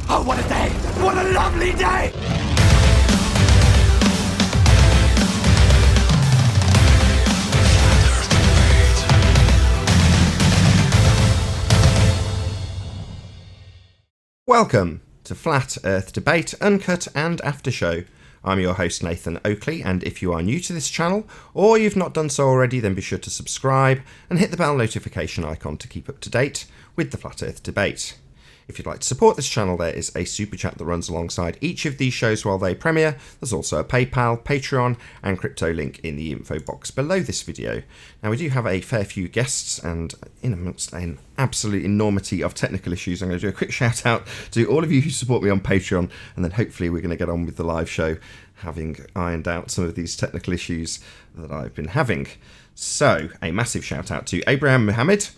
Oh, what a day! What a lovely day! Welcome to Flat Earth Debate, Uncut and After Show. I'm your host Nathan Oakley, and if you are new to this channel, or you've not done so already, then be sure to subscribe and hit the bell notification icon to keep up to date with the Flat Earth Debate. If you'd like to support this channel, there is a super chat that runs alongside each of these shows while they premiere. There's also a PayPal, Patreon and crypto link in the info box below this video. Now, we do have a fair few guests, and in amongst an absolute enormity of technical issues, I'm going to do a quick shout out to all of you who support me on Patreon, and then hopefully we're going to get on with the live show, having ironed out some of these technical issues that I've been having. So, a massive shout out to Abraham Muhammad,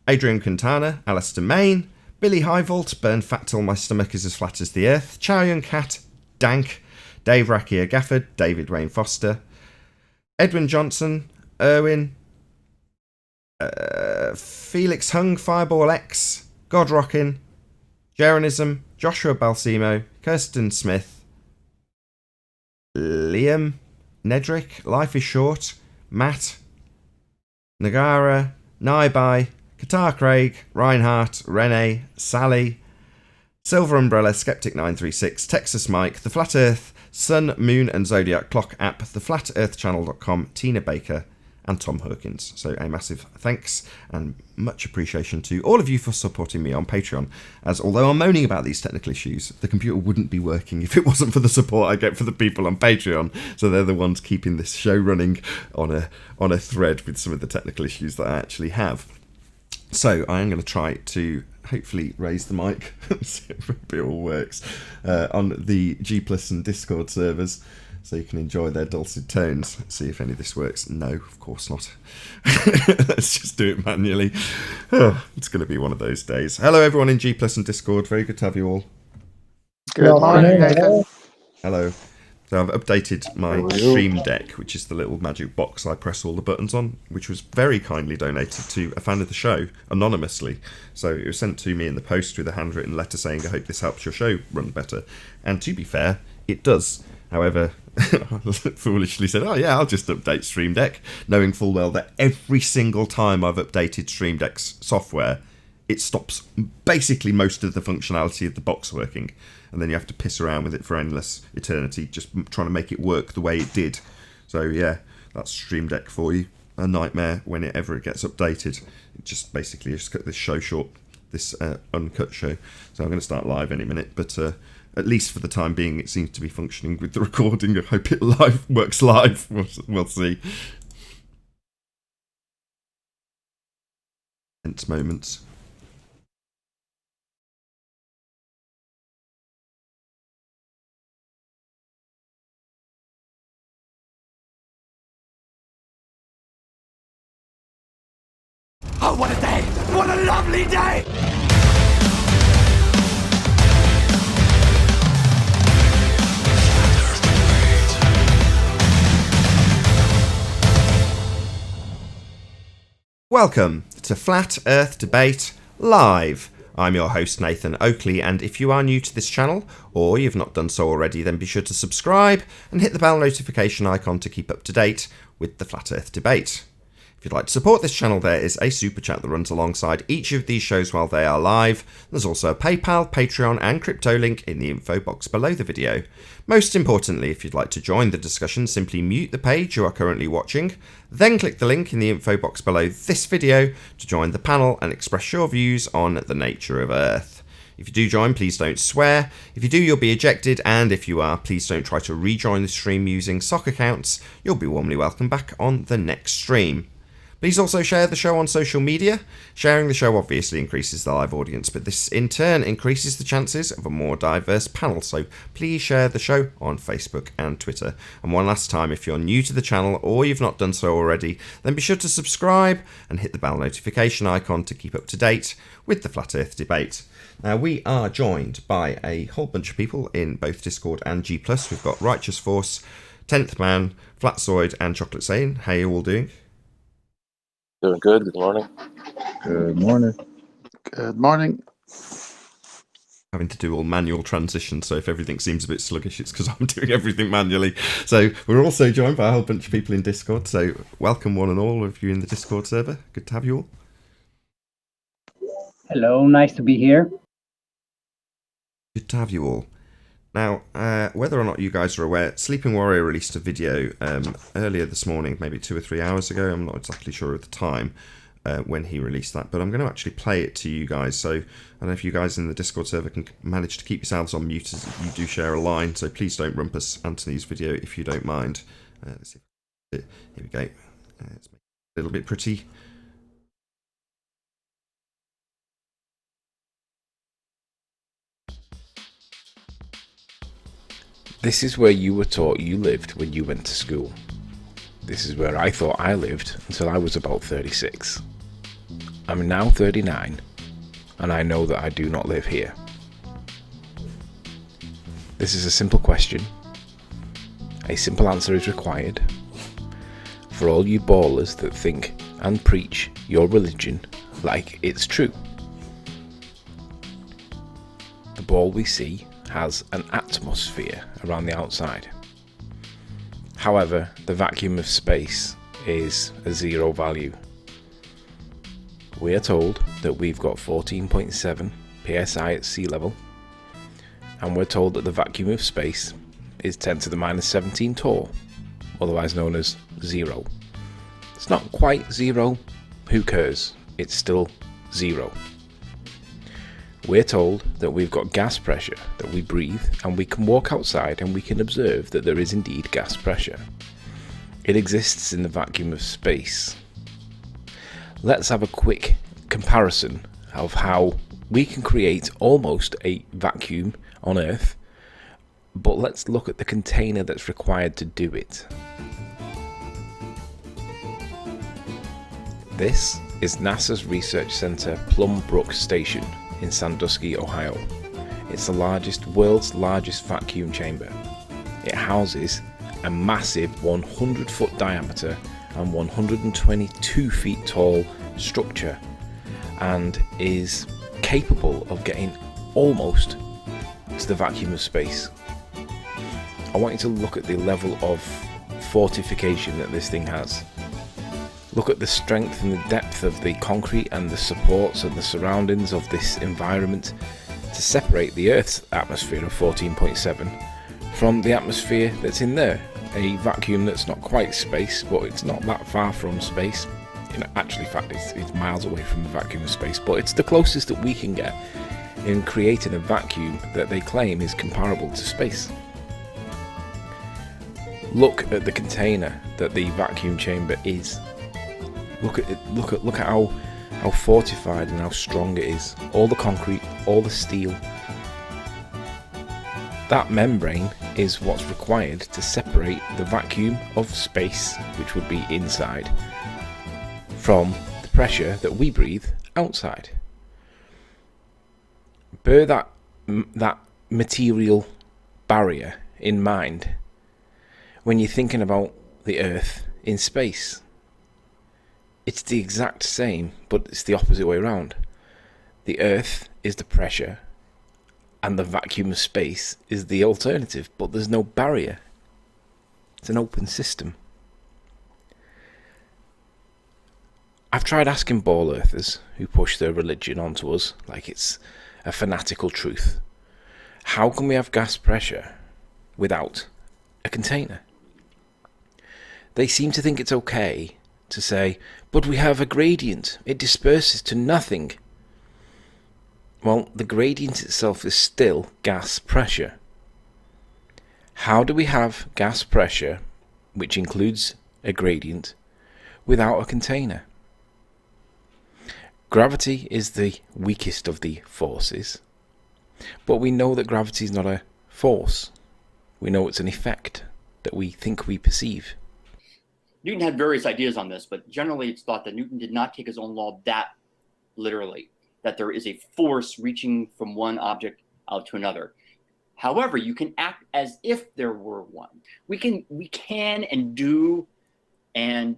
Adrian Quintana, Alistair Main, Billy Highvault, Burn Fat Till My Stomach Is As Flat As the Earth, Chow Yun Cat, Dank, Dave Rakia Gafford, David Wayne Foster, Edwin Johnson, Erwin, Felix Hung, Fireball X, God Rockin', Jeranism, Joshua Balsimo, Kirsten Smith, Liam, Nedrick, Life Is Short, Matt, Nagara, Naibai, Qatar Craig, Reinhardt, Rene, Sally, Silver Umbrella, Skeptic936, Texas Mike, The Flat Earth, Sun, Moon and Zodiac Clock App, theflatearthchannel.com, Tina Baker and Tom Herkins. So a massive thanks and much appreciation to all of you for supporting me on Patreon, as although I'm moaning about these technical issues, the computer wouldn't be working if it wasn't for the support I get for the people on Patreon. So they're the ones keeping this show running on a thread with some of the technical issues that I actually have. So I am going to try to hopefully raise the mic, see if it all works, on the G Plus and Discord servers, so you can enjoy their dulcet tones. See if any of this works. No, of course not. Let's just do it manually. Oh, it's going to be one of those days. Hello everyone in G Plus and Discord. Very good to have you all. Good morning, Nathan. Hello. So I've updated my Stream Deck, which is the little magic box I press all the buttons on, which was very kindly donated to a fan of the show, anonymously. So it was sent to me in the post with a handwritten letter saying, I hope this helps your show run better. And to be fair, it does. However, I foolishly said, oh yeah, I'll just update Stream Deck, knowing full well that every single time I've updated Stream Deck's software, it stops basically most of the functionality of the box working. And then you have to piss around with it for endless eternity, just trying to make it work the way it did. So yeah, that's Stream Deck for you. A nightmare whenever it gets updated. It just basically just cut this show short, this Uncut show. So I'm going to start live any minute, but at least for the time being, it seems to be functioning with the recording. I hope it works live. We'll see. Tense moments. Oh, what a day! What a lovely day! Welcome to Flat Earth Debate Live. I'm your host Nathan Oakley, and if you are new to this channel, or you've not done so already, then be sure to subscribe and hit the bell notification icon to keep up to date with the Flat Earth Debate. If you'd like to support this channel, there is a super chat that runs alongside each of these shows while they are live. There's also a PayPal, Patreon and crypto link in the info box below the video. Most importantly, if you'd like to join the discussion, simply mute the page you are currently watching, then click the link in the info box below this video to join the panel and express your views on the nature of Earth. If you do join, please don't swear. If you do, you'll be ejected, and if you are, please don't try to rejoin the stream using sock accounts. You'll be warmly welcome back on the next stream. Please also share the show on social media. Sharing the show obviously increases the live audience, but this in turn increases the chances of a more diverse panel, so please share the show on Facebook and Twitter. And one last time, if you're new to the channel or you've not done so already, then be sure to subscribe and hit the bell notification icon to keep up to date with the Flat Earth Debate. Now, we are joined by a whole bunch of people in both Discord and G+. We've got Righteous Force, 10th Man, Flatzoid and Chocolate Sane. How are you all doing? Doing good. Good morning. Good morning. Good morning. having to do all manual transitions, so if everything seems a bit sluggish, it's because I'm doing everything manually. So we're also joined by a whole bunch of people in Discord, so welcome one and all of you in the Discord server. Good to have you all. Hello, nice to be here. Good to have you all. Now, whether or not you guys are aware, Sleeping Warrior released a video earlier this morning, maybe 2 or 3 hours ago. I'm not exactly sure of the time when he released that, but I'm going to actually play it to you guys. So I don't know if you guys in the Discord server can manage to keep yourselves on mute, as you do share a line, so please don't rumpus Anthony's video if you don't mind. Let's see. Here we go. Let's make it a little bit pretty. This is where you were taught you lived when you went to school. This is where I thought I lived until I was about 36. I'm now 39, and I know that I do not live here. This is a simple question. A simple answer is required. For all you ballers that think and preach your religion like it's true. The ball we see has an atmosphere around the outside. However, the vacuum of space is a zero value. We are told that we've got 14.7 psi at sea level, and we're told that the vacuum of space is 10 to the minus 17 torr, otherwise known as zero. It's not quite zero, who cares? It's still zero. We're told that we've got gas pressure that we breathe, and we can walk outside and we can observe that there is indeed gas pressure. It exists in the vacuum of space. Let's have a quick comparison of how we can create almost a vacuum on Earth, but let's look at the container that's required to do it. This is NASA's Research Center Plum Brook Station in Sandusky, Ohio. It's the world's largest vacuum chamber. It houses a massive 100-foot diameter and 122 feet tall structure, and is capable of getting almost to the vacuum of space. I want you to look at the level of fortification that this thing has. Look at the strength and the depth of the concrete and the supports and the surroundings of this environment to separate the Earth's atmosphere of 14.7 from the atmosphere that's in there. A vacuum that's not quite space, but it's not that far from space. In actually fact, it's miles away from the vacuum of space, but it's the closest that we can get in creating a vacuum that they claim is comparable to space. Look at the container that the vacuum chamber is. Look at it. Look at how fortified and how strong it is. All the concrete, all the steel. That membrane is what's required to separate the vacuum of space, which would be inside, from the pressure that we breathe outside. Bear that material barrier in mind when you're thinking about the Earth in space. It's the exact same, but it's the opposite way around. The Earth is the pressure, and the vacuum of space is the alternative, but there's no barrier. It's an open system. I've tried asking ball earthers who push their religion onto us like it's a fanatical truth. How can we have gas pressure without a container? They seem to think it's okay to say, but we have a gradient, it disperses to nothing. Well, the gradient itself is still gas pressure. How do we have gas pressure, which includes a gradient, without a container? Gravity is the weakest of the forces, but we know that gravity is not a force. We know it's an effect that we think we perceive. Newton had various ideas on this, but generally it's thought that Newton did not take his own law that literally, that there is a force reaching from one object out to another. However, you can act as if there were one. We can and do, and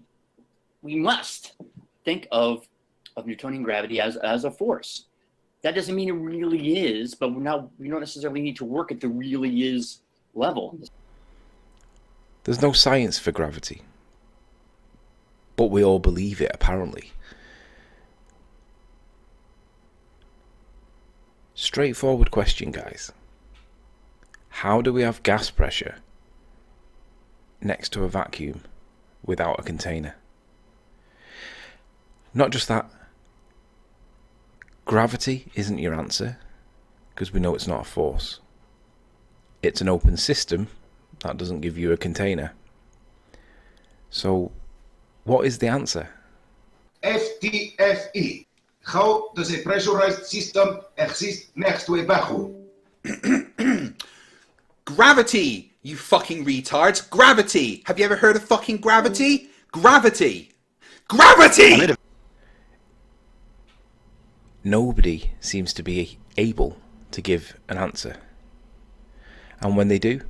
we must think of Newtonian gravity as a force. That doesn't mean it really is, but we don't necessarily need to work at the really is level. There's no science for gravity, but we all believe it, apparently. Straightforward question, guys. How do we have gas pressure next to a vacuum without a container? Not just that, gravity isn't your answer, because we know it's not a force. It's an open system that doesn't give you a container. So, what is the answer? FTFE. How does a pressurized system exist next to a vacuum? Gravity, you fucking retards. Gravity. Have you ever heard of fucking gravity? Gravity. Gravity! Nobody seems to be able to give an answer. And when they do,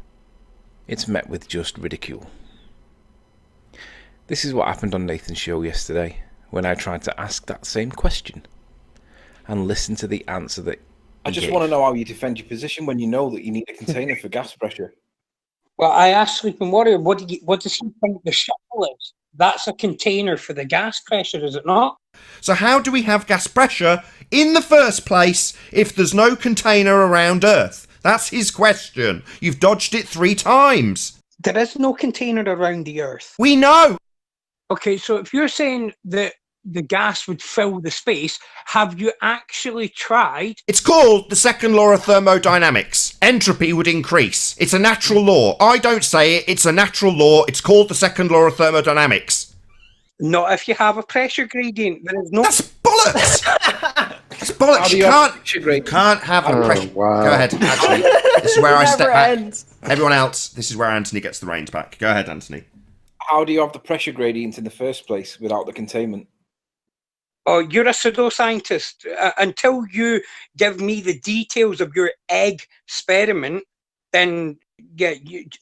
it's met with just ridicule. This is what happened on Nathan's show yesterday, when I tried to ask that same question and listen to the answer that I just want to know how you defend your position when you know that you need a container for gas pressure. Well, I asked Sleeping Warrior, what does he think the shuttle is? That's a container for the gas pressure, is it not? So how do we have gas pressure in the first place if there's no container around Earth? That's his question. You've dodged it 3 times. There is no container around the Earth. We know. Okay, so if you're saying that the gas would fill the space, have you actually tried? It's called the second law of thermodynamics. Entropy would increase. It's a natural law. I don't say it. It's a natural law. It's called the second law of thermodynamics. Not if you have a pressure gradient. There is no... That's bollocks! It's bollocks. You can't have a pressure... Wow. Go ahead, Anthony. This is where I step back. Ends. Everyone else, this is where Anthony gets the reins back. Go ahead, Anthony. How do you have the pressure gradient in the first place without the containment? Oh, you're a pseudoscientist. Until you give me the details of your egg experiment, then yeah,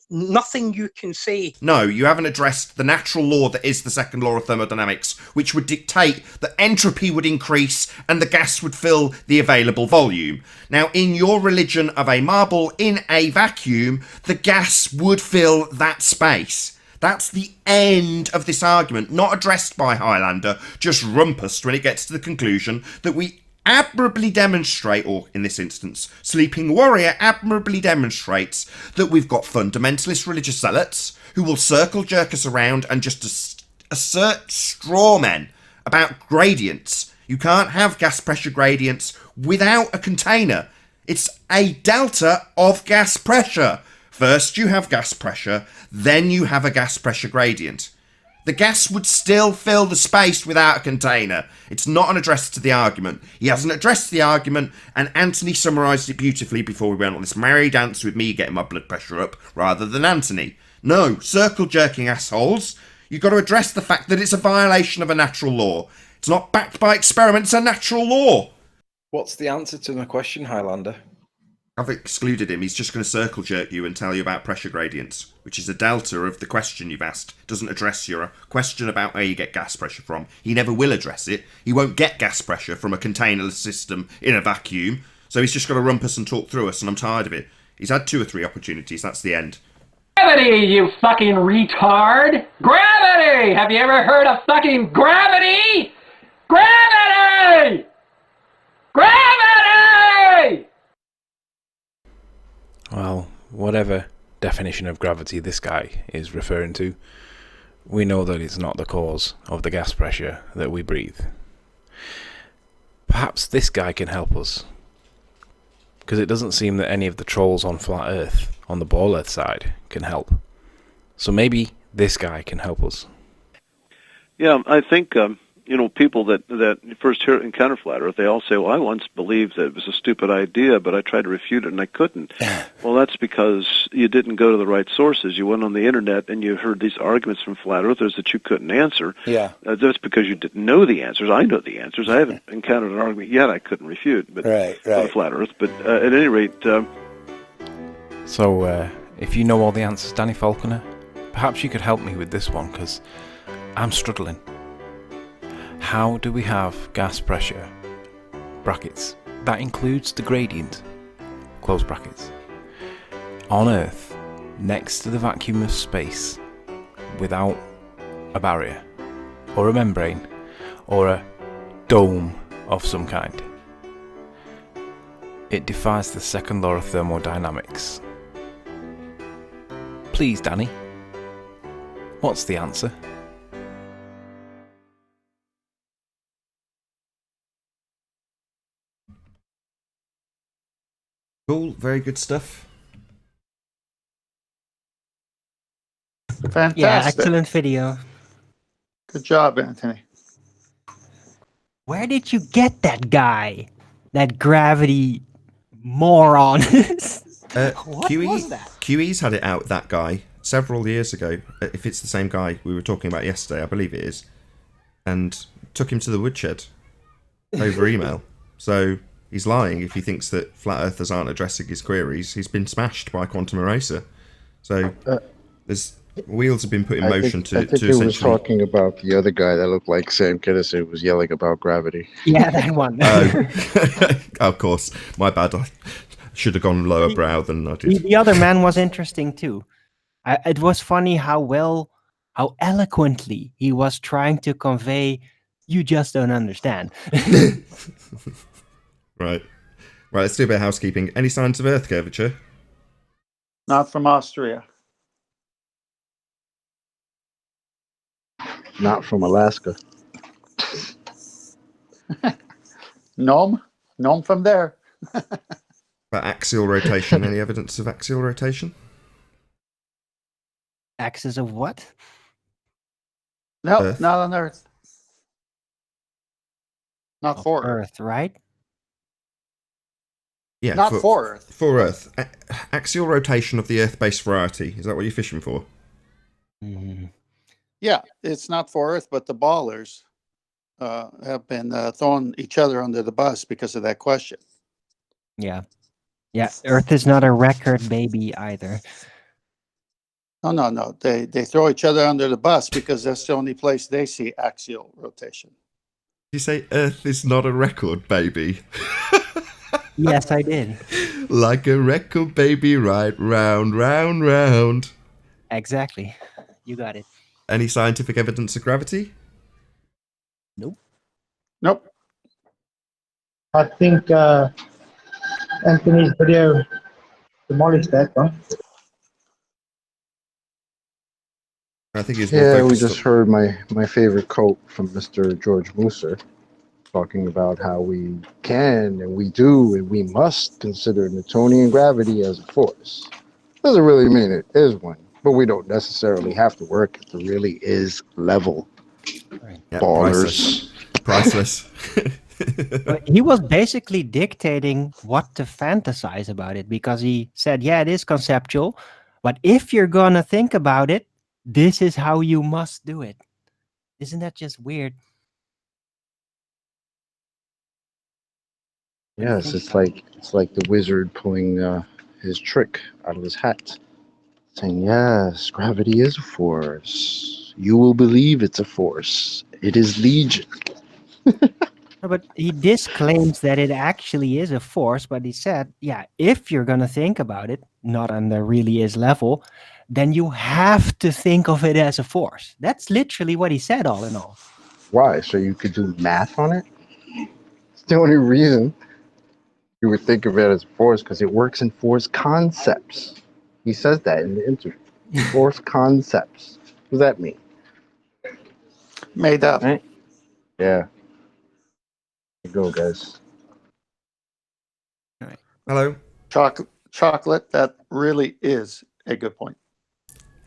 nothing you can say. No, you haven't addressed the natural law that is the second law of thermodynamics, which would dictate that entropy would increase and the gas would fill the available volume. Now, in your religion of a marble in a vacuum, the gas would fill that space. That's the end of this argument, not addressed by Highlander, just rumpused when it gets to the conclusion that we admirably demonstrate, or in this instance, Sleeping Warrior admirably demonstrates that we've got fundamentalist religious zealots who will circle jerk us around and just assert straw men about gradients. You can't have gas pressure gradients without a container. It's a delta of gas pressure. First you have gas pressure, then you have a gas pressure gradient. The gas would still fill the space without a container. It's not an address to the argument. He hasn't addressed the argument, and Anthony summarised it beautifully before we went on this merry dance with me getting my blood pressure up, rather than Anthony. No, circle-jerking assholes. You've got to address the fact that it's a violation of a natural law. It's not backed by experiment, it's a natural law. What's the answer to my question, Highlander? I've excluded him. He's just going to circle jerk you and tell you about pressure gradients, which is a delta of the question you've asked. Doesn't address your question about where you get gas pressure from. He never will address it. He won't get gas pressure from a containerless system in a vacuum. So he's just got to rumpus and talk through us, and I'm tired of it. He's had 2 or 3 opportunities. That's the end. Gravity, you fucking retard! Gravity! Have you ever heard of fucking gravity? Gravity! Gravity! Well, whatever definition of gravity this guy is referring to, we know that it's not the cause of the gas pressure that we breathe. Perhaps this guy can help us, because it doesn't seem that any of the trolls on Flat Earth, on the Ball Earth side, can help. So maybe this guy can help us. Yeah, I think people that first encounter Flat Earth, they all say, well, I once believed that it was a stupid idea, but I tried to refute it and I couldn't. Well, that's because you didn't go to the right sources. You went on the internet and you heard these arguments from Flat Earthers that you couldn't answer. Yeah. That's because you didn't know the answers. I know the answers. I haven't encountered an argument yet I couldn't refute, but on Flat Earth. But at any rate... So, if you know all the answers, Danny Faulkner, perhaps you could help me with this one, because I'm struggling. How do we have gas pressure, brackets, that includes the gradient, close brackets, on Earth, next to the vacuum of space, without a barrier, or a membrane, or a dome of some kind. It defies the second law of thermodynamics. Please, Danny, what's the answer? Cool, very good stuff. Fantastic. Yeah, excellent video. Good job, Anthony. Where did you get that guy? That gravity moron. What was that? QE's had it out, that guy, several years ago. If it's the same guy we were talking about yesterday, I believe it is. And took him to the woodshed over email. So he's lying if he thinks that flat earthers aren't addressing his queries. He's been smashed by Quantum Eraser. So there's wheels have been put in motion to I think he essentially... was talking about the other guy that looked like Sam Kinison was yelling about gravity. Yeah, that one. Of course. My bad. I should have gone lower brow than I did. The other man was interesting too. It was funny how eloquently he was trying to convey, you just don't understand. Right, let's do a bit of housekeeping. Any signs of Earth curvature? Not from Austria. Not from Alaska. Gnome from there. About axial rotation, any evidence of axial rotation? Axis of what? No, Earth. not on Earth. Not for Earth. Earth, right? Yeah, Not for Earth. For Earth. Axial rotation of the Earth-based variety. Is that what you're fishing for? Yeah, it's not for Earth, but the ballers have been throwing each other under the bus because of that question. Yeah. Yeah, Earth is not a record baby either. No. They throw each other under the bus because that's the only place they see axial rotation. You say Earth is not a record, baby? Yes, I did. Like a record, baby, right round, round, round. Exactly. You got it. Any scientific evidence of gravity? Nope. I think Anthony's video demolished that one. I think he's more Yeah, we focused just heard my favorite quote from Mr. George Musser talking about how we can and we do and we must consider Newtonian gravity as a force. Doesn't really mean it is one, but we don't necessarily have to work at the really is level. Right. Yeah, Ballers. Priceless. But he was basically dictating what to fantasize about it because he said, yeah, it is conceptual, but if you're going to think about it, this is how you must do it. Isn't that just weird? Yes, it's like the wizard pulling his trick out of his hat, saying, "Yes, gravity is a force. You will believe it's a force. It is legion." But he disclaims that it actually is a force, but he said, yeah, if you're going to think about it, not on the really is level, then you have to think of it as a force. That's literally what he said, all in all. Why? So you could do math on it? It's the only reason you would think of it as a force, because it works in force concepts. He says that in the interview. Force concepts. What does that mean? Made up. Right? Yeah. There you go, guys. Hello. Chocolate, that really is a good point.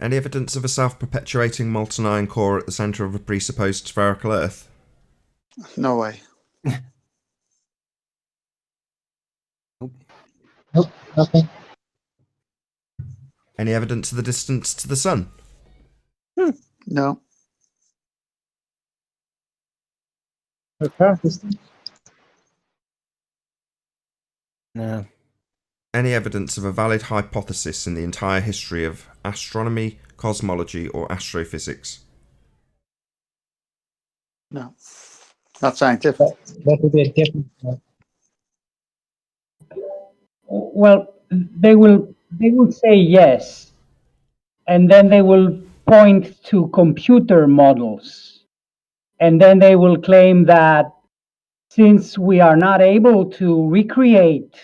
Any evidence of a self-perpetuating molten iron core at the centre of a presupposed spherical Earth? No way. Nope, nothing. Any evidence of the distance to the Sun? No. No. Any evidence of a valid hypothesis in the entire history of astronomy, cosmology, or astrophysics? No. Not scientific. That would be a different one. Well, they will say yes, and then they will point to computer models, and then they will claim that since we are not able to recreate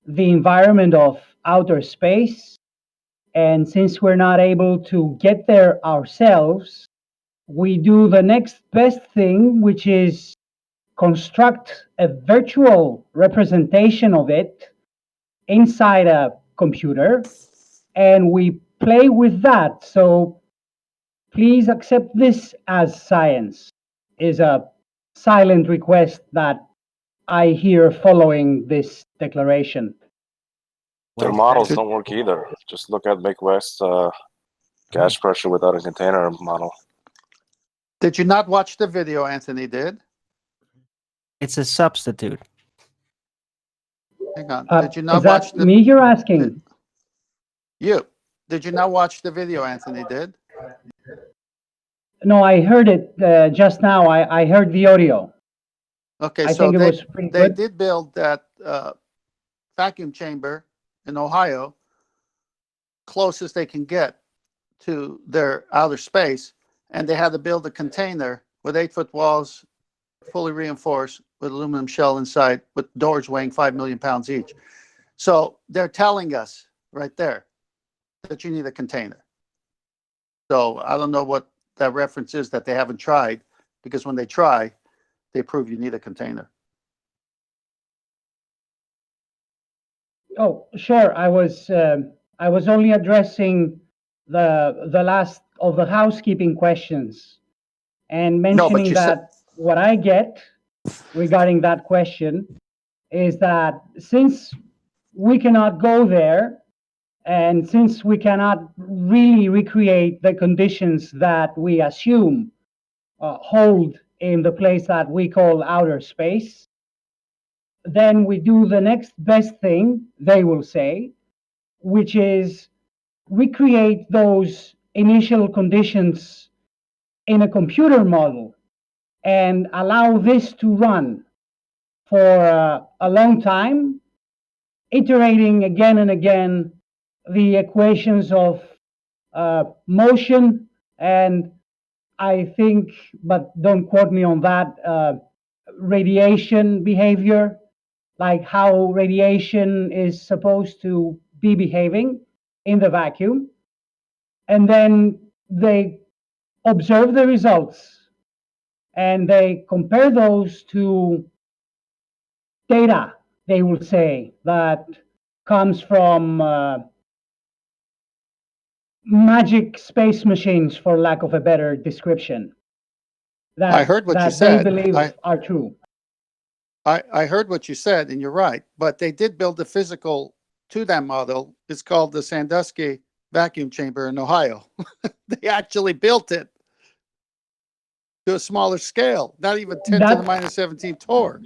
the environment of outer space, and since we're not able to get there ourselves, we do the next best thing, which is construct a virtual representation of it inside a computer, and we play with that. So please accept this as science, is a silent request that I hear following this declaration. Their models don't work either. Just look at Make West gas pressure without a container model. Did you not watch the video Anthony did? It's a substitute. Hang on. Did you not Is that watch the me you're asking? you? Did you not watch the video Anthony did? No, I heard it just now. I heard the audio. Okay, I so think it was pretty they good. did build that vacuum chamber in Ohio closest they can get to their outer space, and they had to build a container with 8-foot walls, fully reinforced with aluminum shell inside, with doors weighing 5 million pounds each. So they're telling us right there that you need a container. So I don't know what that reference is that they haven't tried, because when they try, they prove you need a container. Oh, sure. I was only addressing the last of the housekeeping questions and No, but mentioning you said that what I get regarding that question is that since we cannot go there, and since we cannot really recreate the conditions that we assume hold in the place that we call outer space, then we do the next best thing, they will say, which is recreate those initial conditions in a computer model and allow this to run for a long time, iterating again and again the equations of motion, and I think, but don't quote me on that, radiation behavior, like how radiation is supposed to be behaving in the vacuum. And then they observe the results and they compare those to data, they will say, that comes from magic space machines, for lack of a better description, that, I heard what you that said. they believe are true. I heard what you said, and you're right. But they did build a physical to that model. It's called the Sandusky vacuum chamber in Ohio. They actually built it to a smaller scale, not even 10 to the minus 17 torr.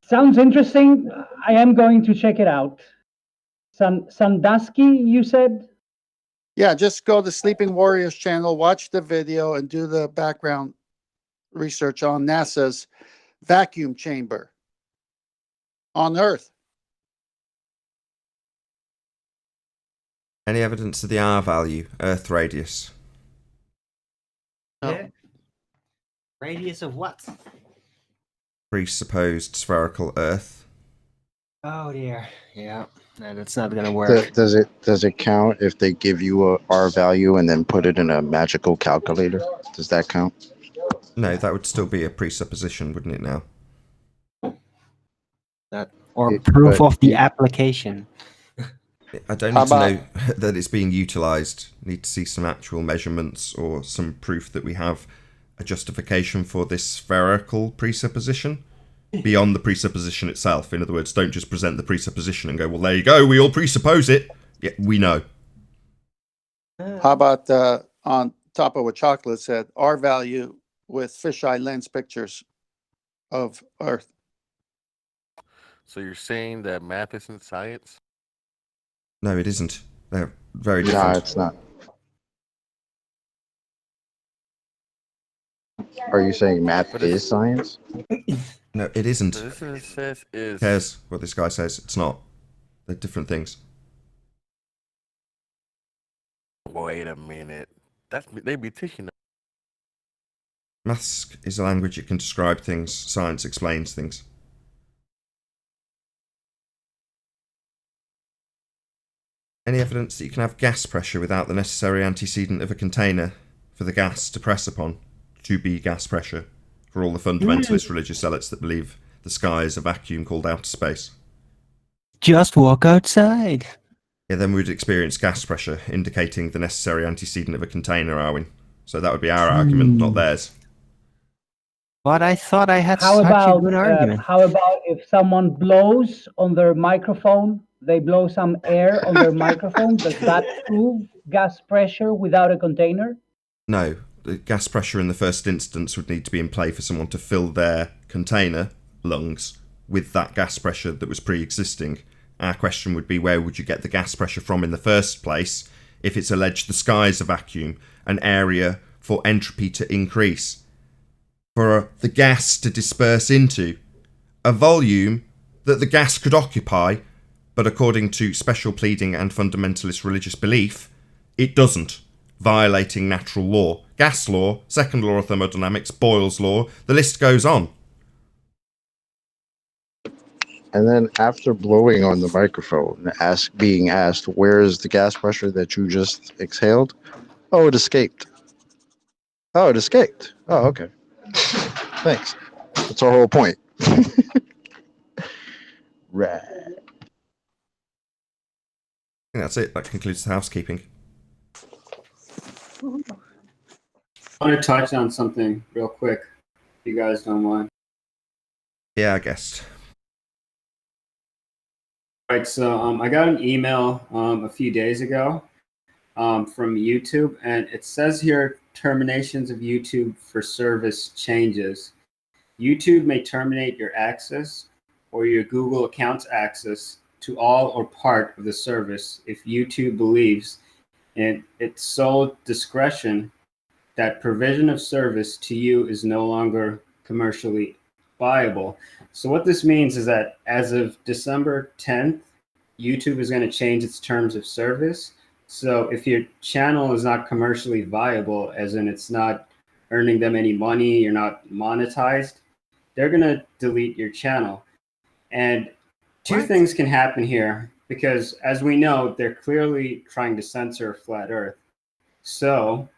Sounds interesting. I am going to check it out. Sandusky, you said? Yeah, just go to Sleeping Warriors channel, watch the video, and do the background research on NASA's vacuum chamber on Earth. Any evidence of the R value, Earth radius? Yeah. Radius of what? Presupposed spherical Earth. Oh dear. Yeah. No, that's not gonna work. Does it count if they give you a R value and then put it in a magical calculator? Does that count? No, that would still be a presupposition, wouldn't it now? That or proof of the application. I don't need to know that it's being utilised. Need to see some actual measurements or some proof that we have a justification for this spherical presupposition beyond the presupposition itself. In other words, don't just present the presupposition and go, well, there you go, we all presuppose it. Yeah, we know. How about on top of what Chocolate said, R value with fisheye lens pictures of Earth? So you're saying that math isn't science? No, it isn't. They're very different. No, it's not. Are you saying math is science? No, it isn't. So this says Who is. cares what this guy says? It's not. They're different things. Wait a minute. They be teaching. Maths is a language that can describe things. Science explains things. Any evidence that you can have gas pressure without the necessary antecedent of a container for the gas to press upon to be gas pressure for all the fundamentalist religious zealots that believe the sky is a vacuum called outer space? Just walk outside. Yeah, then we'd experience gas pressure, indicating the necessary antecedent of a container, Arwin. So that would be our argument, not theirs. But I thought I had How such about a good argument. how about if someone blows on their microphone, they blow some air on their microphone, does that prove gas pressure without a container? No, the gas pressure in the first instance would need to be in play for someone to fill their container, lungs, with that gas pressure that was pre-existing. Our question would be, where would you get the gas pressure from in the first place if it's alleged the sky is a vacuum, an area for entropy to increase, for the gas to disperse into, a volume that the gas could occupy, but according to special pleading and fundamentalist religious belief, it doesn't, violating natural law, gas law, second law of thermodynamics, Boyle's law, the list goes on. And then after blowing on the microphone, being asked, where is the gas pressure that you just exhaled? Oh, it escaped. Oh, it escaped. Oh, okay. Thanks. That's our whole point. Right. I think that's it. That concludes the housekeeping. I want to touch on something real quick, if you guys don't mind. Yeah, I guess. Right, so I got an email a few days ago from YouTube, and it says here terminations of YouTube for service changes. YouTube may terminate your access or your Google account's access to all or part of the service if YouTube believes in its sole discretion that provision of service to you is no longer commercially viable. So what this means is that as of December 10th, YouTube is going to change its terms of service. So if your channel is not commercially viable, as in it's not earning them any money, you're not monetized, they're going to delete your channel. And two things can happen here, because as we know, they're clearly trying to censor Flat Earth. So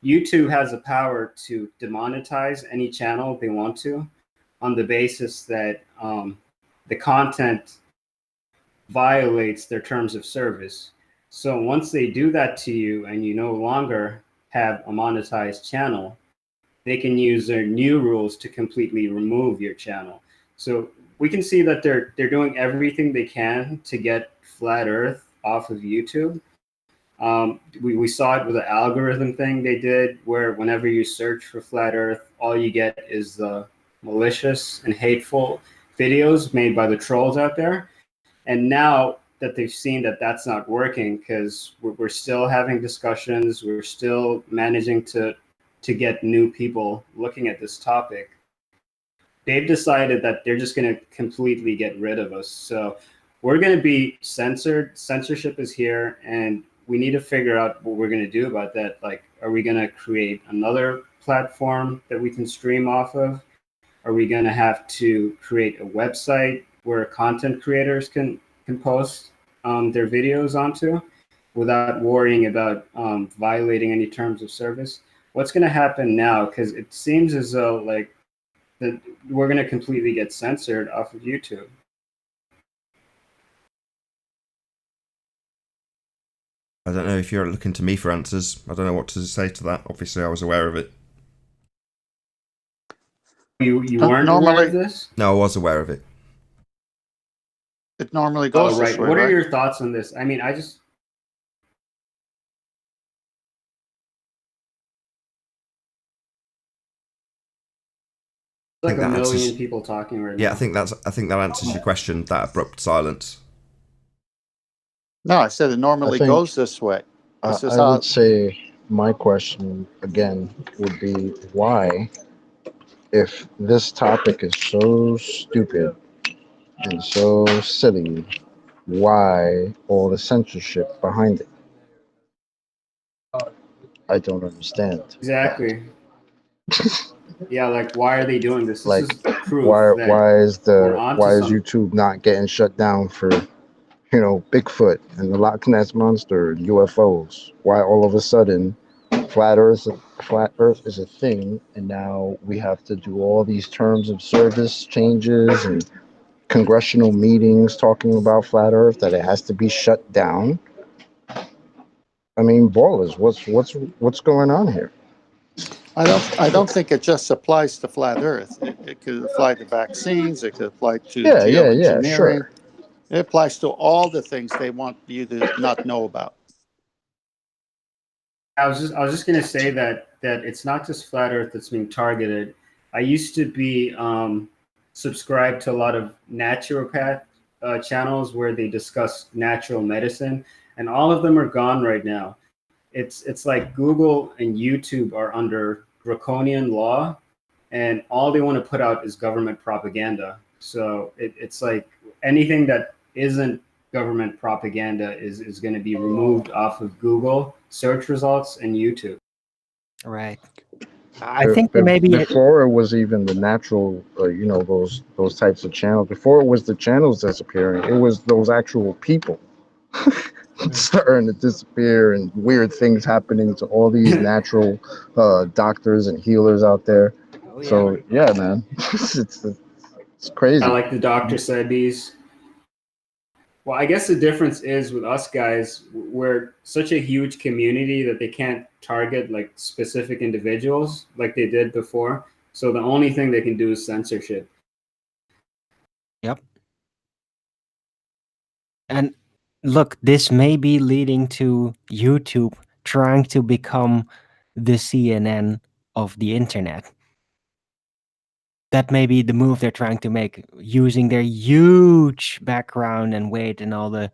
YouTube has the power to demonetize any channel they want to on the basis that the content violates their terms of service. So once they do that to you and you no longer have a monetized channel, they can use their new rules to completely remove your channel. So we can see that they're doing everything they can to get Flat Earth off of YouTube. We saw it with the algorithm thing they did, where whenever you search for Flat Earth, all you get is the malicious and hateful videos made by the trolls out there. And now that they've seen that that's not working, because we're still having discussions, we're still managing to get new people looking at this topic, they've decided that they're just going to completely get rid of us. So we're going to be censored. Censorship is here, and we need to figure out what we're going to do about that. Like, are we going to create another platform that we can stream off of? Are we going to have to create a website where content creators can post their videos onto without worrying about violating any terms of service? What's going to happen now? Because it seems as though like that we're going to completely get censored off of YouTube. I don't know if you're looking to me for answers. I don't know what to say to that. Obviously, I was aware of it. You weren't aware of this? No, I was aware of it. It normally goes Oh, right. this way, What are right? your thoughts on this? I mean, I just... like a million people talking right now. Yeah, I think that answers your question. That abrupt silence. No, I said it normally think- goes this way. This is I how. would say my question again would be why if this topic is so stupid and so silly, why all the censorship behind it? I don't understand. Exactly. Yeah, like why are they doing this? This Like, is proof that we're onto why is something. YouTube not getting shut down for, Bigfoot and the Loch Ness monster and UFOs? Why all of a sudden flat Earth is a thing, and now we have to do all these terms of service changes and congressional meetings talking about flat Earth that it has to be shut down? I mean, ballers, what's going on here? I don't think it just applies to flat Earth. It could apply to vaccines. It could apply to Yeah, geoengineering. sure. It applies to all the things they want you to not know about. I was just gonna say that it's not just flat Earth that's being targeted. I used to be subscribed to a lot of naturopath channels where they discuss natural medicine, and all of them are gone right now. It's like Google and YouTube are under draconian law, and all they want to put out is government propaganda. So it's like anything that isn't government propaganda is going to be removed off of Google search results and YouTube. Right. I think maybe before it was even the natural, those types of channels. Before it was the channels disappearing, it was those actual people starting to disappear and weird things happening to all these natural doctors and healers out there. Oh, yeah. So yeah, man, it's crazy. I like the Dr. Sebis. Well, I guess the difference is with us guys, we're such a huge community that they can't target like specific individuals like they did before. So the only thing they can do is censorship. Yep. And look, this may be leading to YouTube trying to become the CNN of the internet. That may be the move they're trying to make, using their huge background and weight and all the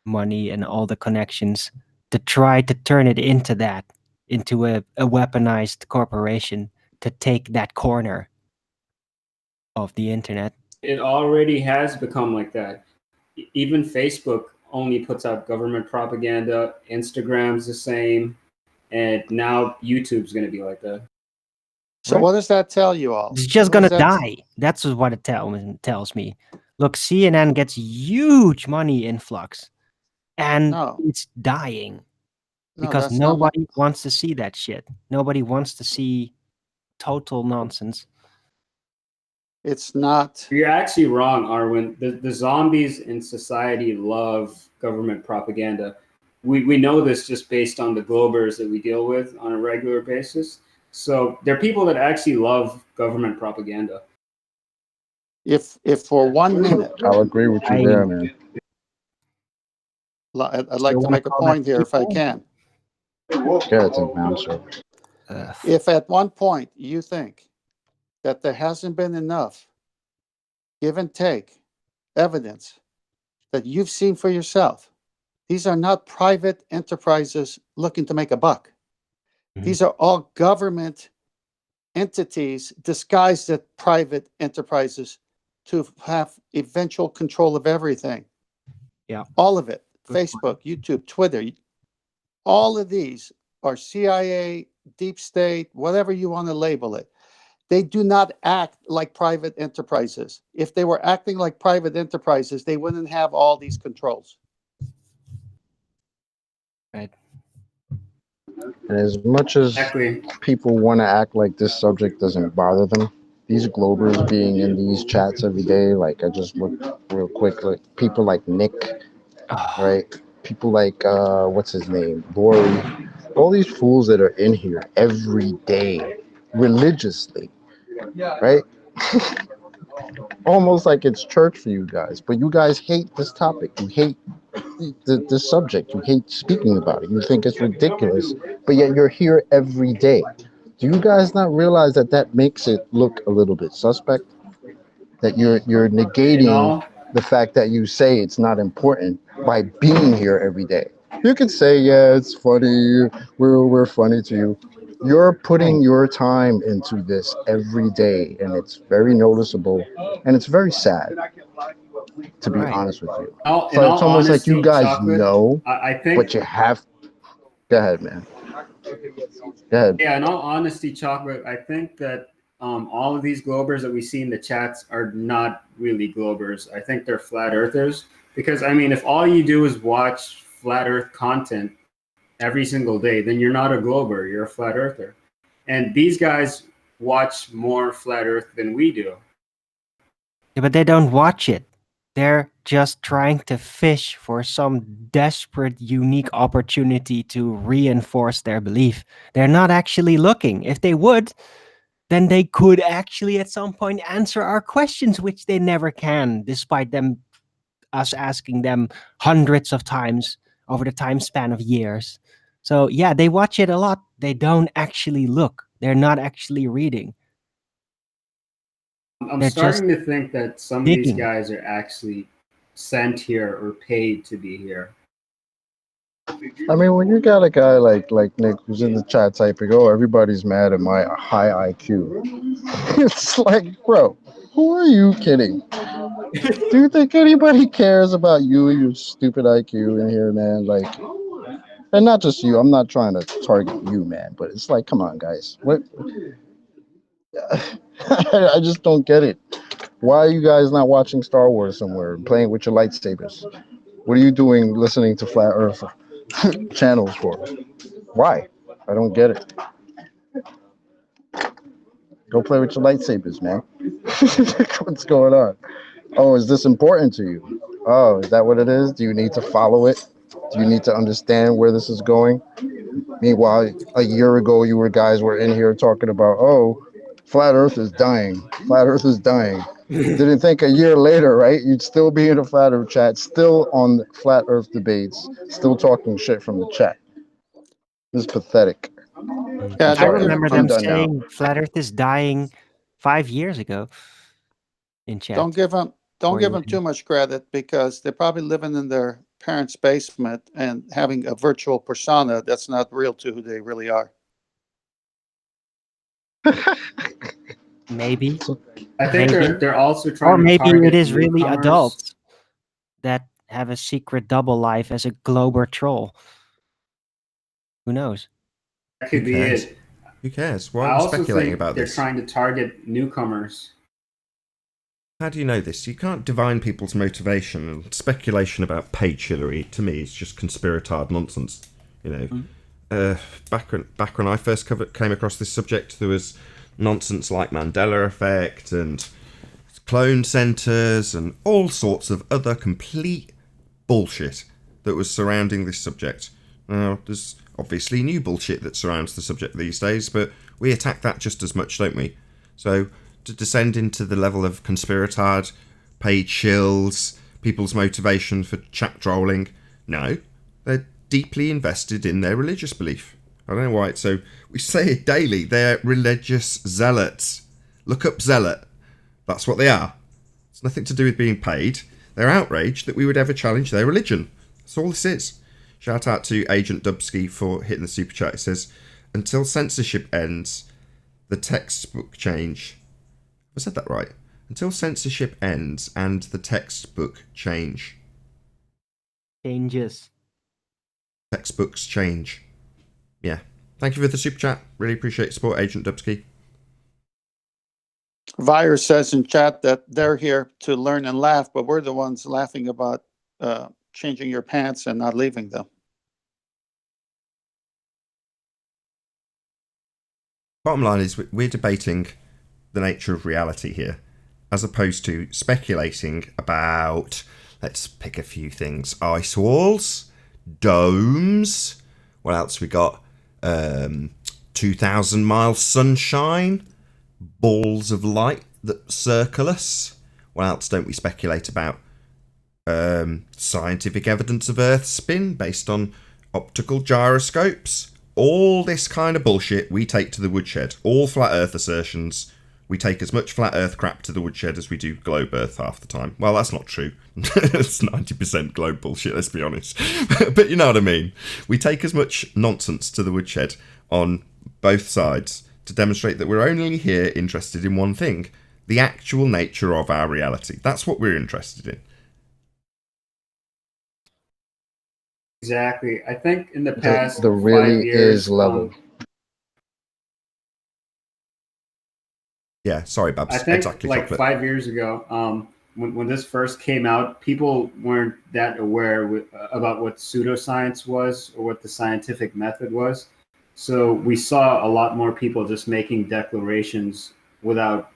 money and all the connections to try to turn it into that, into a weaponized corporation to take that corner of the internet. It already has become like that. Even Facebook only puts out government propaganda. Instagram's the same. And now YouTube's going to be like that. So what does that tell you all? It's just What gonna does that- die. That's what it tells me. Look, CNN gets huge money influx, and it's dying No, because that's not what- nobody wants to see that shit. Nobody wants to see total nonsense. It's not. You're actually wrong, Arwen. The zombies in society love government propaganda. We know this just based on the Globers that we deal with on a regular basis. So there are people that actually love government propaganda. If for 1 minute, I'll agree with you there, man. I'd like to make a point here if I can. Yeah, it's a bouncer. If at one point you think that there hasn't been enough give and take evidence that you've seen for yourself, these are not private enterprises looking to make a buck. These are all government entities disguised as private enterprises to have eventual control of everything. Yeah. All of it. Facebook, YouTube, Twitter. All of these are CIA, deep state, whatever you want to label it. They do not act like private enterprises. If they were acting like private enterprises, they wouldn't have all these controls. Right. And as much as people want to act like this subject doesn't bother them, these Globers being in these chats every day, like I just looked real quick, like people like Nick, right? People like what's his name, Lori, all these fools that are in here every day, religiously, right? Almost like it's church for you guys, but you guys hate this topic. You hate this subject. You hate speaking about it. You think it's ridiculous, but yet you're here every day. Do you guys not realize that makes it look a little bit suspect? That you're negating the fact that you say it's not important by being here every day. You can say, yeah, it's funny. We're funny to you. You're putting your time into this every day, and it's very noticeable, and it's very sad, to be honest with you. In So it's all almost like you honesty, guys Chocolate, know, I think. but you have. Go ahead, man. Go ahead. Yeah, in all honesty, Chocolate, I think that all of these globers that we see in the chats are not really globers. I think they're flat earthers. Because, I mean, if all you do is watch flat earth content every single day, then you're not a glober, you're a flat earther. And these guys watch more flat earth than we do. Yeah, but they don't watch it. They're just trying to fish for some desperate, unique opportunity to reinforce their belief. They're not actually looking. If they would, then they could actually at some point answer our questions, which they never can, despite us asking them hundreds of times over the time span of years. So yeah, they watch it a lot. They don't actually look. They're not actually reading. I'm They're starting just to think that some of these digging. guys are actually sent here or paid to be here. I mean, when you got a guy like Nick who's in the chat typing, "Oh, everybody's mad at my high IQ," it's like, bro, who are you kidding? Do you think anybody cares about you and your stupid IQ in here, man? Like, and not just you. I'm not trying to target you, man, but it's like, come on, guys. What? I just don't get it. Why are you guys not watching Star Wars somewhere and playing with your lightsabers? What are you doing listening to Flat Earth channels for? Why? I don't get it. Go play with your lightsabers, man. What's going on? Oh, is this important to you? Oh, is that what it is? Do you need to follow it? Do you need to understand where this is going? Meanwhile, a year ago, you guys were in here talking about, oh, Flat Earth is dying. Flat Earth is dying. Didn't think a year later, right? You'd still be in a Flat Earth chat, still on the Flat Earth debates, still talking shit from the chat. This is pathetic. Yeah, I don't give remember I'm them done now. saying flat Earth is dying 5 years ago in chat. don't give them Or even- too much credit, because they're probably living in their parents' basement and having a virtual persona that's not real to who they really are. Maybe. I think Maybe. they're also trying Or to maybe target it is really newcomers. adults that have a secret double life as a glober troll. Who knows? That could Who be cares? it. Who cares? I Why are we also speculating think about they're this? trying to target newcomers. How do you know this? You can't divine people's motivation, and speculation about paid shillery to me is just conspiratard nonsense. You know, back when I first came across this subject, there was nonsense like Mandela effect and clone centers and all sorts of other complete bullshit that was surrounding this subject. Now, there's obviously new bullshit that surrounds the subject these days, but we attack that just as much, don't we? So to descend into the level of conspiratard, paid shills, people's motivation for chat trolling, no, they're deeply invested in their religious belief. I don't know why it's so. We say it daily. They're religious zealots. Look up zealot. That's what they are. It's nothing to do with being paid. They're outraged that we would ever challenge their religion. That's all this is. Shout out to Agent Dubsky for hitting the super chat. It says, until censorship ends, the textbook change. I said that right. Until censorship ends and the textbook change. Changes. Textbooks change. Yeah. Thank you for the super chat. Really appreciate your support, Agent Dubsky. Virus says in chat that they're here to learn and laugh, but we're the ones laughing about changing your pants and not leaving them. Bottom line is we're debating the nature of reality here, as opposed to speculating about, let's pick a few things, ice walls, domes, what else we got, 2,000 miles sunshine, balls of light that circle us. What else don't we speculate about? Scientific evidence of Earth spin based on optical gyroscopes. All this kind of bullshit we take to the woodshed. All flat Earth assertions. We take as much flat Earth crap to the woodshed as we do globe Earth half the time. Well, that's not true. It's 90% globe bullshit, let's be honest. But you know what I mean. We take as much nonsense to the woodshed on both sides, to demonstrate that we're only here interested in one thing, the actual nature of our reality. That's what we're interested in. Exactly. I think in the past The really 5 years, is level. Yeah, sorry, Babs. I think Exactly, like Chocolate. 5 years ago, when this first came out, people weren't that aware about what pseudoscience was or what the scientific method was. So we saw a lot more people just making declarations without,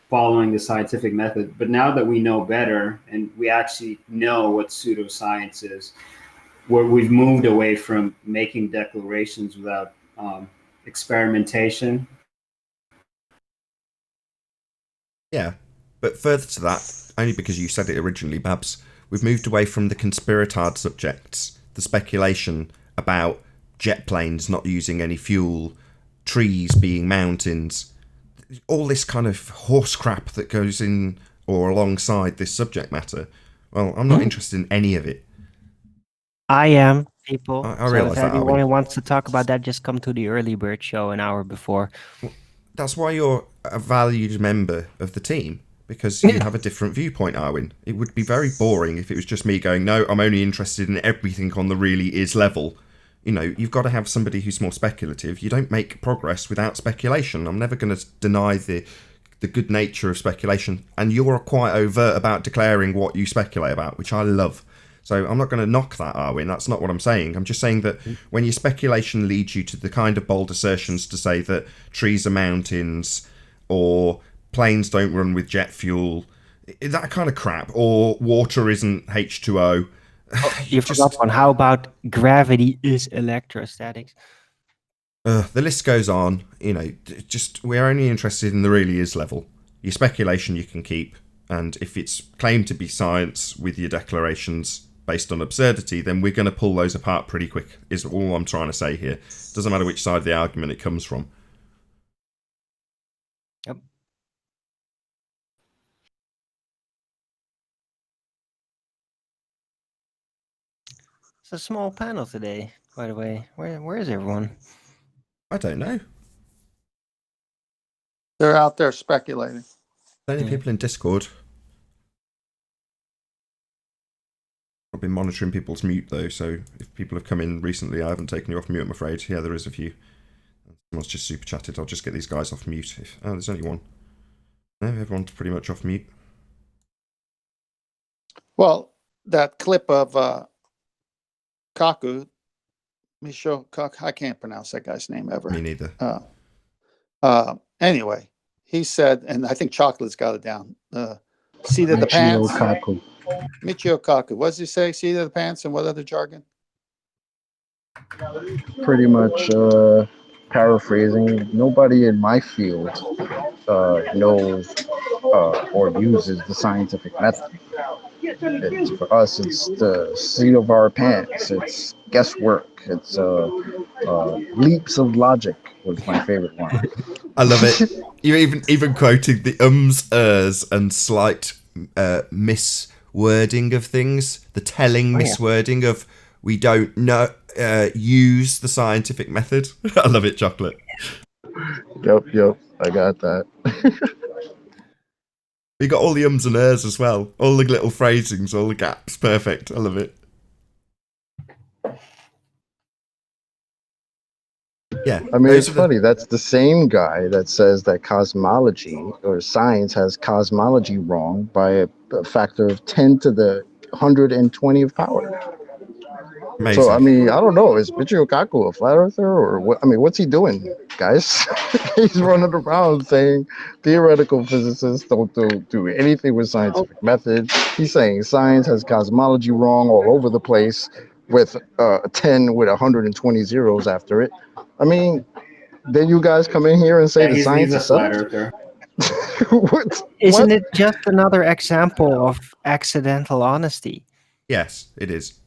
following the scientific method. But now that we know better and we actually know what pseudoscience is, we've moved away from making declarations without experimentation. Yeah, but further to that, only because you said it originally, Babs, we've moved away from the conspiratard subjects, the speculation about jet planes not using any fuel, trees being mountains, all this kind of horse crap that goes in or alongside this subject matter. Well, I'm not interested in any of it. I am, people. I so realise if that, anyone Arwin. wants to talk about that, just come to the early bird show an hour before. That's why you're a valued member of the team, because you have a different viewpoint, Arwin. It would be very boring if it was just me going, no, I'm only interested in everything on the really is level. You've got to have somebody who's more speculative. You don't make progress without speculation. I'm never going to deny the good nature of speculation. And you're quite overt about declaring what you speculate about, which I love. So I'm not going to knock that, Arwin. That's not what I'm saying. I'm just saying that when your speculation leads you to the kind of bold assertions to say that trees are mountains or planes don't run with jet fuel, that kind of crap, or water isn't H2O. You forgot one. How about gravity is electrostatics? The list goes on. We're only interested in the really is level. Your speculation you can keep, and if it's claimed to be science with your declarations based on absurdity, then we're going to pull those apart pretty quick, is all I'm trying to say here. Doesn't matter which side of the argument it comes from. Yep. It's a small panel today, by the way. Where is everyone? I don't know. They're out there speculating. Only people in Discord. I've been monitoring people's mute though, so if people have come in recently, I haven't taken you off mute, I'm afraid. Yeah, there is a few. Someone's just super chatted. I'll just get these guys off mute. There's only one. No, everyone's pretty much off mute. Well, that clip of Kaku, Micho Kaku, I can't pronounce that guy's name ever. Me neither. Anyway, he said, and I think Chocolate's got it down. Seat of the pants. Michio Kaku. What does he say? Seat of the pants and what other jargon? Pretty much paraphrasing. Nobody in my field knows or uses the scientific method. For us, it's the seat of our pants. It's guesswork. It's leaps of logic was my favorite one. I love it. You're even quoting the ums, ers, and slight miswording of things. The telling miswording of we don't know use the scientific method. I love it, Chocolate. Yep. I got that. We got all the ums and ers as well. All the little phrasings, all the gaps. Perfect. I love it. Yeah. I mean, it's funny. That's the same guy that says that cosmology or science has cosmology wrong by a factor of 10 to the 120th power. Amazing. So, I mean, I don't know. Is Michio Kaku a flat earther or what? I mean, what's he doing, guys? He's running around saying theoretical physicists don't do anything with scientific method. He's saying science has cosmology wrong all over the place with 10 with 120 zeros after it. I mean, then you guys come in here and say the science is settled? Isn't it just another example of accidental honesty? Yes, it is.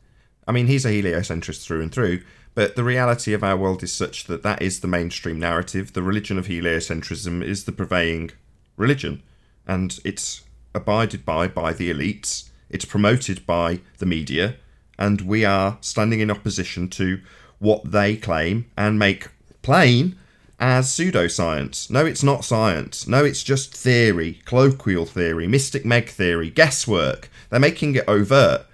I mean, he's a heliocentrist through and through, but the reality of our world is such that that is the mainstream narrative. The religion of heliocentrism is the prevailing religion, and it's abided by the elites. It's promoted by the media, and we are standing in opposition to what they claim and make plain as pseudoscience. No, it's not science. No, it's just theory, colloquial theory, mystic meg theory, guesswork. They're making it overt.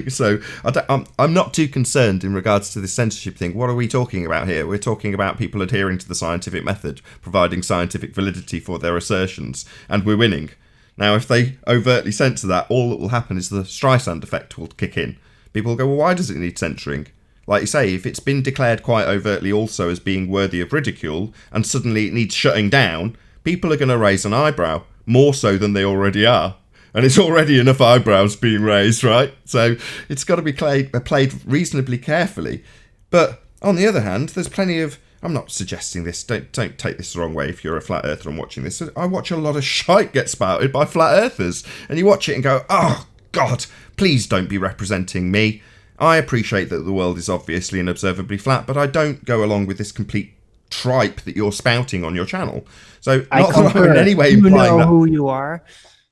So I'm not too concerned in regards to this censorship thing. What are we talking about here? We're talking about people adhering to the scientific method, providing scientific validity for their assertions, and we're winning. Now, if they overtly censor that, all that will happen is the Streisand effect will kick in. People will go, well, why does it need censoring? Like you say, if it's been declared quite overtly also as being worthy of ridicule, and suddenly it needs shutting down, people are going to raise an eyebrow, more so than they already are. And it's already enough eyebrows being raised, right? So it's got to be played reasonably carefully. But on the other hand, there's plenty of... I'm not suggesting this. Don't take this the wrong way if you're a flat earther and watching this. I watch a lot of shite get spouted by flat earthers. And you watch it and go, oh, God, please don't be representing me. I appreciate that the world is obviously and observably flat, but I don't go along with this complete tripe that you're spouting on your channel. So not that I'm in any way implying that... who you are.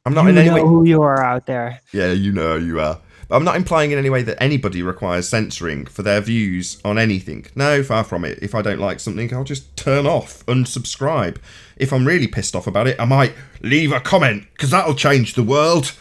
I'm not in any way who you are out there. Yeah, you know you are. But I'm not implying in any way that anybody requires censoring for their views on anything. No, far from it. If I don't like something, I'll just turn off, unsubscribe. If I'm really pissed off about it, I might leave a comment, because that'll change the world.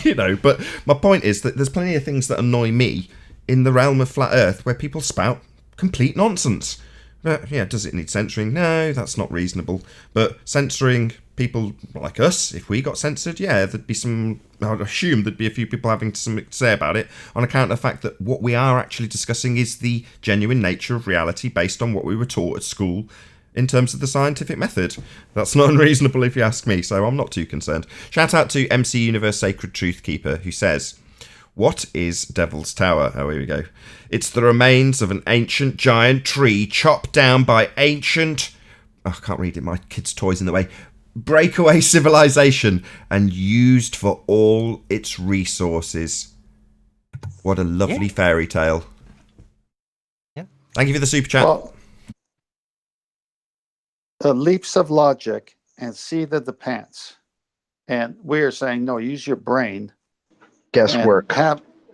You know, but my point is that there's plenty of things that annoy me in the realm of flat earth where people spout complete nonsense. But yeah, does it need censoring? No, that's not reasonable. But censoring people like us, if we got censored, yeah, there'd be some... I'd assume there'd be a few people having something to say about it on account of the fact that what we are actually discussing is the genuine nature of reality based on what we were taught at school in terms of the scientific method. That's not unreasonable if you ask me, so I'm not too concerned. Shout out to MC Universe Sacred Truth Keeper, who says... What is Devil's Tower? Oh, here we go. It's the remains of an ancient giant tree chopped down by ancient... Oh, I can't read it. My kid's toy's in the way. Breakaway civilization and used for all its resources. What a lovely fairy tale. Yeah. Thank you for the super chat. Well, leaps of logic and seat of the pants. And we are saying, no, use your brain. Guesswork.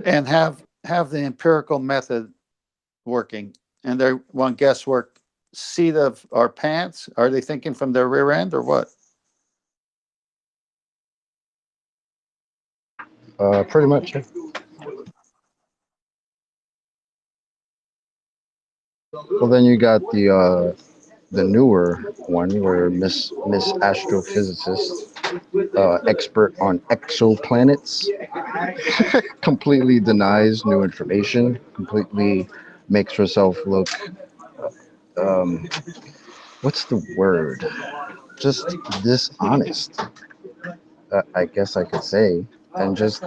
And have the empirical method working. And they want guesswork. Seat of our pants? Are they thinking from their rear end or what? Pretty much. Well, then you got the newer one where Miss Astrophysicist, expert on exoplanets, completely denies new information, completely makes herself look, what's the word? Just dishonest, I guess I could say, and just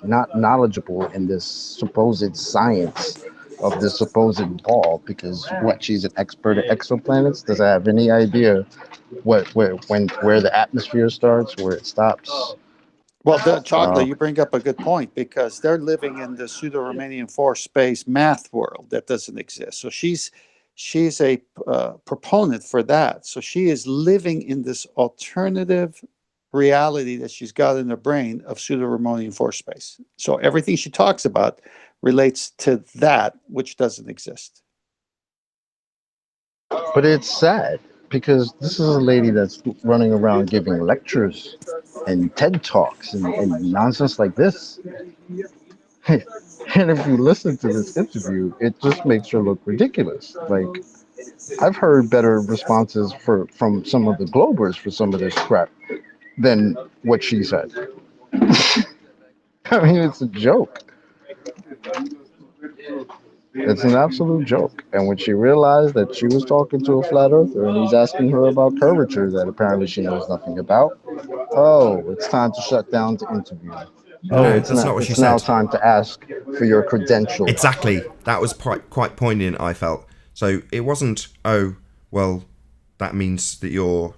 not knowledgeable in this supposed science of this supposed ball, because what, she's an expert at exoplanets? Does I have any idea where the atmosphere starts, where it stops? Well, Chocolate, you bring up a good point, because they're living in the pseudo-Riemannian force space math world that doesn't exist. So she's a proponent for that. So she is living in this alternative reality that she's got in her brain of pseudo-Riemannian force space. So everything she talks about relates to that, which doesn't exist. But it's sad, because this is a lady that's running around giving lectures and TED Talks and nonsense like this. And if you listen to this interview, it just makes her look ridiculous. Like, I've heard better responses from some of the Globers for some of this crap than what she said. I mean, it's a joke. It's an absolute joke. And when she realized that she was talking to a flat earther and he's asking her about curvature that apparently she knows nothing about, oh, it's time to shut down the interview. No, that's not what she said. It's now time to ask for your credentials. Exactly. That was quite poignant, I felt. So it wasn't, oh, well, that means that your,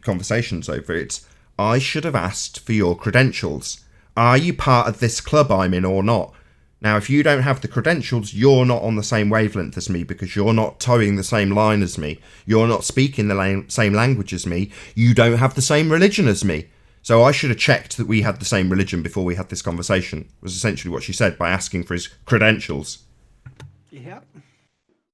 conversation's over. It's, I should have asked for your credentials. Are you part of this club I'm in or not? Now, if you don't have the credentials, you're not on the same wavelength as me, because you're not towing the same line as me. You're not speaking the same language as me. You don't have the same religion as me. So I should have checked that we had the same religion before we had this conversation, was essentially what she said by asking for his credentials. Yep.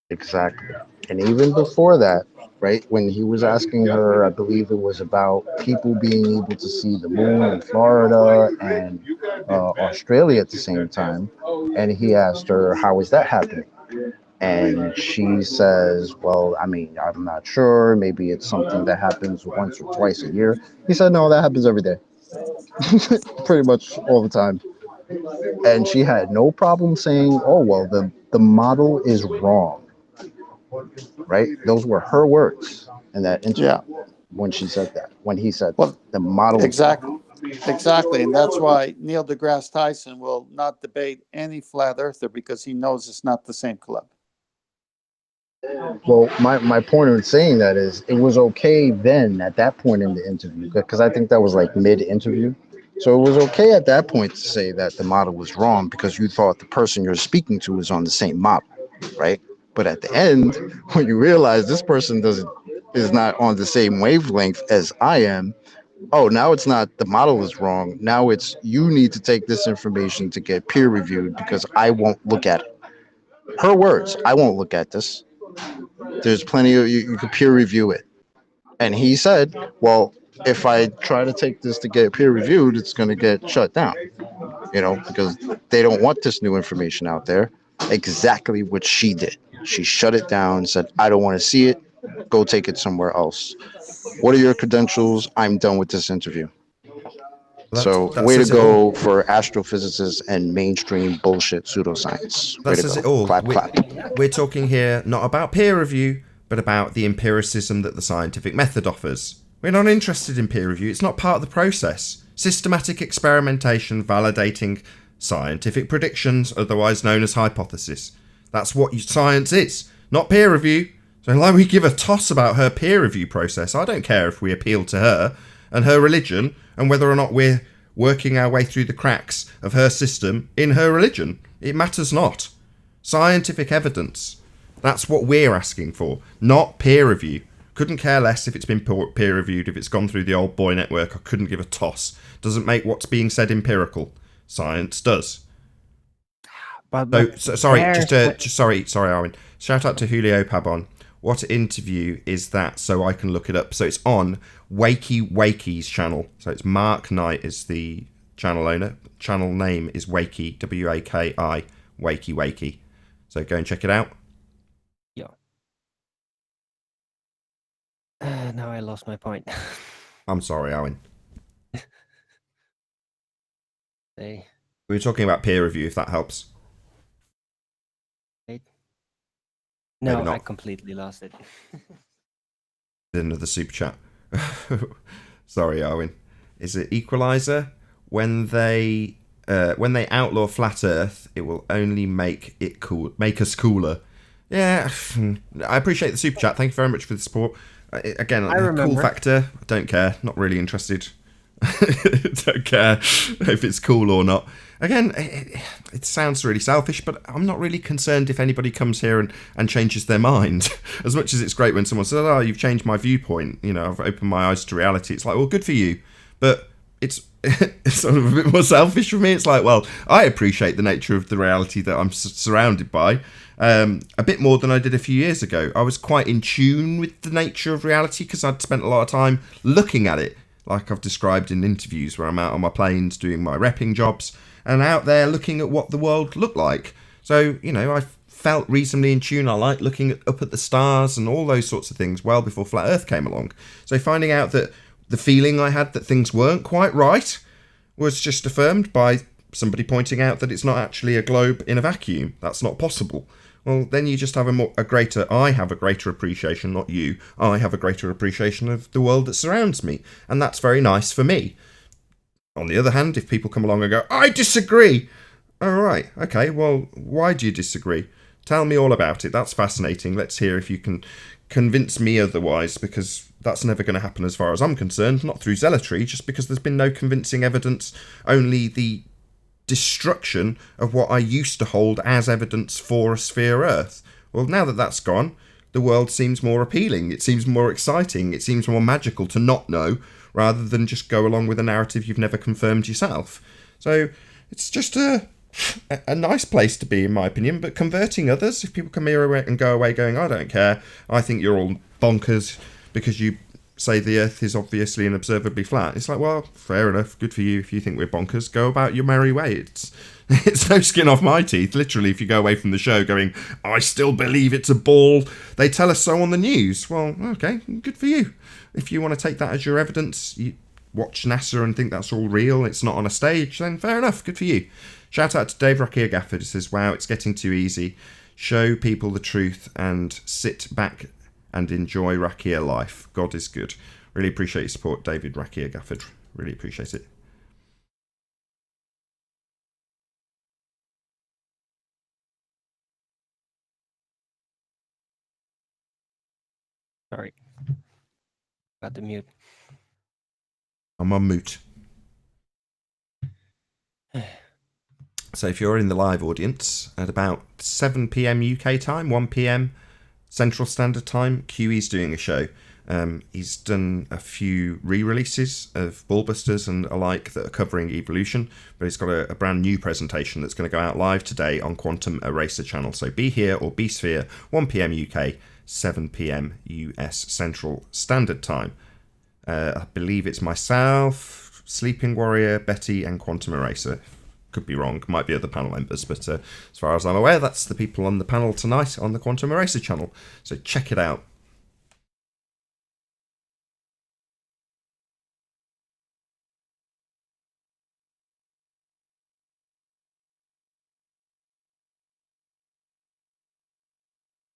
Exactly. And even before that, right, when he was asking her, I believe it was about people being able to see the moon in Florida and Australia at the same time. And he asked her, how is that happening? And she says, well, I mean, I'm not sure. Maybe it's something that happens once or twice a year. He said, no, that happens every day. Pretty much all the time. And she had no problem saying, oh, well, the model is wrong. Right? Those were her words in that interview. Yeah. When she said that, when he said Well, the model is exactly. Exactly. And that's why Neil deGrasse Tyson will not debate any flat earther because he knows it's not the same club. well, my point in saying that is it was okay then at that point in the interview, because I think that was like mid-interview. So it was okay at that point to say that the model was wrong because you thought the person you're speaking to is on the same model, right? But at the end, when you realize this person is not on the same wavelength as I am, oh, now it's not the model is wrong. Now it's you need to take this information to get peer reviewed because I won't look at it. Her words, I won't look at this. There's plenty of you can peer review it. And he said, well, if I try to take this to get peer reviewed, it's going to get shut down, because they don't want this new information out there. Exactly what she did. She shut it down, said, I don't want to see it. Go take it somewhere else. What are your credentials? I'm done with this interview. So way to go for astrophysicists and mainstream bullshit pseudoscience. That says it all. Clap, clap. We're talking here not about peer review, but about the empiricism that the scientific method offers. We're not interested in peer review. It's not part of the process. Systematic experimentation validating scientific predictions, otherwise known as hypothesis. That's what science is, not peer review. So like we give a toss about her peer review process. I don't care if we appeal to her and her religion and whether or not we're working our way through the cracks of her system in her religion. It matters not. Scientific evidence. That's what we're asking for, not peer review. Couldn't care less if it's been peer reviewed, if it's gone through the old boy network. I couldn't give a toss. Doesn't make what's being said empirical. Science does. Sorry, Arwen. Shout out to Julio Pabon. What interview is that so I can look it up? So it's on Wakey's channel. So it's Mark Knight is the channel owner. Channel name is Wakey, W-A-K-I, Wakey. So go and check it out. Yeah. Now I lost my point. I'm sorry, Owen. Hey. We were talking about peer review, if that helps. No, I completely lost it. Another super chat. Sorry, Arwen. Is it Equalizer? When they outlaw flat Earth, it will only make us cooler. Yeah, I appreciate the super chat. Thank you very much for the support. Again, the cool factor. I don't care. Not really interested. Don't care if it's cool or not. Again, it sounds really selfish, but I'm not really concerned if anybody comes here and changes their mind. As much as it's great when someone says, oh, you've changed my viewpoint, I've opened my eyes to reality. It's like, well, good for you. But it's sort of a bit more selfish for me. It's like, well, I appreciate the nature of the reality that I'm surrounded by a bit more than I did a few years ago. I was quite in tune with the nature of reality because I'd spent a lot of time looking at it, like I've described in interviews where I'm out on my planes doing my repping jobs and out there looking at what the world looked like. So, I felt reasonably in tune. I like looking up at the stars and all those sorts of things well before Flat Earth came along. So finding out that the feeling I had that things weren't quite right was just affirmed by somebody pointing out that it's not actually a globe in a vacuum. That's not possible. Well, then you just have I have a greater appreciation, not you. I have a greater appreciation of the world that surrounds me. And that's very nice for me. On the other hand, if people come along and go, I disagree. All right. Okay. Well, why do you disagree? Tell me all about it. That's fascinating. Let's hear if you can convince me otherwise, because that's never going to happen as far as I'm concerned. Not through zealotry, just because there's been no convincing evidence, only the destruction of what I used to hold as evidence for a sphere Earth. Well, now that that's gone, the world seems more appealing. It seems more exciting. It seems more magical to not know, rather than just go along with a narrative you've never confirmed yourself. So it's just a a nice place to be, in my opinion, but converting others, if people come here and go away going, I don't care, I think you're all bonkers because you say the Earth is obviously and observably flat. It's like, well, fair enough, good for you. If you think we're bonkers, go about your merry way. It's no skin off my teeth. Literally, if you go away from the show going, I still believe it's a ball, they tell us so on the news. Well, okay, good for you. If you want to take that as your evidence, you watch NASA and think that's all real, it's not on a stage, then fair enough, good for you. Shout out to Dave Rakia Gafford, who says, wow, it's getting too easy. Show people the truth and sit back and enjoy Rakia life. God is good. Really appreciate your support, David Rakia Gafford. Really appreciate it. Sorry. Got the mute. I'm on mute. So if you're in the live audience at about 7 p.m. UK time, 1 p.m. Central Standard Time, QE's doing a show. He's done a few re-releases of Ballbusters and alike that are covering evolution, but he's got a brand new presentation that's going to go out live today on Quantum Eraser channel. So be here or be sphere, 1 p.m. UK, 7 p.m. US Central Standard Time. I believe it's myself, Sleeping Warrior, Betty, and Quantum Eraser. Could be wrong, might be other panel members, but as far as I'm aware, that's the people on the panel tonight on the Quantum Eraser channel. So check it out.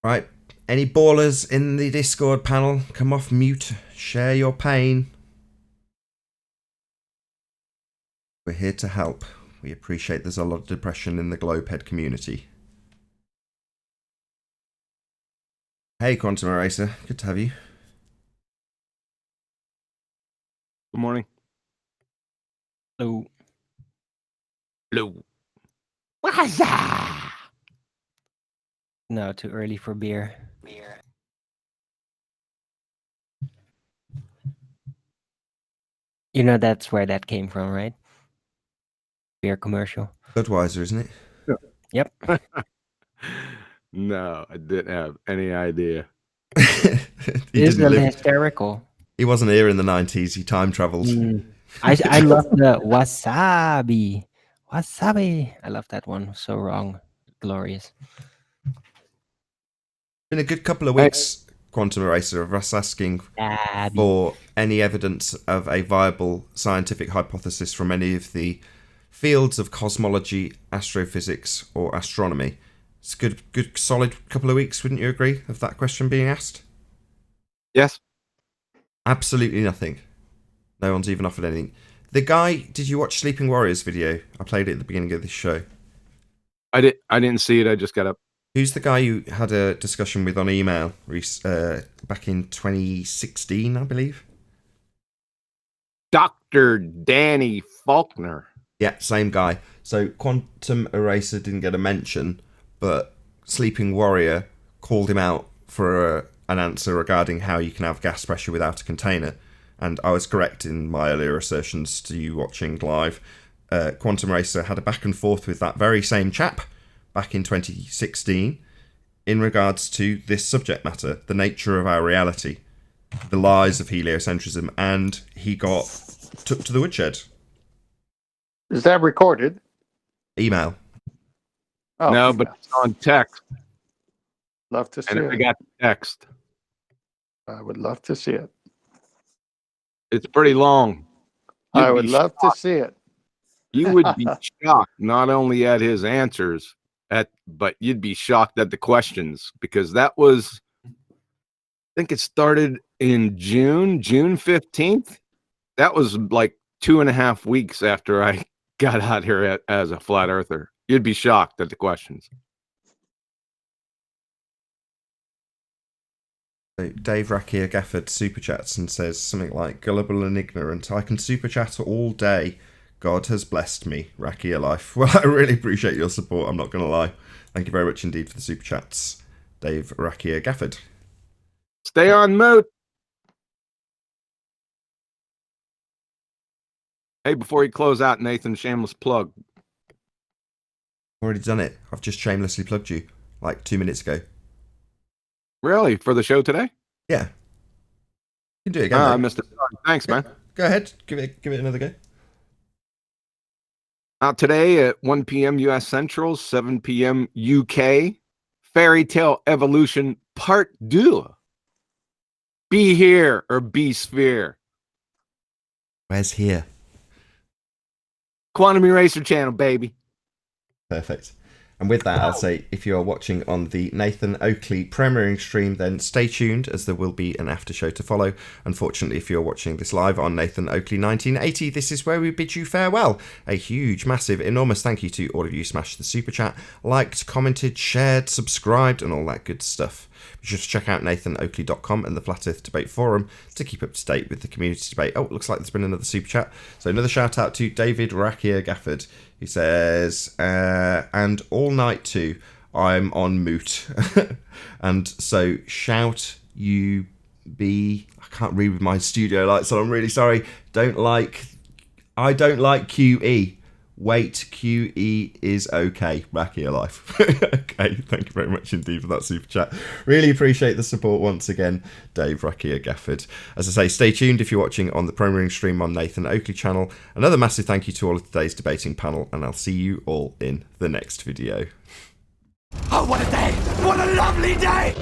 Right, any ballers in the Discord panel, come off mute, share your pain. We're here to help. We appreciate there's a lot of depression in the Globehead community. Hey, Quantum Eraser, good to have you. Good morning. Hello. Hello. No, too early for beer. You know that's where that came from, right? Beer commercial. Budweiser, isn't it? Yep. No, I didn't have any idea. Isn't it hysterical? He wasn't here in the 90s. He time travelled. I love the wasabi. Wasabi. I love that one. So wrong. Glorious. Been a good couple of weeks, Quantum Eraser, of us asking for any evidence of a viable scientific hypothesis from any of the fields of cosmology, astrophysics, or astronomy. It's a good solid couple of weeks, wouldn't you agree, of that question being asked? Yes. Absolutely nothing. No one's even offered anything. The guy, did you watch Sleeping Warriors video? I played it at the beginning of this show. I didn't see it. I just got up. Who's the guy you had a discussion with on email back in 2016, I believe? Dr. Danny Faulkner. Yeah, same guy. So Quantum Eraser didn't get a mention, but Sleeping Warrior called him out for an answer regarding how you can have gas pressure without a container. And I was correct in my earlier assertions to you watching live. Quantum Eraser had a back and forth with that very same chap back in 2016 in regards to this subject matter, the nature of our reality, the lies of heliocentrism, and he got took to the woodshed. Is that recorded? Email. Oh, no, but it's on text. Love to see And it. I got the text. I would love to see it. It's pretty long. I would love to see it. You would be shocked not only at his answers, but you'd be shocked at the questions, because that was, I think it started in June 15th. That was like 2.5 weeks after I got out here as a flat earther. You'd be shocked at the questions. So Dave Rakia Gafford super chats and says something like, gullible and ignorant. I can super chat all day. God has blessed me, Rakia life. Well, I really appreciate your support, I'm not going to lie. Thank you very much indeed for the super chats, Dave Rakia Gafford. Stay on mute. Hey, before you close out, Nathan, shameless plug. Already done it. I've just shamelessly plugged you like 2 minutes ago. Really? For the show today? Yeah. You can do it again. I mate. missed it. Thanks, man. Go ahead. Give it another go. Today at 1 p.m. U.S. Central, 7 p.m. UK, Fairy Tale Evolution Part 2. Be here or be sphere. Where's here? Quantum Eraser channel, baby. Perfect. And with that, I'll say, if you are watching on the Nathan Oakley premiering stream, then stay tuned, as there will be an after show to follow. Unfortunately, if you're watching this live on Nathan Oakley 1980, this is where we bid you farewell. A huge, massive, enormous thank you to all of you smashed the super chat, liked, commented, shared, subscribed, and all that good stuff. Be sure to check out nathanoakley.com and the Flat Earth Debate Forum to keep up to date with the community debate. Oh, it looks like there's been another super chat. So another shout out to David Rakia Gafford. He says, and all night too, I'm on moot. And so shout you be, I can't read with my studio lights on, I'm really sorry. I don't like QE. Wait, QE is okay. Rakia life. Okay, thank you very much indeed for that super chat. Really appreciate the support once again, Dave Rakia Gafford. As I say, stay tuned if you're watching on the premiering stream on Nathan Oakley channel. Another massive thank you to all of today's debating panel, and I'll see you all in the next video. Oh, what a day! What a lovely day!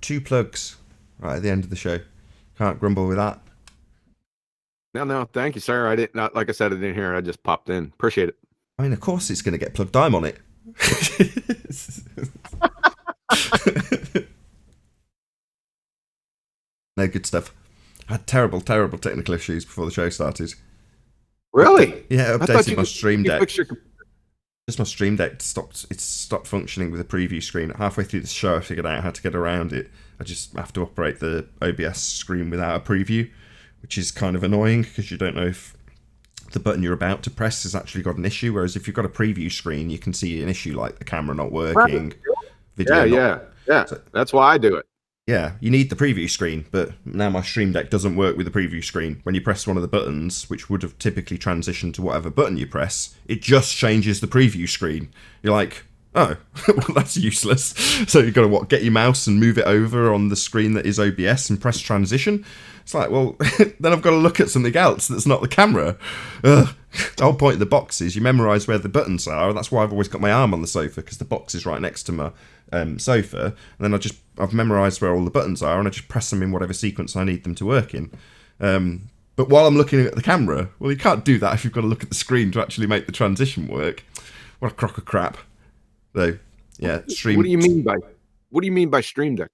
Two plugs right at the end of the show. Can't grumble with that. No, thank you, sir. I didn't, like I said, I didn't hear. I just popped in. Appreciate it. I mean, of course it's going to get plugged. I'm on it. No, good stuff. I had terrible technical issues before the show started. Really? Yeah, updated my Stream Deck. Your... Just my Stream Deck stopped functioning with a preview screen. Halfway through the show, I figured out how to get around it. I just have to operate the OBS screen without a preview, which is kind of annoying because you don't know if the button you're about to press has actually got an issue. Whereas if you've got a preview screen, you can see an issue like the camera not working, video. Yeah. So, that's why I do it. Yeah, you need the preview screen, but now my Stream Deck doesn't work with the preview screen. When you press one of the buttons, which would have typically transitioned to whatever button you press, it just changes the preview screen. You're like, oh, well, that's useless. So you've got to get your mouse and move it over on the screen that is OBS and press transition. It's like, well, then I've got to look at something else that's not the camera. Ugh. The whole point of the box is you memorise where the buttons are. That's why I've always got my arm on the sofa, because the box is right next to my sofa. And then I've memorised where all the buttons are, and I just press them in whatever sequence I need them to work in. But while I'm looking at the camera, well, you can't do that if you've got to look at the screen to actually make the transition work. What a crock of crap. So, yeah, Stream. What do you mean by Stream Deck?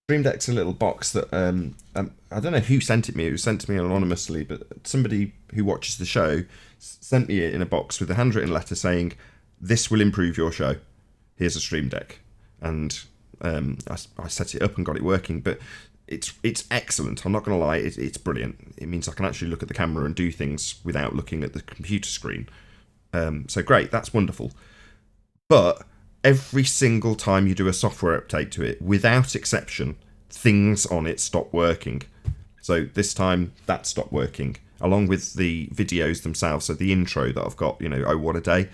Stream Deck's a little box that I don't know who sent it me. It was sent to me anonymously, but somebody who watches the show sent me it in a box with a handwritten letter saying, "This will improve your show. Here's a Stream Deck." And I set it up and got it working. But it's excellent. I'm not going to lie. It's brilliant. It means I can actually look at the camera and do things without looking at the computer screen. So great. That's wonderful. But every single time you do a software update to it, without exception, things on it stop working. So this time that stopped working, along with the videos themselves. So the intro that I've got, oh, what a day,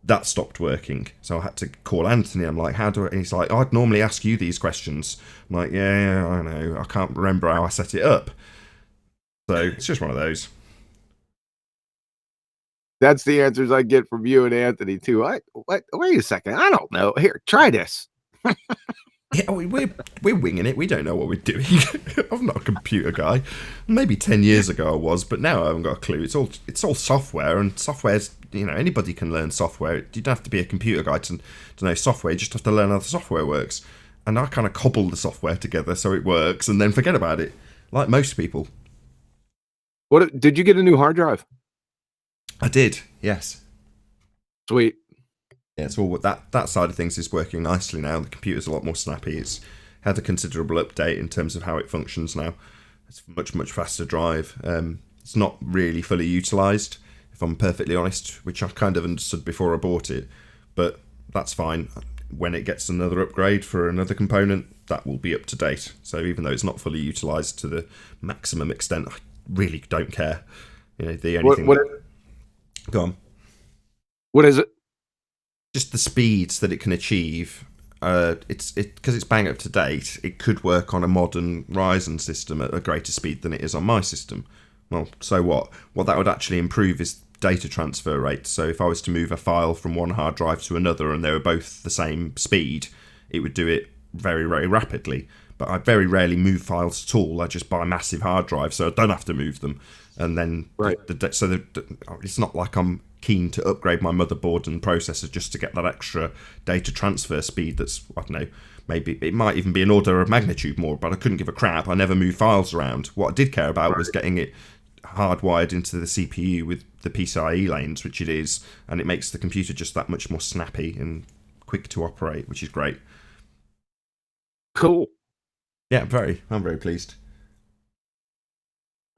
that stopped working. So I had to call Anthony. I'm like, how do I? And he's like, oh, I'd normally ask you these questions. I'm like, yeah, I know. I can't remember how I set it up. So it's just one of those. That's the answers I get from you and Anthony too. Wait a second. I don't know. Here, try this. Yeah, we're winging it. We don't know what we're doing. I'm not a computer guy. Maybe 10 years ago I was, but now I haven't got a clue. It's all software, and software's, anybody can learn software. You don't have to be a computer guy to know software. You just have to learn how the software works. And I kind of cobble the software together so it works, and then forget about it, like most people. What did you get a new hard drive? I did, yes. Sweet. Yeah, it's all that side of things is working nicely now. The computer's a lot more snappy. It's had a considerable update in terms of how it functions now. It's a much faster drive. It's not really fully utilised, if I'm perfectly honest, which I kind of understood before I bought it, but that's fine. When it gets another upgrade for another component, that will be up to date. So even though it's not fully utilised to the maximum extent, I really don't care. You know, the only thing. Go on. What is it? Just the speeds that it can achieve. Because it's bang up to date. It could work on a modern Ryzen system at a greater speed than it is on my system. Well, so what? What that would actually improve is data transfer rate. So if I was to move a file from one hard drive to another and they were both the same speed, it would do it very, very rapidly. But I very rarely move files at all. I just buy massive hard drives, so I don't have to move them. And then, it's not like I'm keen to upgrade my motherboard and processor just to get that extra data transfer speed that's, I don't know, maybe it might even be an order of magnitude more, but I couldn't give a crap. I never move files around. What I did care about was getting it hardwired into the CPU with the PCIe lanes, which it is, and it makes the computer just that much more snappy and quick to operate, which is great. Cool. Yeah, I'm very pleased.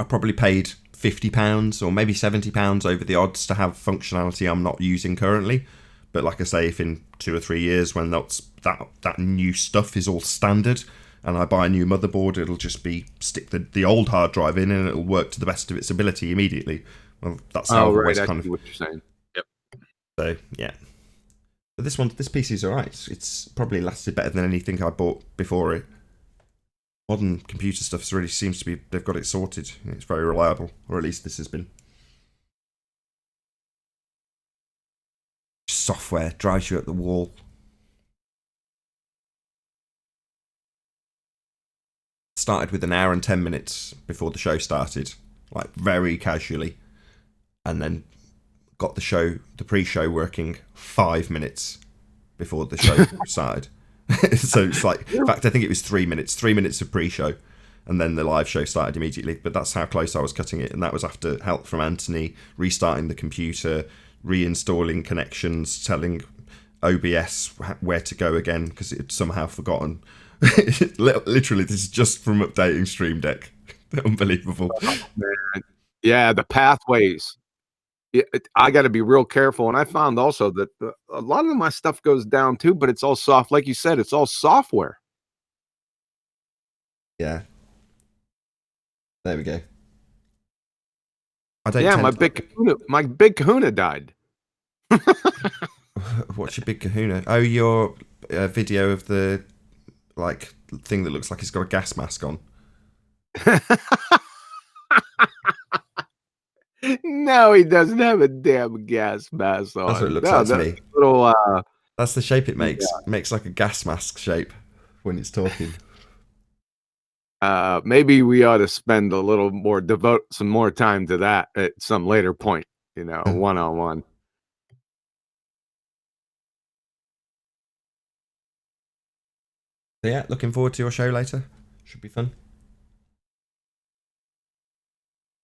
I probably paid £50 or maybe £70 over the odds to have functionality I'm not using currently. But like I say, if in 2 or 3 years when that new stuff is all standard and I buy a new motherboard, it'll just be stick the old hard drive in and it'll work to the best of its ability immediately. Well, that's how I've always kind of. What you're saying. Yep. So yeah, but this PC is alright. It's probably lasted better than anything I bought before it. Modern computer stuff really seems to be, they've got it sorted. It's very reliable, or at least this has been. Software drives you up the wall. Started with an hour and 10 minutes before the show started, like very casually, and then got the pre-show working 5 minutes before the show started. So it's like, in fact, I think it was 3 minutes of pre-show, and then the live show started immediately. But that's how close I was cutting it, and that was after help from Anthony, restarting the computer, reinstalling connections, telling OBS where to go again because it had somehow forgotten. Literally, this is just from updating Stream Deck. Unbelievable. Oh, man. Yeah, the pathways. I got to be real careful. And I found also that a lot of my stuff goes down too, but it's all soft. Like you said, it's all software. Yeah. There we go. My big kahuna died. What's your big kahuna? Oh, your video of the thing that looks like he's got a gas mask on. No, he doesn't have a damn gas mask on. That's what it looks like to me. That's the shape it makes. Yeah. It makes like a gas mask shape when it's talking. Maybe we ought to spend devote some more time to that at some later point, one-on-one. So yeah, looking forward to your show later. Should be fun.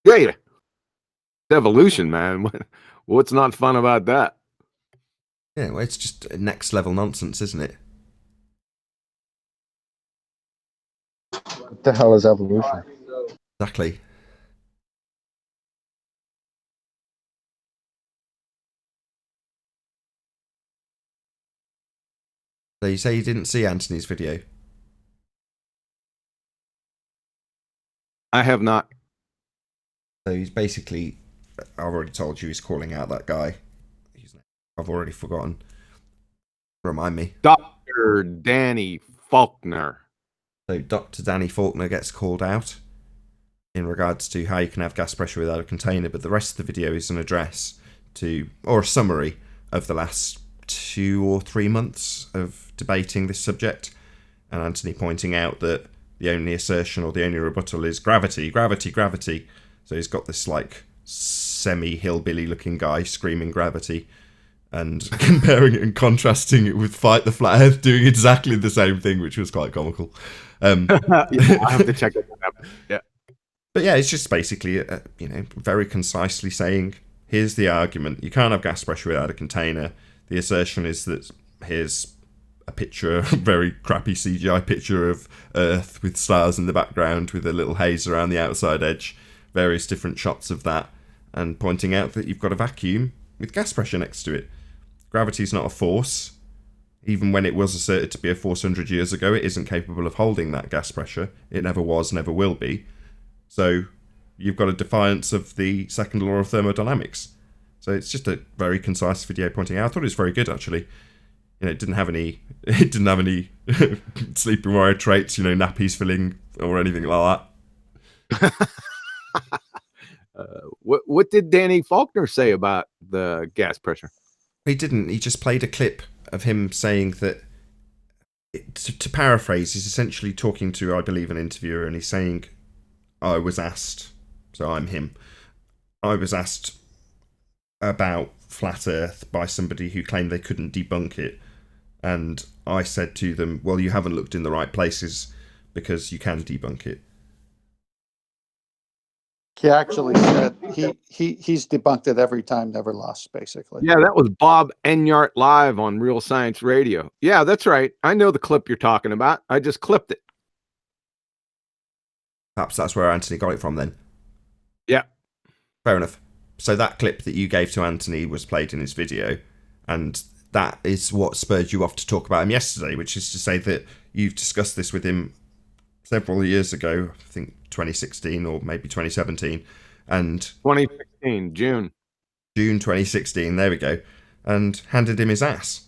Yeah. Evolution, man. What's not fun about that? Yeah, well, it's just next level nonsense, isn't it? What the hell is evolution? Exactly. So you say you didn't see Anthony's video? I have not. So he's basically, I've already told you, he's calling out that guy. I've already forgotten. Remind me. Dr. Danny Faulkner. So Dr. Danny Faulkner gets called out in regards to how you can have gas pressure without a container, but the rest of the video is an address to, or a summary of the last 2 or 3 months of debating this subject, and Anthony pointing out that the only assertion or the only rebuttal is gravity, gravity, gravity. So he's got this semi-hillbilly looking guy screaming gravity and comparing it and contrasting it with Fight the Flat Earth doing exactly the same thing, which was quite comical. I have to check it out. Yeah. But yeah, it's just basically, very concisely saying, here's the argument. You can't have gas pressure without a container. The assertion is that here's a picture, a very crappy CGI picture of Earth with stars in the background with a little haze around the outside edge, various different shots of that, and pointing out that you've got a vacuum with gas pressure next to it. Gravity's not a force. Even when it was asserted to be a force 100 years ago, it isn't capable of holding that gas pressure. It never was, never will be. So you've got a defiance of the second law of thermodynamics. So it's just a very concise video pointing out. I thought it was very good, actually. You know, it didn't have any sleeping warrior traits, you know, nappies filling or anything like that. What did Danny Faulkner say about the gas pressure? He didn't. He just played a clip of him saying that, to paraphrase, he's essentially talking to, I believe, an interviewer, and he's saying, I was asked, so I'm him, I was asked about flat Earth by somebody who claimed they couldn't debunk it, and I said to them, well, you haven't looked in the right places because you can debunk it. He actually said he's debunked it every time, never lost, basically. Yeah, that was Bob Enyart live on Real Science Radio. Yeah, that's right. I know the clip you're talking about. I just clipped it. Perhaps that's where Anthony got it from then. Yeah. Fair enough. So that clip that you gave to Anthony was played in his video, and that is what spurred you off to talk about him yesterday, which is to say that you've discussed this with him several years ago, I think 2016 or maybe 2017, and 2016, June 2016, there we go, and handed him his ass.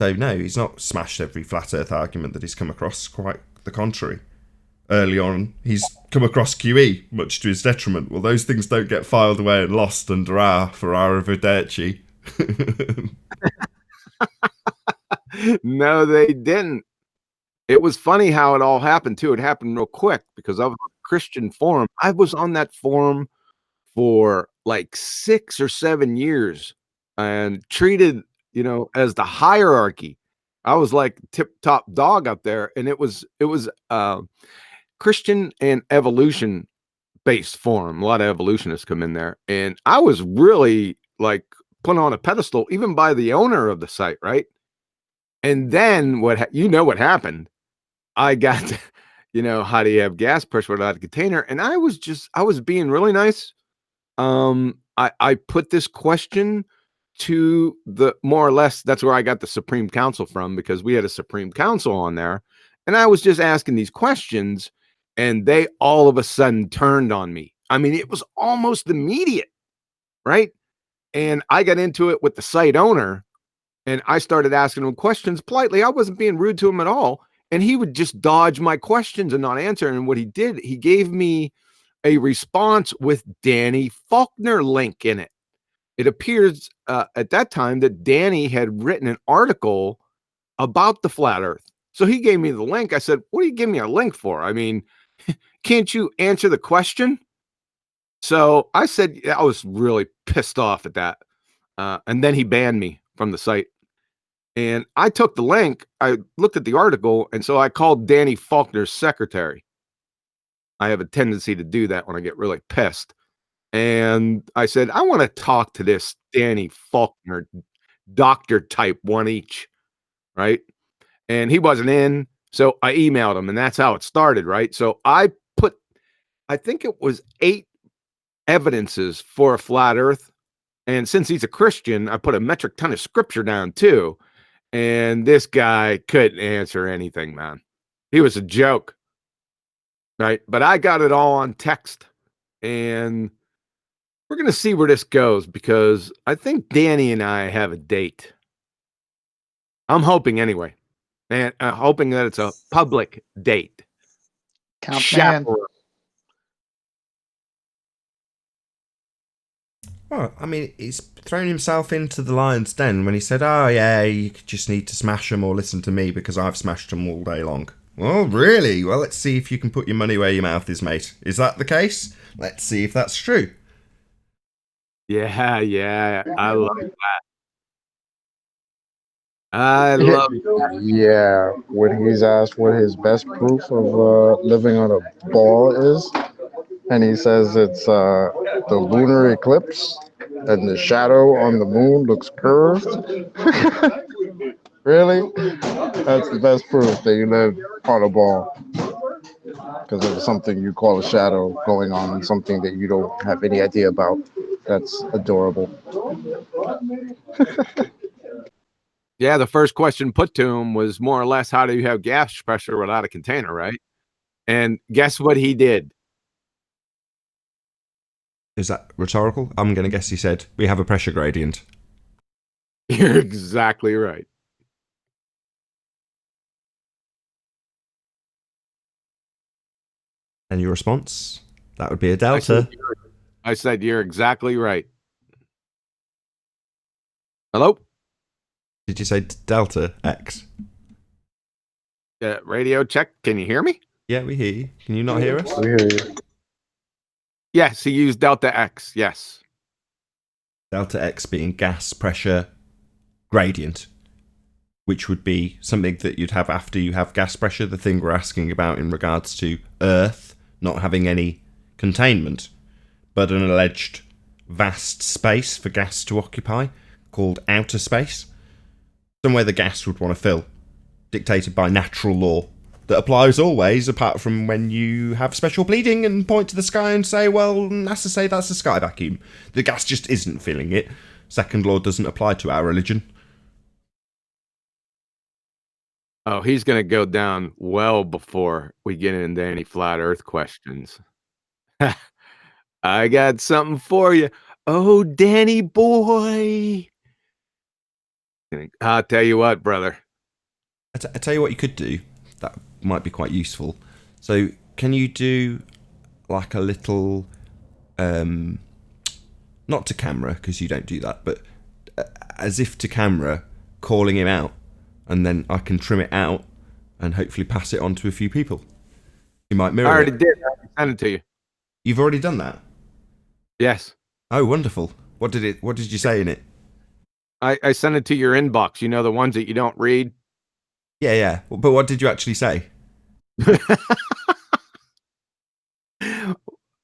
So no, he's not smashed every flat earth argument that he's come across, quite the contrary. Early on, he's come across QE, much to his detriment. Well, those things don't get filed away and lost under our arrivederci. No, they didn't. It was funny how it all happened, too. It happened real quick because I was on a Christian forum. I was on that forum for like 6 or 7 years and treated, you know, as the hierarchy. I was like tip-top dog up there, and it was Christian and evolution-based forum. A lot of evolutionists come in there, and I was really like put on a pedestal, even by the owner of the site, right? And then what what happened? I got, you know, how do you have gas pressure without a container? And I was being really nice. I put this question to the more or less, that's where I got the Supreme Council from, because we had a Supreme Council on there. And I was just asking these questions, and they all of a sudden turned on me. I mean, it was almost immediate, right? And I got into it with the site owner, and I started asking him questions politely. I wasn't being rude to him at all. And he would just dodge my questions and not answer. And what he did, he gave me a response with Danny Faulkner link in it. It appears at that time that Danny had written an article about the flat earth. So he gave me the link. I said, what do you give me a link for? I mean, can't you answer the question? So I said, I was really pissed off at that. And then he banned me from the site. And I took the link, I looked at the article, and so I called Danny Faulkner's secretary. I have a tendency to do that when I get really pissed. And I said, I want to talk to this Danny Faulkner, doctor type, one each, right? And he wasn't in, so I emailed him, and that's how it started, right? So I think it was 8 evidences for a flat earth. And since he's a Christian, I put a metric ton of scripture down too. And this guy couldn't answer anything, man. He was a joke, right? But I got it all on text, and we're going to see where this goes, because I think Danny and I have a date. I'm hoping anyway, and hoping that it's a public date. Count man. Well, I mean, he's thrown himself into the lion's den when he said, oh, yeah, you just need to smash them or listen to me because I've smashed them all day long. Oh, really? Well, let's see if you can put your money where your mouth is, mate. Is that the case? Let's see if that's true. Yeah, I love that. I love that. Yeah, when he's asked what his best proof of living on a ball is, and he says it's the lunar eclipse, and the shadow on the moon looks curved. Really? That's the best proof that you live on a ball. Because of something you call a shadow going on and something that you don't have any idea about. That's adorable. Yeah, the first question put to him was more or less, how do you have gas pressure without a container, right? And guess what he did? Is that rhetorical? I'm going to guess he said, we have a pressure gradient. You're exactly right. And your response? That would be a delta. I said you're exactly right. Hello? Did you say delta X? Radio check. Can you hear me? Yeah, we hear you. Can you not hear us? We hear you. Yes, he used delta X. Yes. Delta X being gas pressure gradient, which would be something that you'd have after you have gas pressure, the thing we're asking about in regards to Earth not having any containment, but an alleged vast space for gas to occupy, called outer space, somewhere the gas would want to fill, dictated by natural law, that applies always, apart from when you have special pleading and point to the sky and say, well, NASA say that's a sky vacuum. The gas just isn't filling it. Second law doesn't apply to our religion. Oh, he's going to go down well before we get into any flat earth questions. I got something for you. Oh, Danny boy. I'll tell you what, brother. I tell you what you could do. That might be quite useful. So, can you do like a little, not to camera, because you don't do that, but as if to camera, calling him out, and then I can trim it out and hopefully pass it on to a few people. You might mirror it. I already did. I sent it to you. You've already done that? Yes. Oh, wonderful. What did you say in it? I sent it to your inbox. You know, the ones that you don't read? Yeah. But what did you actually say?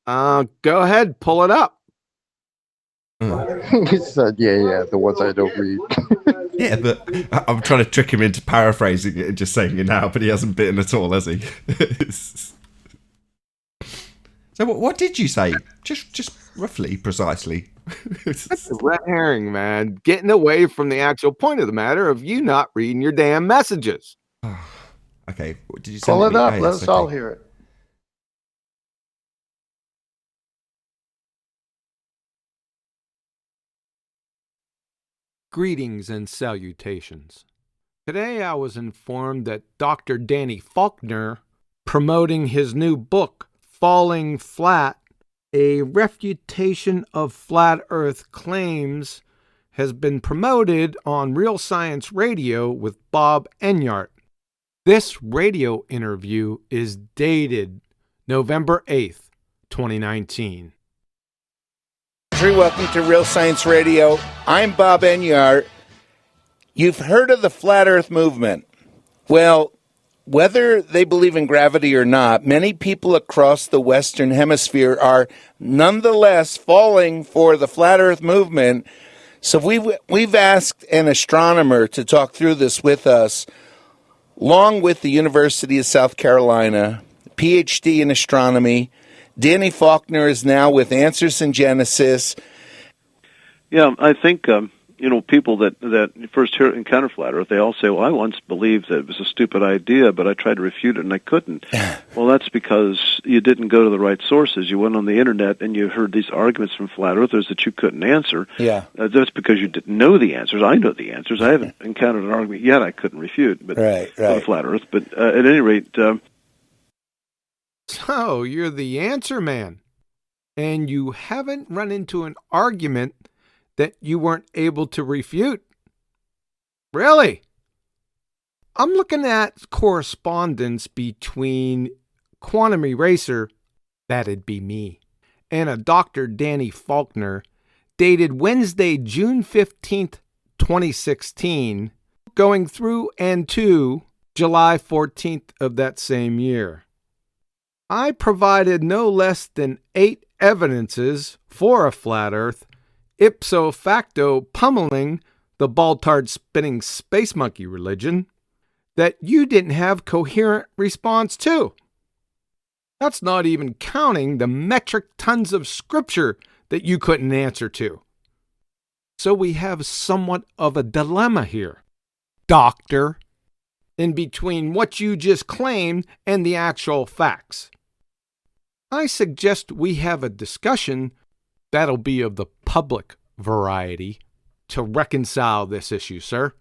Go ahead, pull it up. He said, yeah, the ones I don't read. Yeah, but I'm trying to trick him into paraphrasing it and just saying it now, but he hasn't bitten at all, has he? So what did you say? Just roughly, precisely. That's a red herring, man. Getting away from the actual point of the matter of you not reading your damn messages. Okay, did you pull it up? Let us all hear it. Greetings and salutations. Today I was informed that Dr. Danny Faulkner, promoting his new book, Falling Flat, a refutation of flat earth claims, has been promoted on Real Science Radio with Bob Enyart. This radio interview is dated November 8th, 2019. Welcome to Real Science Radio. I'm Bob Enyart. You've heard of the Flat Earth movement. Well, whether they believe in gravity or not, many people across the Western Hemisphere are nonetheless falling for the Flat Earth movement. So we've asked an astronomer to talk through this with us, along with the University of South Carolina, PhD in astronomy. Danny Faulkner is now with Answers in Genesis. Yeah, I think people that first encounter flat Earth, they all say, "Well, I once believed that it was a stupid idea, but I tried to refute it and I couldn't." Well, that's because you didn't go to the right sources. You went on the internet and you heard these arguments from flat Earthers that you couldn't answer. Yeah, that's because you didn't know the answers. I know the answers. I haven't encountered an argument yet I couldn't refute, but right. For flat Earth. But at any rate. So, you're the answer man, and you haven't run into an argument that you weren't able to refute? Really? I'm looking at correspondence between Quantum Eraser, that'd be me, and a Dr. Danny Faulkner, dated Wednesday, June 15th, 2016, going through and to July 14th of that same year. I provided no less than 8 evidences for a flat Earth, ipso facto pummeling the ball-tard spinning space monkey religion that you didn't have coherent response to. That's not even counting the metric tons of scripture that you couldn't answer to. So we have somewhat of a dilemma here, Doctor, in between what you just claimed and the actual facts. I suggest we have a discussion that'll be of the public variety to reconcile this issue, sir.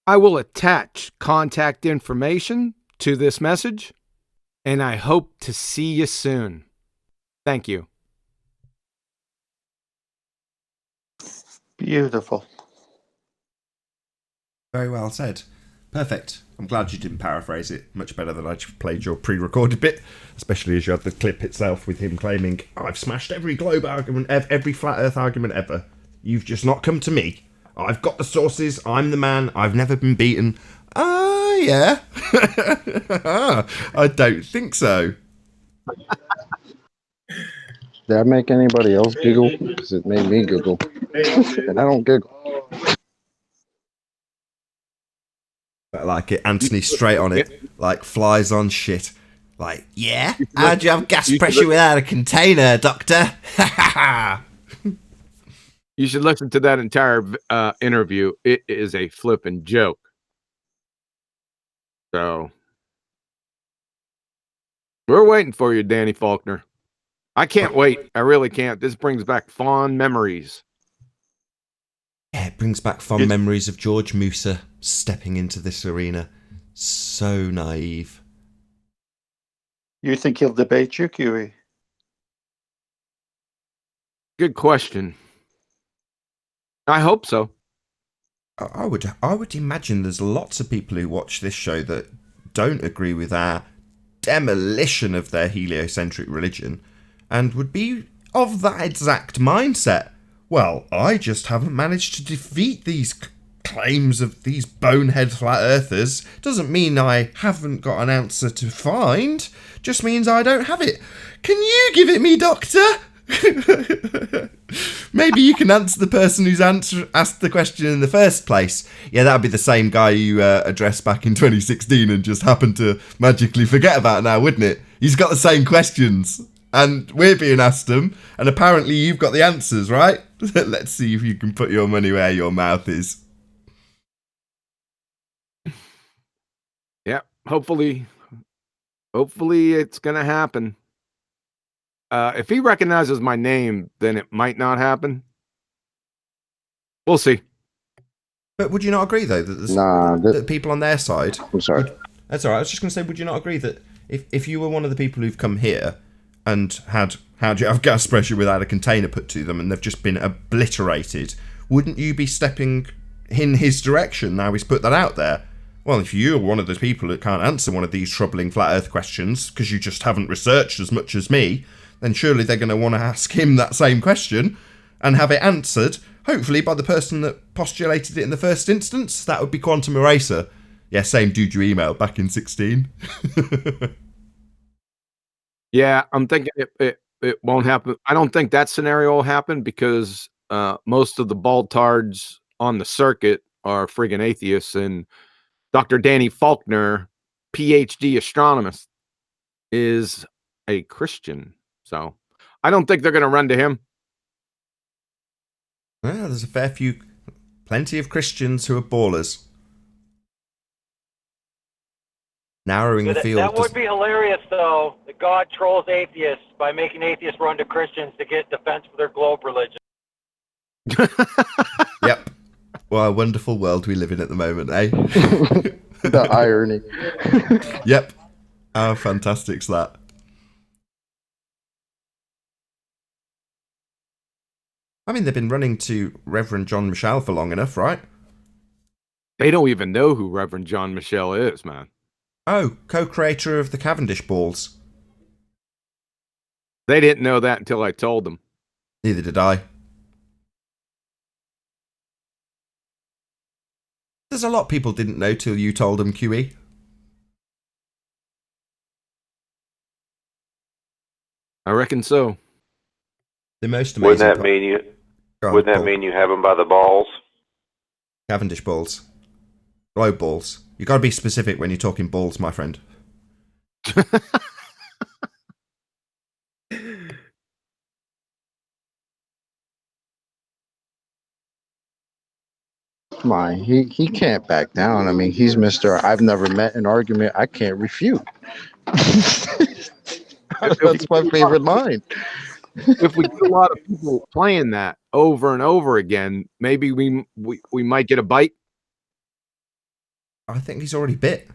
I will attach contact information to this message, and I hope to see you soon. Thank you. Beautiful. Very well said. Perfect. I'm glad you didn't paraphrase it. Much better than I played your pre-recorded bit, especially as you had the clip itself with him claiming, I've smashed every globe argument, every flat earth argument ever. You've just not come to me. I've got the sources. I'm the man. I've never been beaten. Ah, yeah. I don't think so. Did that make anybody else giggle? Because it made me giggle. And I don't giggle. I like it. Anthony straight on it. Like flies on shit. Like, yeah? How'd you have gas pressure without a container, Doctor? You should listen to that entire interview. It is a flippin' joke. So, we're waiting for you, Danny Faulkner. I can't wait. I really can't. This brings back fond memories. Yeah, it brings back fond memories of George Musa stepping into this arena. So naive. You think he'll debate you, QE? Good question. I hope so. I would imagine there's lots of people who watch this show that don't agree with our demolition of their heliocentric religion and would be of that exact mindset. Well, I just haven't managed to defeat these claims of these bonehead flat earthers. Doesn't mean I haven't got an answer to find. Just means I don't have it. Can you give it me, Doctor? Maybe you can answer the person who's asked the question in the first place. Yeah, that would be the same guy you addressed back in 2016 and just happened to magically forget about now, wouldn't it? He's got the same questions. And we're being asked them, and apparently you've got the answers, right? Let's see if you can put your money where your mouth is. Yeah, hopefully it's going to happen. If he recognizes my name, then it might not happen. We'll see. But would you not agree, though, that there's that people on their side... I'm sorry. That's all right. I was just going to say, would you not agree that if you were one of the people who've come here and had, how do you have gas pressure without a container put to them and they've just been obliterated, wouldn't you be stepping in his direction now he's put that out there? Well, if you're one of those people that can't answer one of these troubling flat earth questions because you just haven't researched as much as me, then surely they're going to want to ask him that same question and have it answered, hopefully by the person that postulated it in the first instance. That would be Quantum Eraser. Yeah, same dude you emailed back in 16. Yeah, I'm thinking it won't happen. I don't think that scenario will happen because most of the baltards on the circuit are friggin' atheists, and Dr. Danny Faulkner, PhD astronomist, is a Christian. So I don't think they're going to run to him. Well, there's plenty of Christians who are ballers. Narrowing the field. That would be hilarious, though, that God trolls atheists by making atheists run to Christians to get defense for their globe religion. Yep. What a wonderful world we live in at the moment, eh? The irony. Yep. How fantastic's that? I mean, they've been running to Reverend John Michel for long enough, right? They don't even know who Reverend John Michel is, man. Oh, co-creator of the Cavendish balls. They didn't know that until I told them. Neither did I. There's a lot people didn't know till you told them, QE. I reckon so. The most amazing Wouldn't that mean you have them by the balls? Cavendish balls. Globe balls. You got to be specific when you're talking balls, my friend. Come on, he can't back down. I mean, he's Mr. I've never met an argument I can't refute. That's my favorite line. If we get a lot of people playing that over and over again, maybe we might get a bite. I think he's already bit.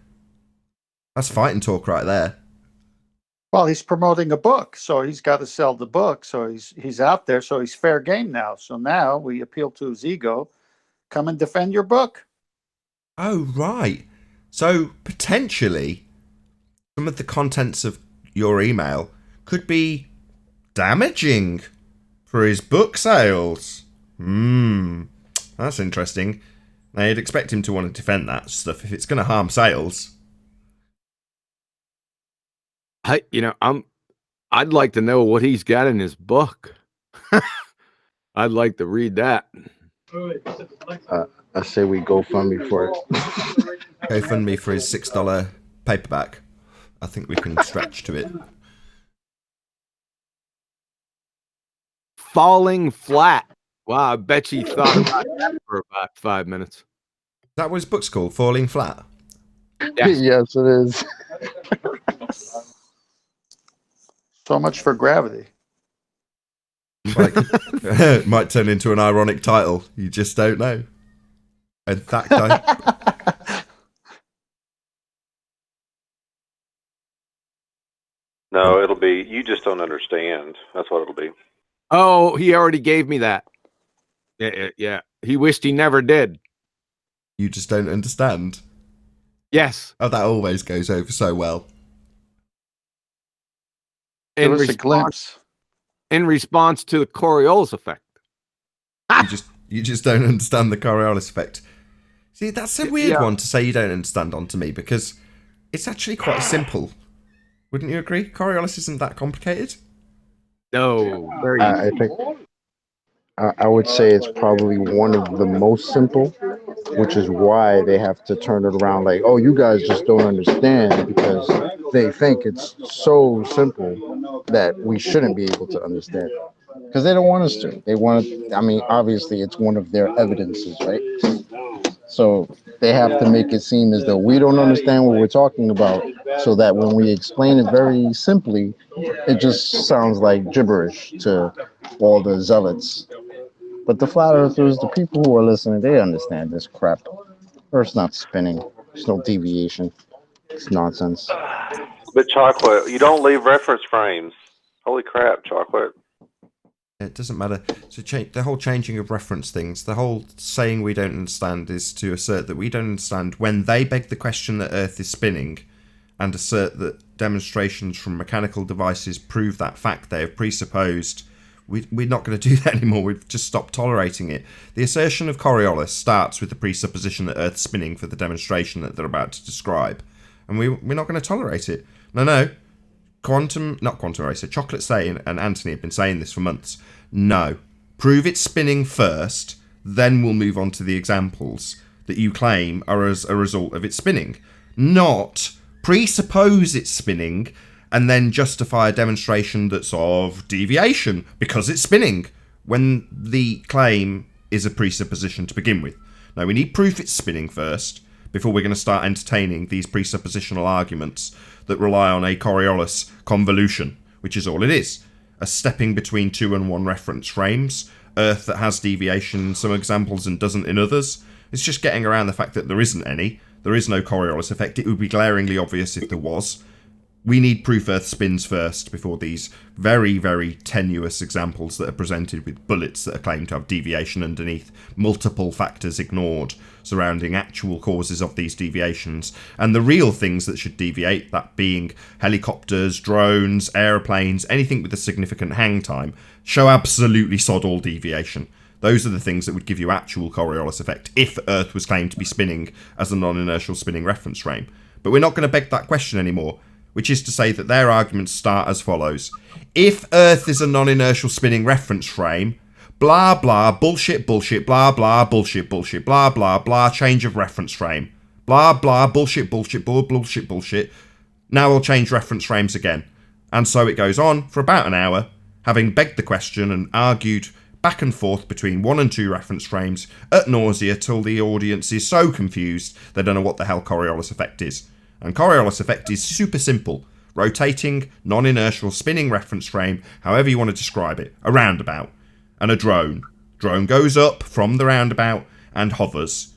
That's fighting talk right there. Well, he's promoting a book, so he's got to sell the book. So he's out there, so he's fair game now. So now we appeal to his ego. Come and defend your book. Oh, right. So potentially some of the contents of your email could be damaging for his book sales. That's interesting. Now, you'd expect him to want to defend that stuff if it's going to harm sales. I'd like to know what he's got in his book. I'd like to read that. I say we GoFundMe for it. GoFundMe for his $6 paperback. I think we can stretch to it. Falling Flat. Wow, I bet you thought about that for about 5 minutes. Is that what his book's called? Falling Flat? Yes, yes it is. So much for gravity. It might turn into an ironic title. You just don't know. In fact, No, it'll be, you just don't understand. That's what it'll be. Oh, he already gave me that. Yeah. He wished he never did. You just don't understand. Yes. Oh, that always goes over so well. Give us a glimpse. In response to the Coriolis effect. You just don't understand the Coriolis effect. See, that's a weird one to say you don't understand onto me, because it's actually quite simple. Wouldn't you agree? Coriolis isn't that complicated. No, very. I think I would say it's probably one of the most simple, which is why they have to turn it around like, oh, you guys just don't understand, because they think it's so simple that we shouldn't be able to understand. Because they don't want us to. They want to, I mean, obviously it's one of their evidences, right? So they have to make it seem as though we don't understand what we're talking about, so that when we explain it very simply, it just sounds like gibberish to all the zealots. But the flat earthers, the people who are listening, they understand this crap. Earth's not spinning. There's no deviation. It's nonsense. But Chocolate, you don't leave reference frames. Holy crap, Chocolate. It doesn't matter. So the whole changing of reference things, the whole saying we don't understand is to assert that we don't understand when they beg the question that Earth is spinning, and assert that demonstrations from mechanical devices prove that fact they have presupposed. We're not going to do that anymore. We've just stopped tolerating it. The assertion of Coriolis starts with the presupposition that Earth's spinning for the demonstration that they're about to describe. And we're not going to tolerate it. No. Chocolate saying, and Anthony have been saying this for months. No. Prove it's spinning first, then we'll move on to the examples that you claim are as a result of it spinning. Not presuppose it's spinning and then justify a demonstration that's of deviation because it's spinning, when the claim is a presupposition to begin with. Now, we need proof it's spinning first before we're going to start entertaining these presuppositional arguments that rely on a Coriolis convolution, which is all it is. A stepping between 2 and 1 reference frames, Earth that has deviation in some examples and doesn't in others. It's just getting around the fact that there isn't any. There is no Coriolis effect. It would be glaringly obvious if there was. We need proof Earth spins first before these very, very tenuous examples that are presented with bullets that are claimed to have deviation underneath, multiple factors ignored surrounding actual causes of these deviations, and the real things that should deviate, that being helicopters, drones, aeroplanes, anything with a significant hang time, show absolutely sod all deviation. Those are the things that would give you actual Coriolis effect if Earth was claimed to be spinning as a non-inertial spinning reference frame. But we're not going to beg that question anymore, which is to say that their arguments start as follows. If Earth is a non-inertial spinning reference frame, ... blah, blah, bullshit, bullshit, blah, blah, bullshit, bullshit, blah, blah, blah, change of reference frame. Blah, blah, bullshit, bullshit, bullshit, bullshit. Now we'll change reference frames again. And so it goes on for about an hour, having begged the question and argued back and forth between 1 and 2 reference frames at nausea till the audience is so confused they don't know what the hell Coriolis effect is. And Coriolis effect is super simple. Rotating, non-inertial, spinning reference frame, however you want to describe it. A roundabout. And a drone. Drone goes up from the roundabout and hovers.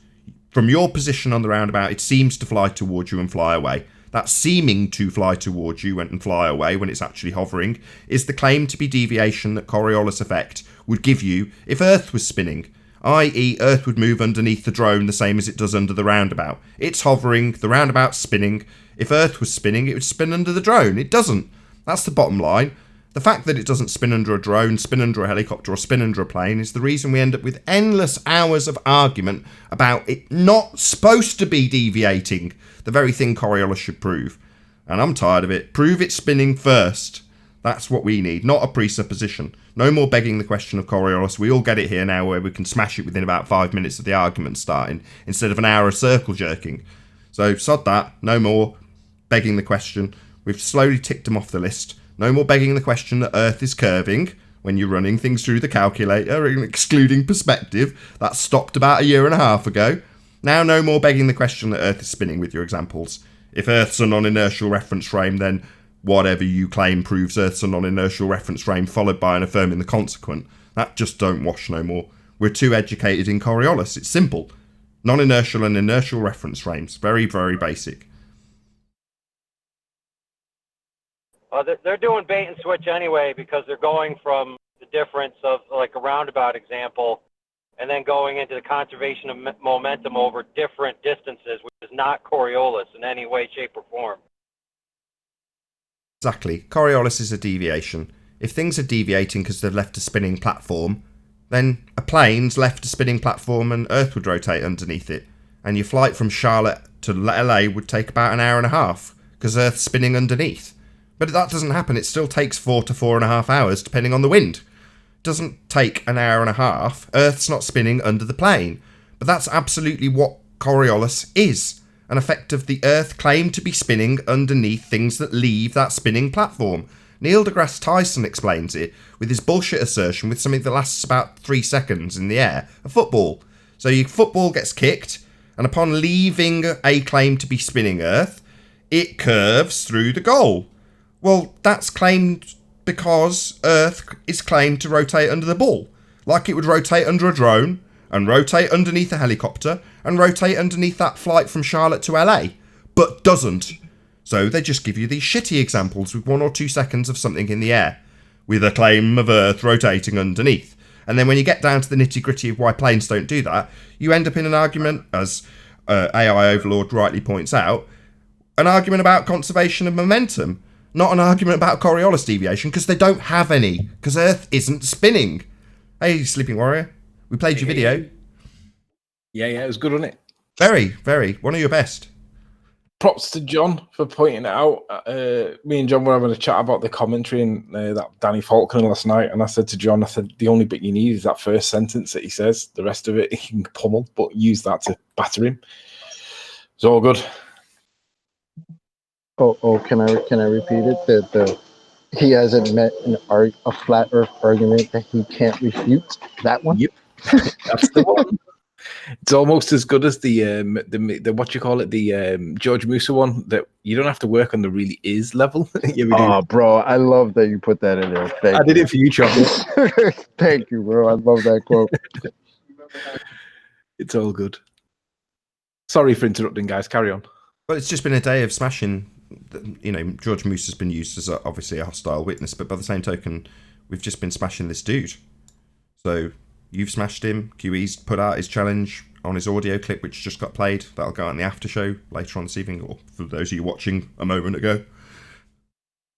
From your position on the roundabout, it seems to fly towards you and fly away. That seeming to fly towards you and fly away when it's actually hovering is the claim to be deviation that Coriolis effect would give you if Earth was spinning, i.e. Earth would move underneath the drone the same as it does under the roundabout. It's hovering, the roundabout's spinning. If Earth was spinning, it would spin under the drone. It doesn't. That's the bottom line. The fact that it doesn't spin under a drone, spin under a helicopter, or spin under a plane is the reason we end up with endless hours of argument about it not supposed to be deviating, the very thing Coriolis should prove. And I'm tired of it. Prove it's spinning first. That's what we need, not a presupposition. No more begging the question of Coriolis. We all get it here now where we can smash it within about 5 minutes of the argument starting, instead of an hour of circle jerking. So sod that. No more begging the question. We've slowly ticked them off the list. No more begging the question that Earth is curving when you're running things through the calculator and excluding perspective. That stopped about a year and a half ago. Now no more begging the question that Earth is spinning with your examples. If Earth's a non-inertial reference frame, then whatever you claim proves Earth's a non-inertial reference frame, followed by an affirming the consequent. That just don't wash no more. We're too educated in Coriolis. It's simple. Non-inertial and inertial reference frames. Very, very basic. They're doing bait and switch anyway because they're going from the difference of like a roundabout example and then going into the conservation of momentum over different distances, which is not Coriolis in any way, shape, or form. Exactly. Coriolis is a deviation. If things are deviating because they've left a spinning platform, then a plane's left a spinning platform and Earth would rotate underneath it. And your flight from Charlotte to LA would take about an hour and a half because Earth's spinning underneath. But that doesn't happen. It still takes 4 to 4.5 hours, depending on the wind. It doesn't take an hour and a half. Earth's not spinning under the plane. But that's absolutely what Coriolis is. An effect of the Earth claimed to be spinning underneath things that leave that spinning platform. Neil deGrasse Tyson explains it with his bullshit assertion with something that lasts about 3 seconds in the air. A football. So your football gets kicked, and upon leaving a claim to be spinning Earth, it curves through the goal. Well, that's claimed because Earth is claimed to rotate under the ball, like it would rotate under a drone, and rotate underneath a helicopter, and rotate underneath that flight from Charlotte to LA, but doesn't. So they just give you these shitty examples with 1 or 2 seconds of something in the air, with a claim of Earth rotating underneath. And then when you get down to the nitty-gritty of why planes don't do that, you end up in an argument, as AI Overlord rightly points out, an argument about conservation of momentum. Not an argument about Coriolis deviation, because they don't have any, because Earth isn't spinning. Hey, Sleeping Warrior, we played your video. Yeah, it was good, wasn't it? Very, very. One of your best. Props to John for pointing it out. Me and John were having a chat about the commentary and that Danny Faulkner last night, and I said to John, the only bit you need is that first sentence that he says. The rest of it he can pummel, but use that to batter him. It's all good. Oh, can I repeat it? That he hasn't met a flat Earth argument that he can't refute. That one. Yep, that's the one. It's almost as good as the what you call it, the George Musa one, that you don't have to work on the really is level. Oh, bro, I love that you put that in there. I did it for you, Chocolate. Thank you, bro. I love that quote. It's all good. Sorry for interrupting, guys. Carry on. Well, it's just been a day of smashing. You know, George Musa's been used as obviously a hostile witness, but by the same token, we've just been smashing this dude. So you've smashed him. QE's put out his challenge on his audio clip, which just got played. That'll go out in the after show later on this evening, or for those of you watching a moment ago.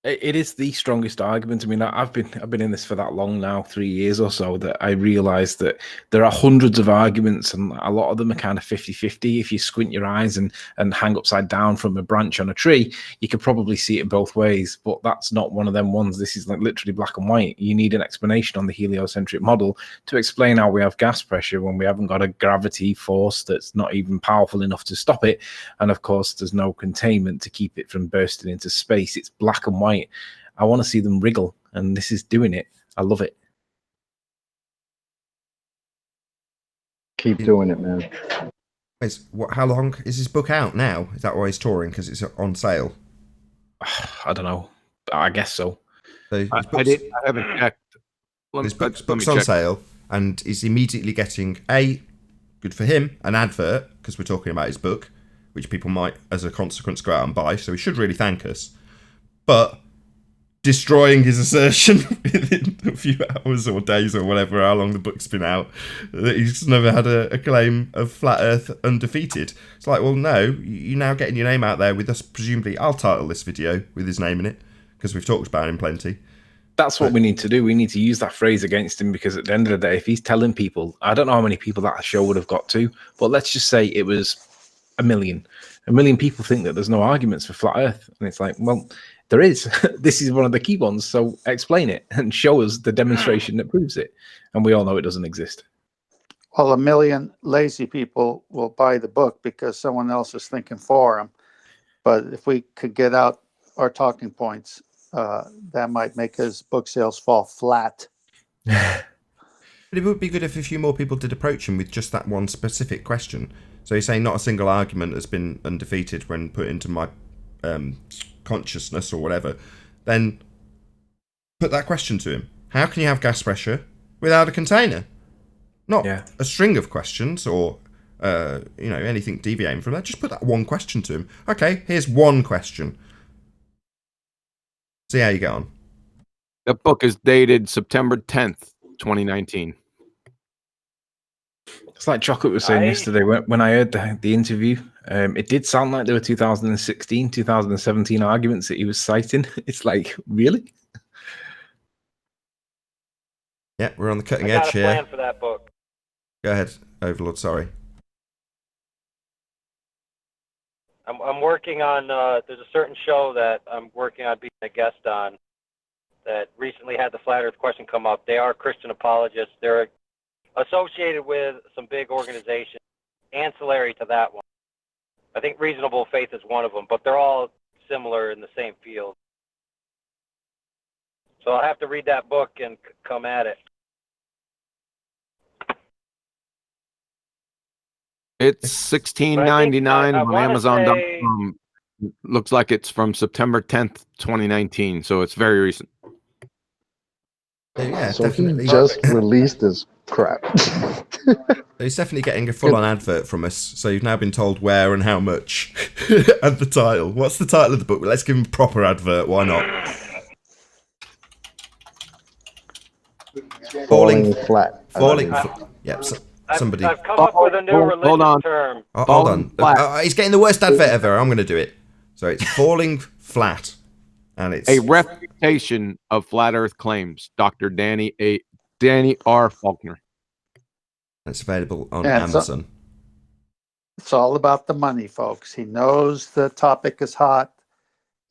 It is the strongest argument. I mean, I've been in this for that long now, 3 years or so, that I realised that there are hundreds of arguments, and a lot of them are kind of 50-50. If you squint your eyes and hang upside down from a branch on a tree, you could probably see it both ways. But that's not one of them ones. This is like literally black and white. You need an explanation on the heliocentric model to explain how we have gas pressure when we haven't got a gravity force that's not even powerful enough to stop it. And of course, there's no containment to keep it from bursting into space. It's black and white. I want to see them wriggle, and this is doing it. I love it. Keep doing it, man. How long is his book out now? Is that why he's touring? Because it's on sale? I don't know. I guess so. I haven't checked. His book's on sale, and he's immediately getting good for him, an advert, because we're talking about his book, which people might, as a consequence, go out and buy. So he should really thank us. But destroying his assertion within a few hours or days or whatever, how long the book's been out, that he's never had a claim of flat Earth undefeated. It's like, well, no, you're now getting your name out there with us. Presumably, I'll title this video with his name in it, because we've talked about him plenty. That's what we need to do. We need to use that phrase against him, because at the end of the day, if he's telling people, I don't know how many people that show would have got to, but let's just say it was 1 million. 1 million people think that there's no arguments for flat Earth. And it's like, well, there is. This is one of the key ones. So explain it and show us the demonstration that proves it. And we all know it doesn't exist. Well, 1 million lazy people will buy the book because someone else is thinking for them. But if we could get out our talking points, that might make his book sales fall flat. But it would be good if a few more people did approach him with just that one specific question. So he's saying not a single argument has been undefeated when put into my consciousness or whatever. Then put that question to him. How can you have gas pressure without a container? Not a string of questions or anything deviating from that. Just put that one question to him. Okay, here's one question. See how you get on. The book is dated September 10th, 2019. It's like Chocolate was saying yesterday when I heard the interview. It did sound like there were 2016, 2017 arguments that he was citing. It's like, really? Yeah, we're on the cutting I edge got a here. plan for that book. Go ahead, Overlord. Sorry. I'm working on. There's a certain show that I'm working on being a guest on that recently had the flat Earth question come up. They are Christian apologists. They're associated with some big organizations ancillary to that one. I think Reasonable Faith is one of them, but they're all similar in the same field. So I'll have to read that book and come at it. It's $16.99 on Amazon.com. Looks like it's from September 10th, 2019, so it's very recent. Yeah, So definitely. he just released this crap. He's definitely getting a full-on advert from us, so you've now been told where and how much. And the title. What's the title of the book? Let's give him a proper advert, why not? Falling flat. Falling Yep, somebody. I've come up with a new religious term. Oh, hold on. He's getting the worst advert ever. I'm going to do it. So it's Falling Flat. And it's a refutation of flat Earth claims. Dr. Danny R. Faulkner. It's available on Amazon. It's all about the money, folks. He knows the topic is hot.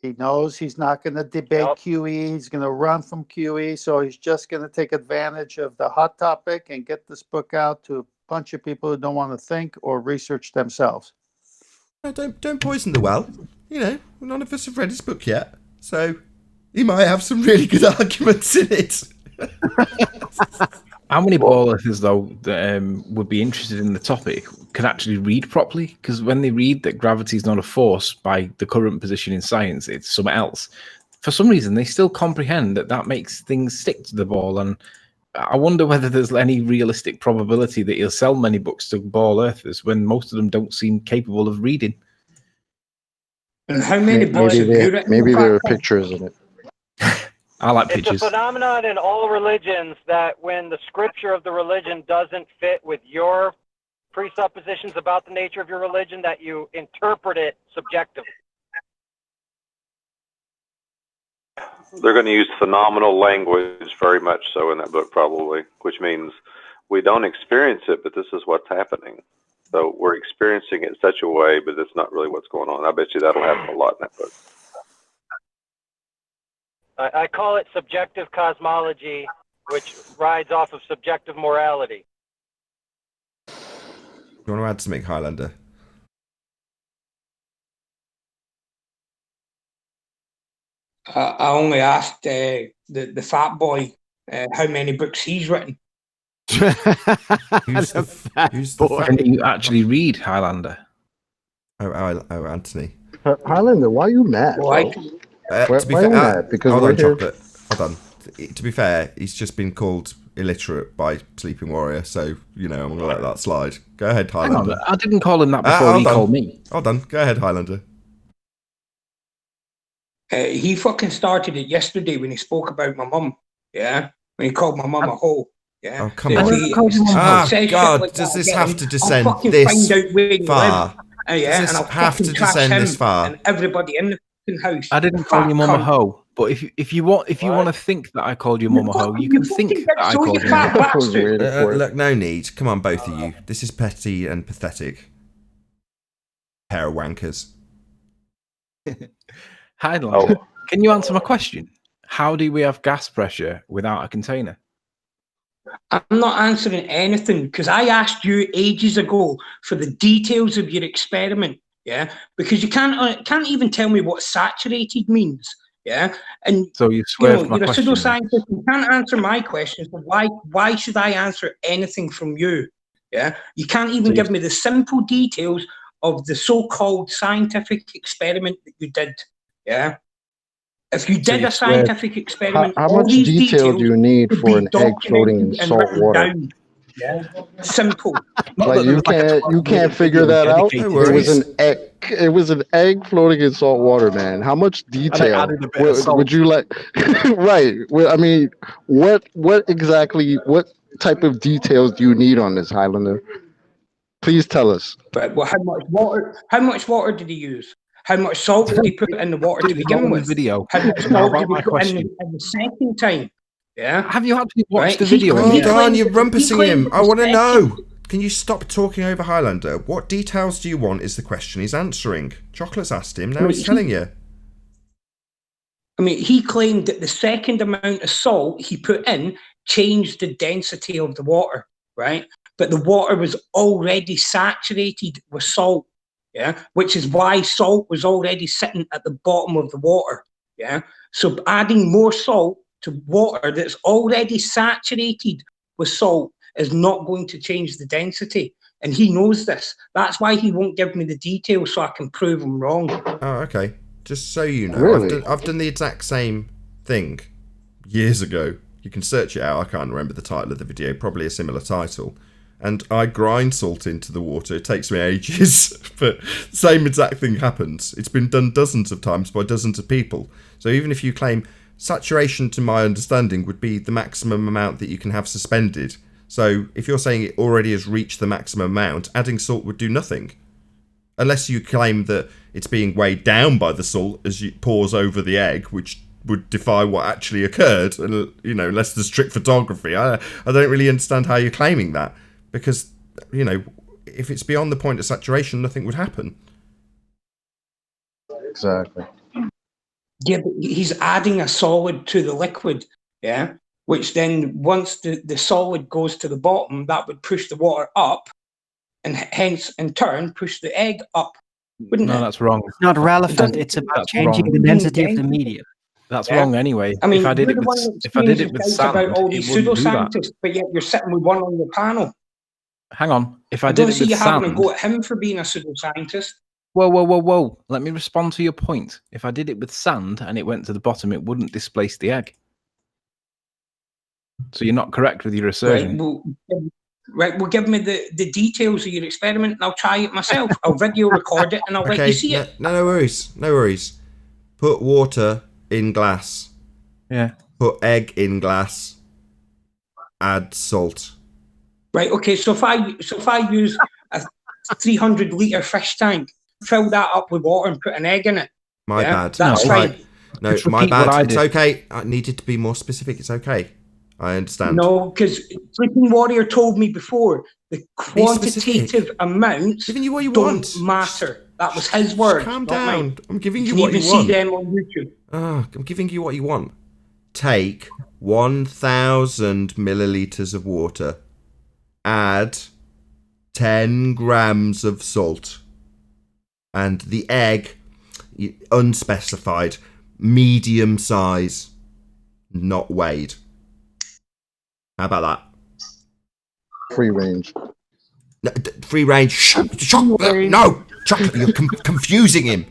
He knows he's not going to debate QE. He's going to run from QE. So he's just going to take advantage of the hot topic and get this book out to a bunch of people who don't want to think or research themselves. No, don't poison the well. None of us have read his book yet. So he might have some really good arguments in it. How many ball earthers, though, that would be interested in the topic can actually read properly? Because when they read that gravity is not a force by the current position in science, it's something else. For some reason, they still comprehend that makes things stick to the ball. And I wonder whether there's any realistic probability that he'll sell many books to ball earthers when most of them don't seem capable of reading. And how many books? Maybe there are pictures in it. I like pictures. It's a phenomenon in all religions that when the scripture of the religion doesn't fit with your presuppositions about the nature of your religion, that you interpret it subjectively. They're going to use phenomenal language, very much so, in that book, probably, which means we don't experience it, but this is what's happening. So we're experiencing it in such a way, but it's not really what's going on. I bet you that'll happen a lot in that book. I call it subjective cosmology, which rides off of subjective morality. You want to add something, Highlander? I only asked the fat boy how many books he's written. Who's the Can you actually read, Highlander? Oh, Anthony. Highlander, why are you mad? Why? To be why fair, are you mad? Because hold we're on, here. Chocolate. Hold on. To be fair, he's just been called illiterate by Sleeping Warrior, so, you know, I'm going to let that slide. Go ahead, Hang Highlander. on, I didn't call him that before he called me. Hold on. Go ahead, Highlander. He fucking started it yesterday when he spoke about my mum. Yeah, when he called my mum a hoe. Yeah. Oh, come on. God, does this have to descend this far? Yeah, does and this I'll have to fucking trash descend him this far? and everybody in the fucking house. I didn't call your mum a hoe, but if you want to think that I called your mum a hoe, you can think that I called you a hoe. Look, no need. Come on, both of you. This is petty and pathetic. Pair of wankers. Highlander, can you answer my question? How do we have gas pressure without a container? I'm not answering anything because I asked you ages ago for the details of your experiment. Yeah, because you can't even tell me what saturated means. Yeah, and so you're a pseudoscientist. You can't answer my questions. So why should I answer anything from you? Yeah, you can't even give me the simple details of the so-called scientific experiment that you did. Yeah. If you did a scientific experiment, how much detail do you need for an egg floating in salt water? Yeah. Simple. Like you can't figure that out. It was an egg floating in salt water, man. How much detail would you like? Right. Well, I mean, what type of details do you need on this, Highlander? Please tell us. But well, how much water did he use? How much salt did he put in the water to begin with? How much salt did he put in the second time? Yeah. Have you actually watched the video? Hold on, you're rumpusing him. I want to know. Can you stop talking over Highlander? What details do you want is the question he's answering. Chocolate's asked him, now he's telling you. I mean, he claimed that the second amount of salt he put in changed the density of the water, right? But the water was already saturated with salt. Yeah, which is why salt was already sitting at the bottom of the water. Yeah, so adding more salt to water that's already saturated with salt is not going to change the density, and he knows this. That's why he won't give me the details so I can prove him wrong. Oh, okay. Just so you know, Really? I've done the exact same thing years ago. You can search it out. I can't remember the title of the video. Probably a similar title. And I grind salt into the water. It takes me ages, but the same exact thing happens. It's been done dozens of times by dozens of people. So even if you claim saturation, to my understanding, would be the maximum amount that you can have suspended. So if you're saying it already has reached the maximum amount, adding salt would do nothing. Unless you claim that it's being weighed down by the salt as it pours over the egg, which would defy what actually occurred, and unless there's strict photography. I don't really understand how you're claiming that. Because, if it's beyond the point of saturation, nothing would happen. Exactly. Yeah, but he's adding a solid to the liquid, yeah? Which then, once the solid goes to the bottom, that would push the water up, and hence, in turn, push the egg up, wouldn't it? No, that's wrong. It's not relevant. It's about changing the density of the medium. That's wrong anyway. I mean, if I did you're it the one with, that if I did it screams with and sand, shouts about all it these wouldn't do that. pseudoscientists, but yet you're sitting with one on the panel. Hang on. If I I did don't it see with you having a sand, go at him for being a pseudoscientist. Whoa. Let me respond to your point. If I did it with sand and it went to the bottom, it wouldn't displace the egg. So you're not correct with your assertion. Well, give me the details of your experiment and I'll try it myself. I'll video record it and I'll let you see it. No worries. Put water in glass. Yeah. Put egg in glass. Add salt. Right, okay, so if I use a 300-litre fish tank, fill that up with water and put an egg in it. My bad. That's fine. No, Just my repeat what bad. I It's did. okay. I needed to be more specific. It's okay. I understand. No, because Sleeping Warrior told me before the specific. quantitative amounts Giving you what you don't want. matter. That was his word. Calm not mine. down. I'm giving You you can what even you see want. them on YouTube. I'm giving you what you want. Take 1,000 milliliters of water. Add 10 grams of salt. And the egg, unspecified, medium size, not weighed. How about that? Free range. No, free range. No! Chocolate, you're confusing him.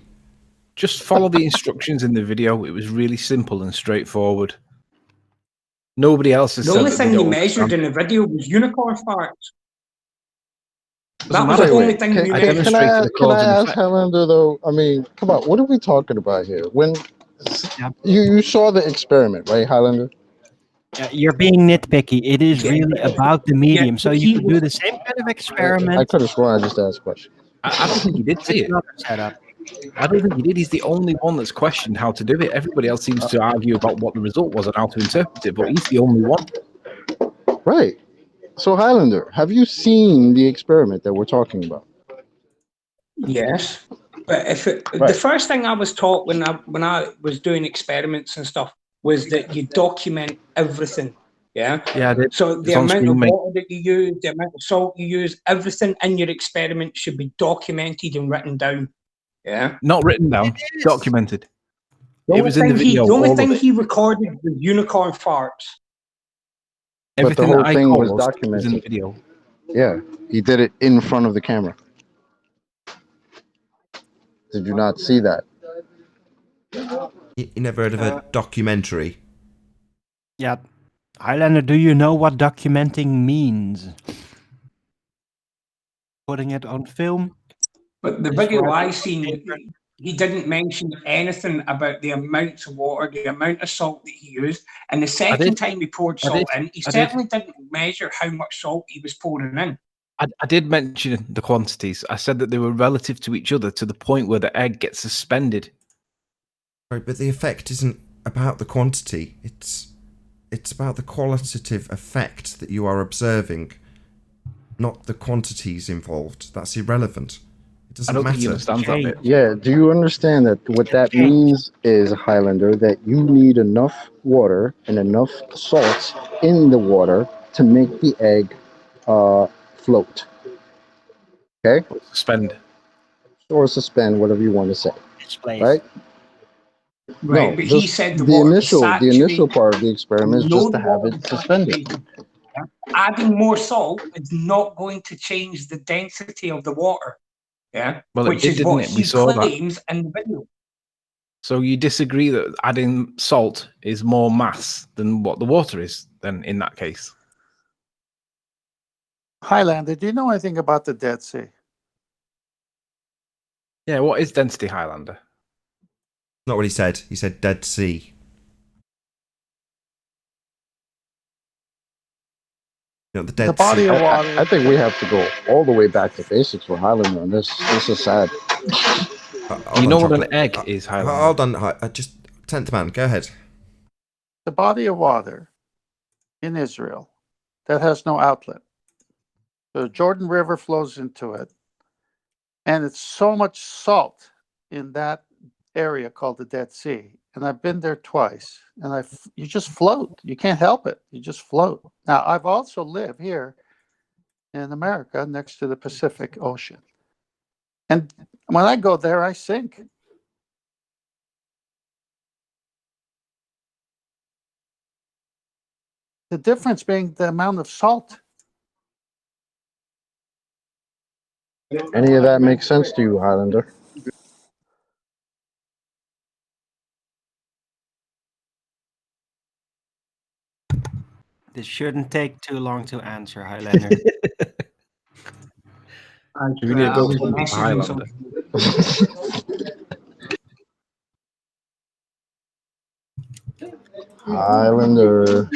Just follow the instructions in the video. It was really simple and straightforward. Nobody else has The said only that thing they he don't measured understand. in the video was unicorn farts. That Doesn't was matter. the only thing Can, you I can, measured. can I, demonstrated a can cause I and ask effect. Highlander though? I mean, come on, what are we talking about here? When you saw the experiment, right, Highlander? You're being nitpicky. It is really about the medium. So you he could do the same kind of experiment. I could have sworn I just asked a question. I don't think he did see it. Another setup. I don't think he did. He's the only one that's questioned how to do it. Everybody else seems to argue about what the result was and how to interpret it, but he's the only one. Right. So Highlander, have you seen the experiment that we're talking about? Yes, but the Right. first thing I was taught when I was doing experiments and stuff was that you document everything. Yeah. Yeah, I did. So the It's on amount screen, of mate. water that you use, the amount of salt you use, everything in your experiment should be documented and written down. Yeah. Not written down, documented. The It only was in the thing video. the only all of thing it. he recorded was unicorn farts. Everything but the whole that I thing was caused documented. was in the video. Yeah, he did it in front of the camera. Did you not see that? You never heard of a documentary? Yeah. Highlander, do you know what documenting means? Putting it on film? But the video I seen, he didn't mention anything about the amounts of water, the amount of salt that he used. And the second time he poured I salt did. in, he I certainly didn't measure how much salt he was pouring in. I did mention the quantities. I said that they were relative to each other to the point where the egg gets suspended. Right, but the effect isn't about the quantity. It's about the qualitative effect that you are observing, not the quantities involved. That's irrelevant. It doesn't don't matter. think he understands that bit. Yeah, do you understand that what that means is, Highlander, that you need enough water and enough salts in the water to make the egg float. Okay? Suspend. Or suspend, whatever you want to say. Right? Right, No, but he just said the the water was initial saturated. part of the experiment is No, just to the have water it was suspended. saturated. Adding more salt is not going to change the density of the water. Yeah, Well, it which did, is didn't what it? We he saw that. claims in the video. So you disagree that adding salt is more mass than what the water is, then, in that case? Highlander, do you know anything about the Dead Sea? Yeah, what is density, Highlander? Not what he said. He said Dead Sea. You know, the Dead body Sea. of water. I think we have to go all the way back to basics with Highlander on this. This is sad. Hold You know on, what Chocolate. an egg is, Highlander? Hold on. Just 10th man. Go ahead. The body of water in Israel that has no outlet. The Jordan River flows into it, and it's so much salt in that area called the Dead Sea. And I've been there twice, and you just float. You can't help it. You just float. Now, I've also lived here in America next to the Pacific Ocean. And when I go there, I sink. The difference being the amount of salt. Any of that makes sense to you, Highlander? This shouldn't take too long to answer, Highlander. We need to go to Highlander. Highlander.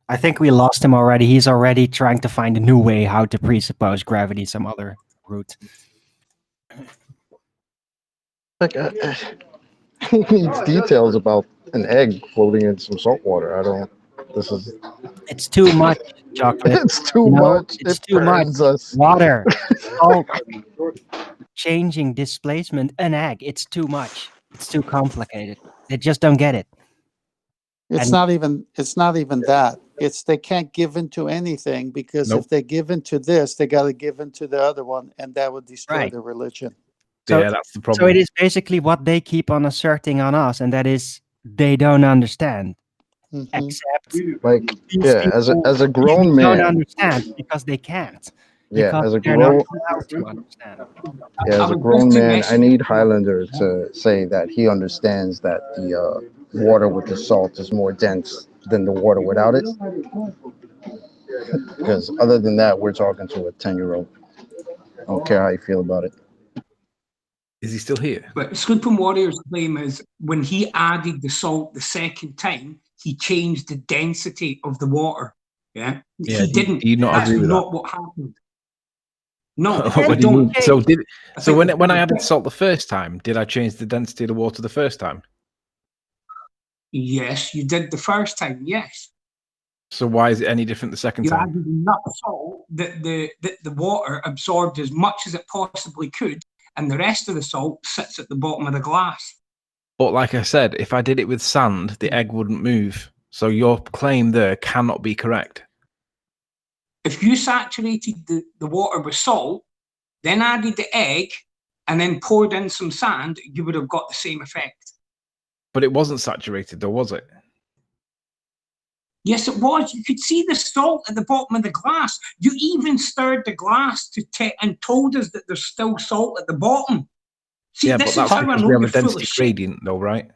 I think we lost him already. He's already trying to find a new way how to presuppose gravity, some other route. Like, He needs details about an egg floating in some salt water. I don't. This is. It's too much chocolate. It's too You know, much. It's It too much. burns us. Water, salt, changing displacement, an egg. It's too much. It's too complicated. They just don't get it. It's And- not even that. It's they can't give into anything because Nope. if they give into this, they got to give into the other one, and that would destroy Right. their religion. Yeah, that's the problem. So it is basically what they keep on asserting on us, and that is they don't understand. Except Like, these yeah, as a grown people don't man. understand because they can't. Yeah, Because as a they're not grown. allowed to understand. Yeah, as a grown man, I need Highlander to say that he understands that the water with the salt is more dense than the water without it. Because other than that, we're talking to a 10-year-old. I don't care how you feel about it. Is he still here? But Sleeping Warrior's claim is when he added the salt the second time, he changed the density of the water. Yeah, Yeah, he didn't. do you not That's agree with not that? what happened. No, What I do you mean? don't. So when I added salt the first time, did I change the density of the water the first time? Yes, you did the first time. Yes, So why is it any different the second you time? added enough salt that the water absorbed as much as it possibly could, and the rest of the salt sits at the bottom of the glass. But like I said, if I did it with sand, the egg wouldn't move. So your claim there cannot be correct. If you saturated the water with salt, then added the egg, and then poured in some sand, you would have got the same effect. But it wasn't saturated, though, was it? Yes, it was. You could see the salt at the bottom of the glass. You even stirred the glass and told us that there's still salt at the bottom. See, Yeah, but this is that's how I because know we have you're a full density of shit. gradient, though, right?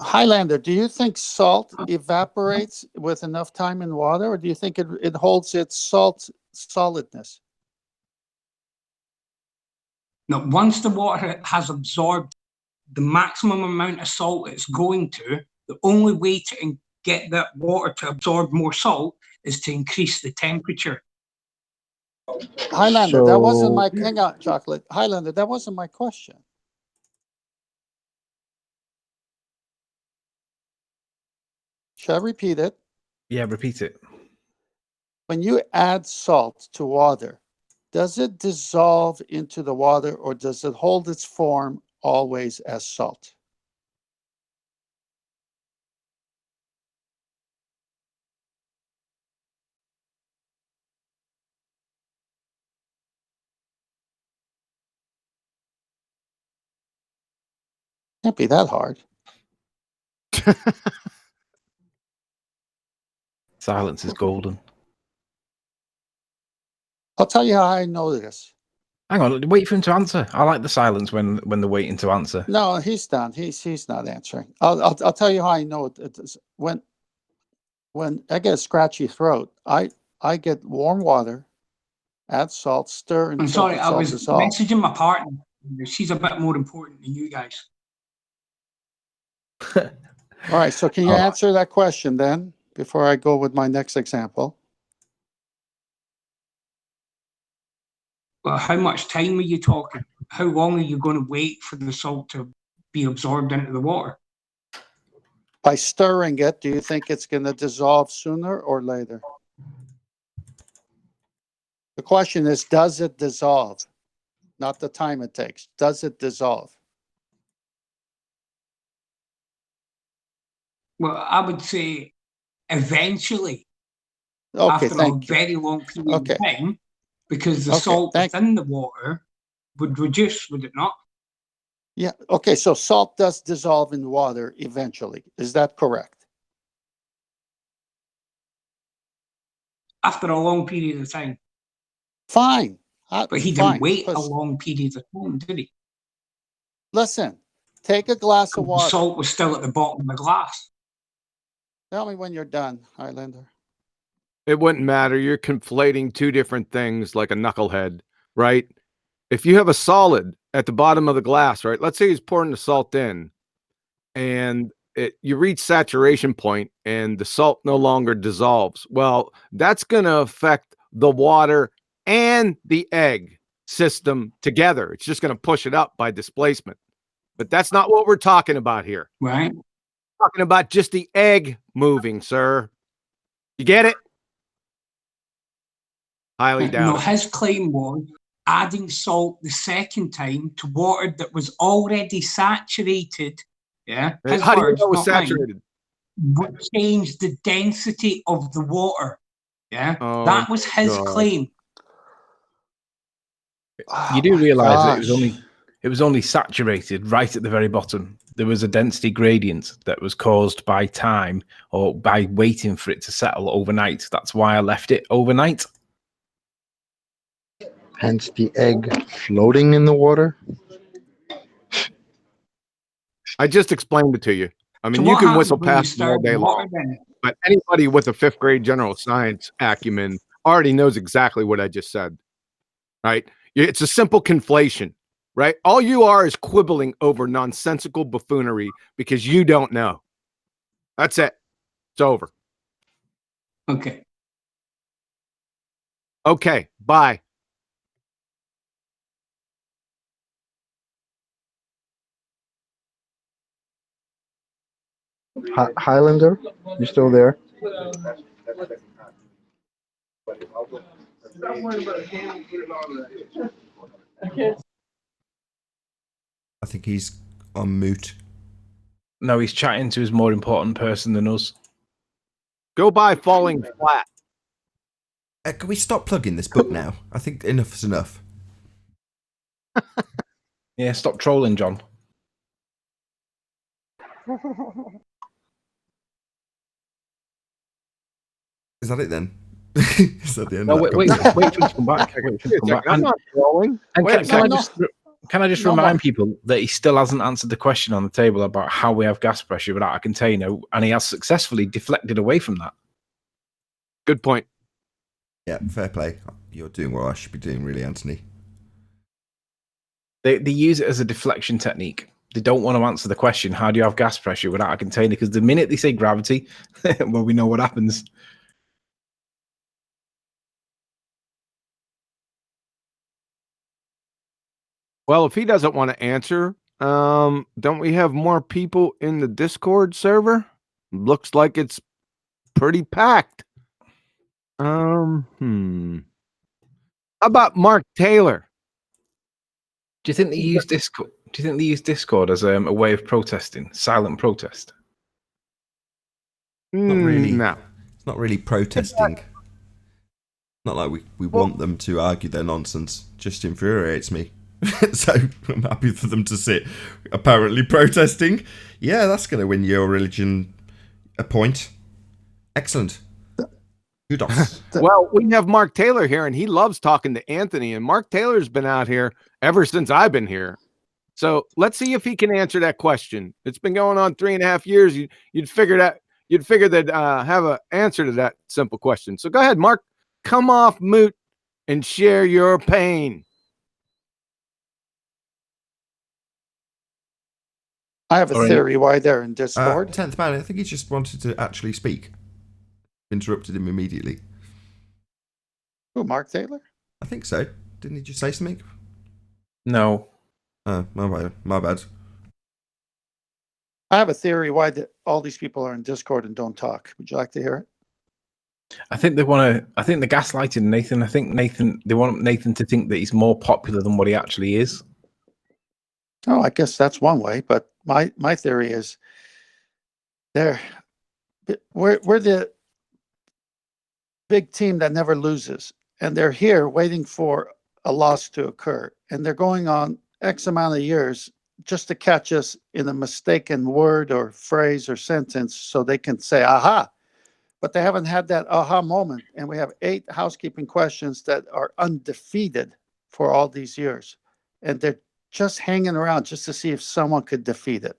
Highlander, do you think salt evaporates with enough time in water, or do you think it holds its solidness? Now, once the water has absorbed the maximum amount of salt it's going to, the only way to get that water to absorb more salt is to increase the temperature. Highlander, that wasn't my hang on, chocolate. Highlander, that wasn't my question. Shall I repeat it? Yeah, repeat it. When you add salt to water, does it dissolve into the water or does it hold its form always as salt? Can't be that hard. Silence is golden. I'll tell you how I know this. Hang on, wait for him to answer. I like the silence when they're waiting to answer. No, he's done. He's not answering. I'll tell you how I know it. When I get a scratchy throat, I get warm water, add salt, stir I'm until sorry, the I salt was dissolves. messaging my partner. She's a bit more important than you guys. All right, so can you answer that question then before I go with my next example? Well, how much time are you talking? How long are you going to wait for the salt to be absorbed into the water? By stirring it, do you think it's going to dissolve sooner or later? The question is, does it dissolve? Not the time it takes. Does it dissolve? Well, I would say eventually, Okay, after a thank you. very long period Okay. of time, because the Okay, salt thank within the water would reduce, would it not? Yeah, okay, so salt does dissolve in water eventually. Is that correct? After a long period of time. Fine. But he fine, didn't wait a because- long period of time, did he? Listen, take a glass of The water. salt was still at the bottom of the glass. Tell me when you're done, Highlander. It wouldn't matter. You're conflating two different things like a knucklehead, right? If you have a solid at the bottom of the glass, right? Let's say he's pouring the salt in and you reach saturation point and the salt no longer dissolves. Well, that's going to affect the water and the egg system together. It's just going to push it up by displacement. But that's not what we're talking about here. Right. We're talking about just the egg moving, sir. You get it? Highly doubt No, it. his claim was adding salt the second time to water that was already saturated. Yeah. His How do you words, know it was not mine, saturated? would change the density of the water. Yeah. Oh, That was his God. claim. You do realise that gosh. it was only saturated right at the very bottom. There was a density gradient that was caused by time or by waiting for it to settle overnight. That's why I left it overnight. Hence the egg floating in the water. I just explained it to you. I mean, So you what can happens whistle when you past me all stir day the water long, then? but anybody with a 5th grade general science acumen already knows exactly what I just said, right? It's a simple conflation, right? All you are is quibbling over nonsensical buffoonery because you don't know. That's it. It's over. Okay. Okay, bye. Highlander, you still there? I think he's on mute. No, he's chatting to his more important person than us. Go by falling flat. Can we stop plugging this book now? I think enough's enough. Yeah, stop trolling, John. Is that it then? Is that the end? No, of that wait conversation? for him to come back. Wait for him to come back. I'm not trolling. And Wait a can I just No remind more. people that he still hasn't answered the question on the table about how we have gas pressure without a container, and he has successfully deflected away from that. Good point. Yeah, fair play. You're doing what I should be doing, really, Anthony. They use it as a deflection technique. They don't want to answer the question, how do you have gas pressure without a container? Because the minute they say gravity, well, we know what happens. Well, if he doesn't want to answer, don't we have more people in the Discord server? Looks like it's pretty packed. How about Mark Taylor? Do you think they use Discord? Do you think they use Discord as a way of protesting, silent protest? Not really. No. It's not really protesting. Not like we want them to argue their nonsense. Just infuriates me. So I'm happy for them to sit apparently protesting. Yeah, that's going to win your religion a point. Excellent. Kudos. Well, we have Mark Taylor here, and he loves talking to Anthony. And Mark Taylor's been out here ever since I've been here. So let's see if he can answer that question. It's been going on 3.5 years. You'd figure that have an answer to that simple question. So go ahead, Mark. Come off mute and share your pain. I have a theory why they're in Discord. 10th man, I think he just wanted to actually speak. Interrupted him immediately. Who, Mark Taylor? I think so. Didn't he just say something? No. Oh, my bad. I have a theory why all these people are in Discord and don't talk. Would you like to hear it? I think they want to. I think they're gaslighting Nathan. I think they want Nathan to think that he's more popular than what he actually is. Oh, I guess that's one way. But my theory is we're the big team that never loses, and they're here waiting for a loss to occur, and they're going on X amount of years just to catch us in a mistaken word or phrase or sentence so they can say aha. But they haven't had that aha moment, and we have 8 housekeeping questions that are undefeated for all these years, and they're just hanging around just to see if someone could defeat it.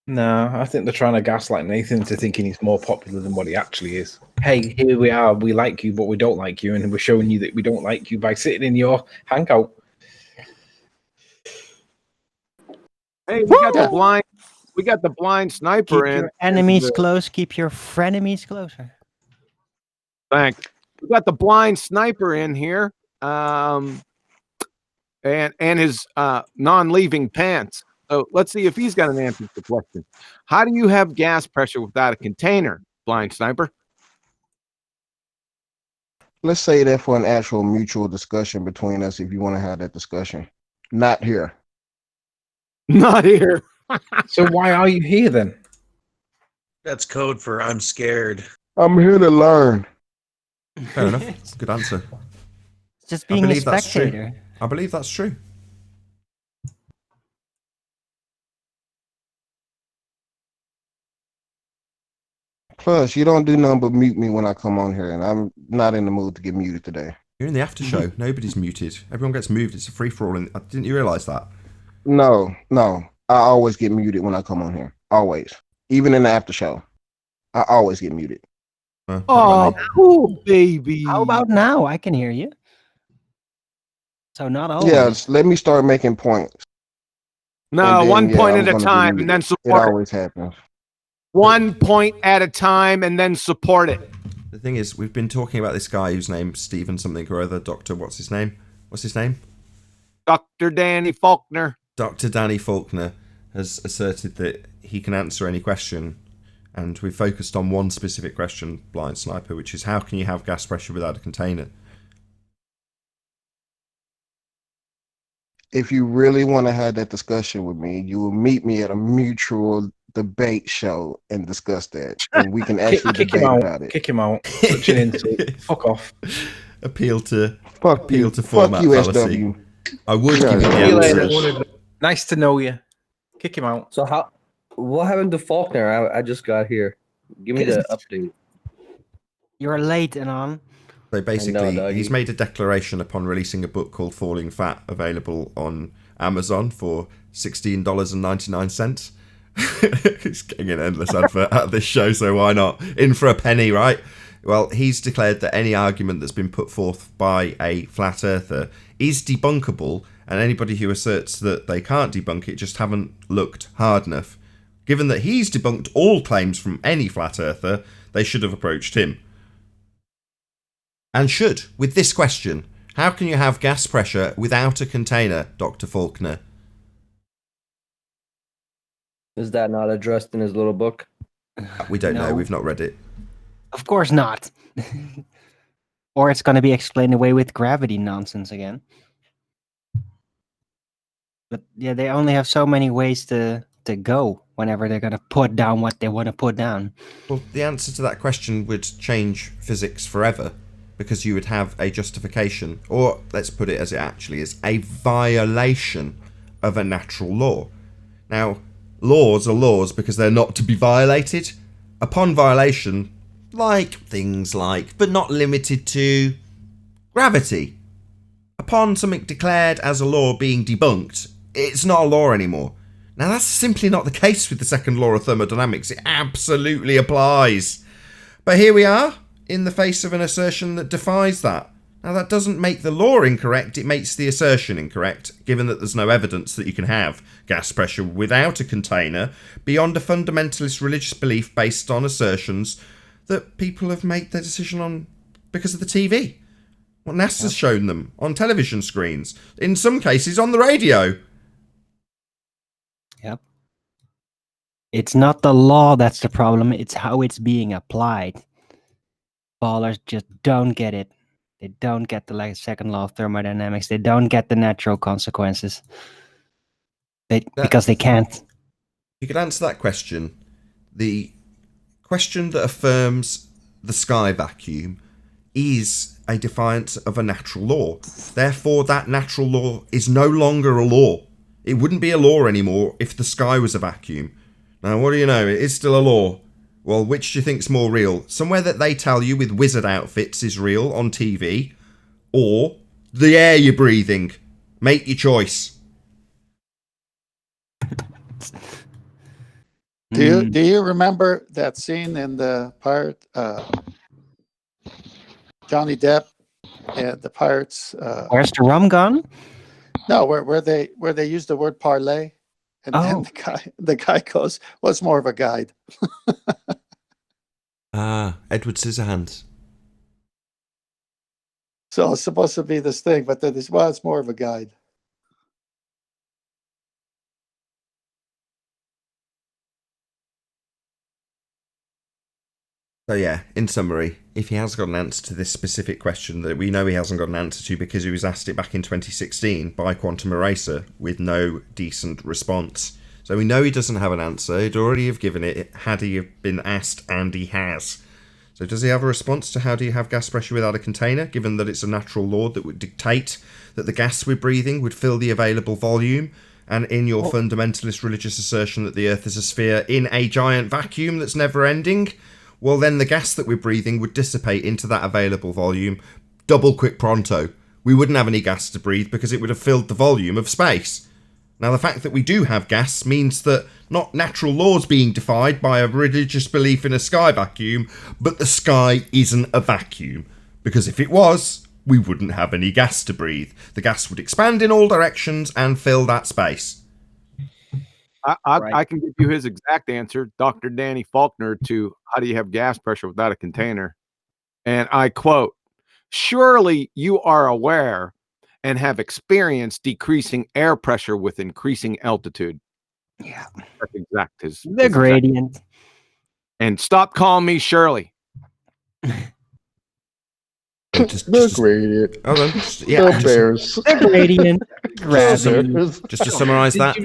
No, I think they're trying to gaslight Nathan to thinking he's more popular than what he actually is. Hey, here we are. We like you, but we don't like you, and we're showing you that we don't like you by sitting in your hangout. Hey, we got the blind sniper Keep in. your enemies close. Keep your frenemies closer. Thanks. We got the blind sniper in here, and his non-leaving pants. So let's see if he's got an answer to the question. How do you have gas pressure without a container, Blind Sniper? Let's say that for an actual mutual discussion between us, if you want to have that discussion. Not here. Not here. So why are you here then? That's code for I'm scared. I'm here to learn. Fair enough. It's a good answer. Just I being a believe that's true. spectator. I believe that's true. Plus, you don't do nothing but mute me when I come on here, and I'm not in the mood to get muted today. You're in the after show. Nobody's muted. Everyone gets moved. It's a free for all. Didn't you realise that? No. I always get muted when I come on here. Always. Even in the after show. I always get muted. Oh, cool, baby. How about now? I can hear you. So not always. Yes, let me start making points. No, And then, 1 point I'm at a gonna get time and muted. then It support it. always happens. 1 point at a time and then support it. The thing is, we've been talking about this guy whose name's Stephen something or other. Doctor, what's his name? What's his name? Dr. Danny Faulkner. Dr. Danny Faulkner has asserted that he can answer any question, and we've focused on one specific question, Blind Sniper, which is how can you have gas pressure without a container? If you really want to have that discussion with me, you will meet me at a mutual debate show and discuss that, and we can actually Kick debate him out. about it. Kick him out. Such an insult. Fuck off. Appeal to Fuck you. format Fuck you, fallacy. SW. I would Yeah. give you the See you answer. later. Nice to know you. Kick him out. So what happened to Faulkner? I just got here. Give me the update. You're late, Anon. So basically, doggy. he's made a declaration upon releasing a book called Falling Fat, available on Amazon for $16.99. He's getting an endless advert at this show, so why not? In for a penny, right? Well, he's declared that any argument that's been put forth by a flat earther is debunkable, and anybody who asserts that they can't debunk it just haven't looked hard enough. Given that he's debunked all claims from any flat earther, they should have approached him. And should, with this question: how can you have gas pressure without a container, Dr. Faulkner? Is that not addressed in his little book? We don't know, No. we've not read it. Of course not. Or it's going to be explained away with gravity nonsense again. But yeah, they only have so many ways to go whenever they're going to put down what they want to put down. Well, the answer to that question would change physics forever, because you would have a justification, or let's put it as it actually is, a violation of a natural law. Now, laws are laws because they're not to be violated. Upon violation, things like, but not limited to, gravity. Upon something declared as a law being debunked, it's not a law anymore. Now, that's simply not the case with the second law of thermodynamics. It absolutely applies. But here we are, in the face of an assertion that defies that. Now, that doesn't make the law incorrect, it makes the assertion incorrect, given that there's no evidence that you can have gas pressure without a container beyond a fundamentalist religious belief based on assertions that people have made their decision on because of the TV. What NASA's shown them on television screens, in some cases on the radio. Yep. It's not the law that's the problem, it's how it's being applied. Ballers just don't get it. They don't get the second law of thermodynamics. They don't get the natural consequences. Because they can't. You could answer that question. The question that affirms the sky vacuum is a defiance of a natural law. Therefore, that natural law is no longer a law. It wouldn't be a law anymore if the sky was a vacuum. Now, what do you know? It is still a law. Well, which do you think's more real? Somewhere that they tell you with wizard outfits is real on TV, or the air you're breathing? Make your choice. Do you remember that scene in the Pirate Johnny Depp and the Pirates? Where's the rum gone? No, where they use the word parlay, and then the guy goes, "Well, it's more of a guide." Edward Scissorhands. So it's supposed to be this thing, but then it's more of a guide. So yeah, in summary, if he has got an answer to this specific question that we know he hasn't got an answer to because he was asked it back in 2016 by Quantum Eraser with no decent response. So we know he doesn't have an answer. He'd already have given it had he been asked, and he has. So does he have a response to how do you have gas pressure without a container, given that it's a natural law that would dictate that the gas we're breathing would fill the available volume? And in your fundamentalist religious assertion that the Earth is a sphere in a giant vacuum that's never ending, well then the gas that we're breathing would dissipate into that available volume double quick pronto. We wouldn't have any gas to breathe because it would have filled the volume of space. Now the fact that we do have gas means that not natural laws being defied by a religious belief in a sky vacuum, but the sky isn't a vacuum. Because if it was, we wouldn't have any gas to breathe. The gas would expand in all directions and fill that space. I can give you his exact answer, Dr. Danny Faulkner, to how do you have gas pressure without a container? And I quote, surely you are aware and have experienced decreasing air pressure with increasing altitude. Yeah. That's exact. The gradient. And stop calling me Shirley. The gradient. Hold on. The bears. The gradient. Gravity. Just to summarise that.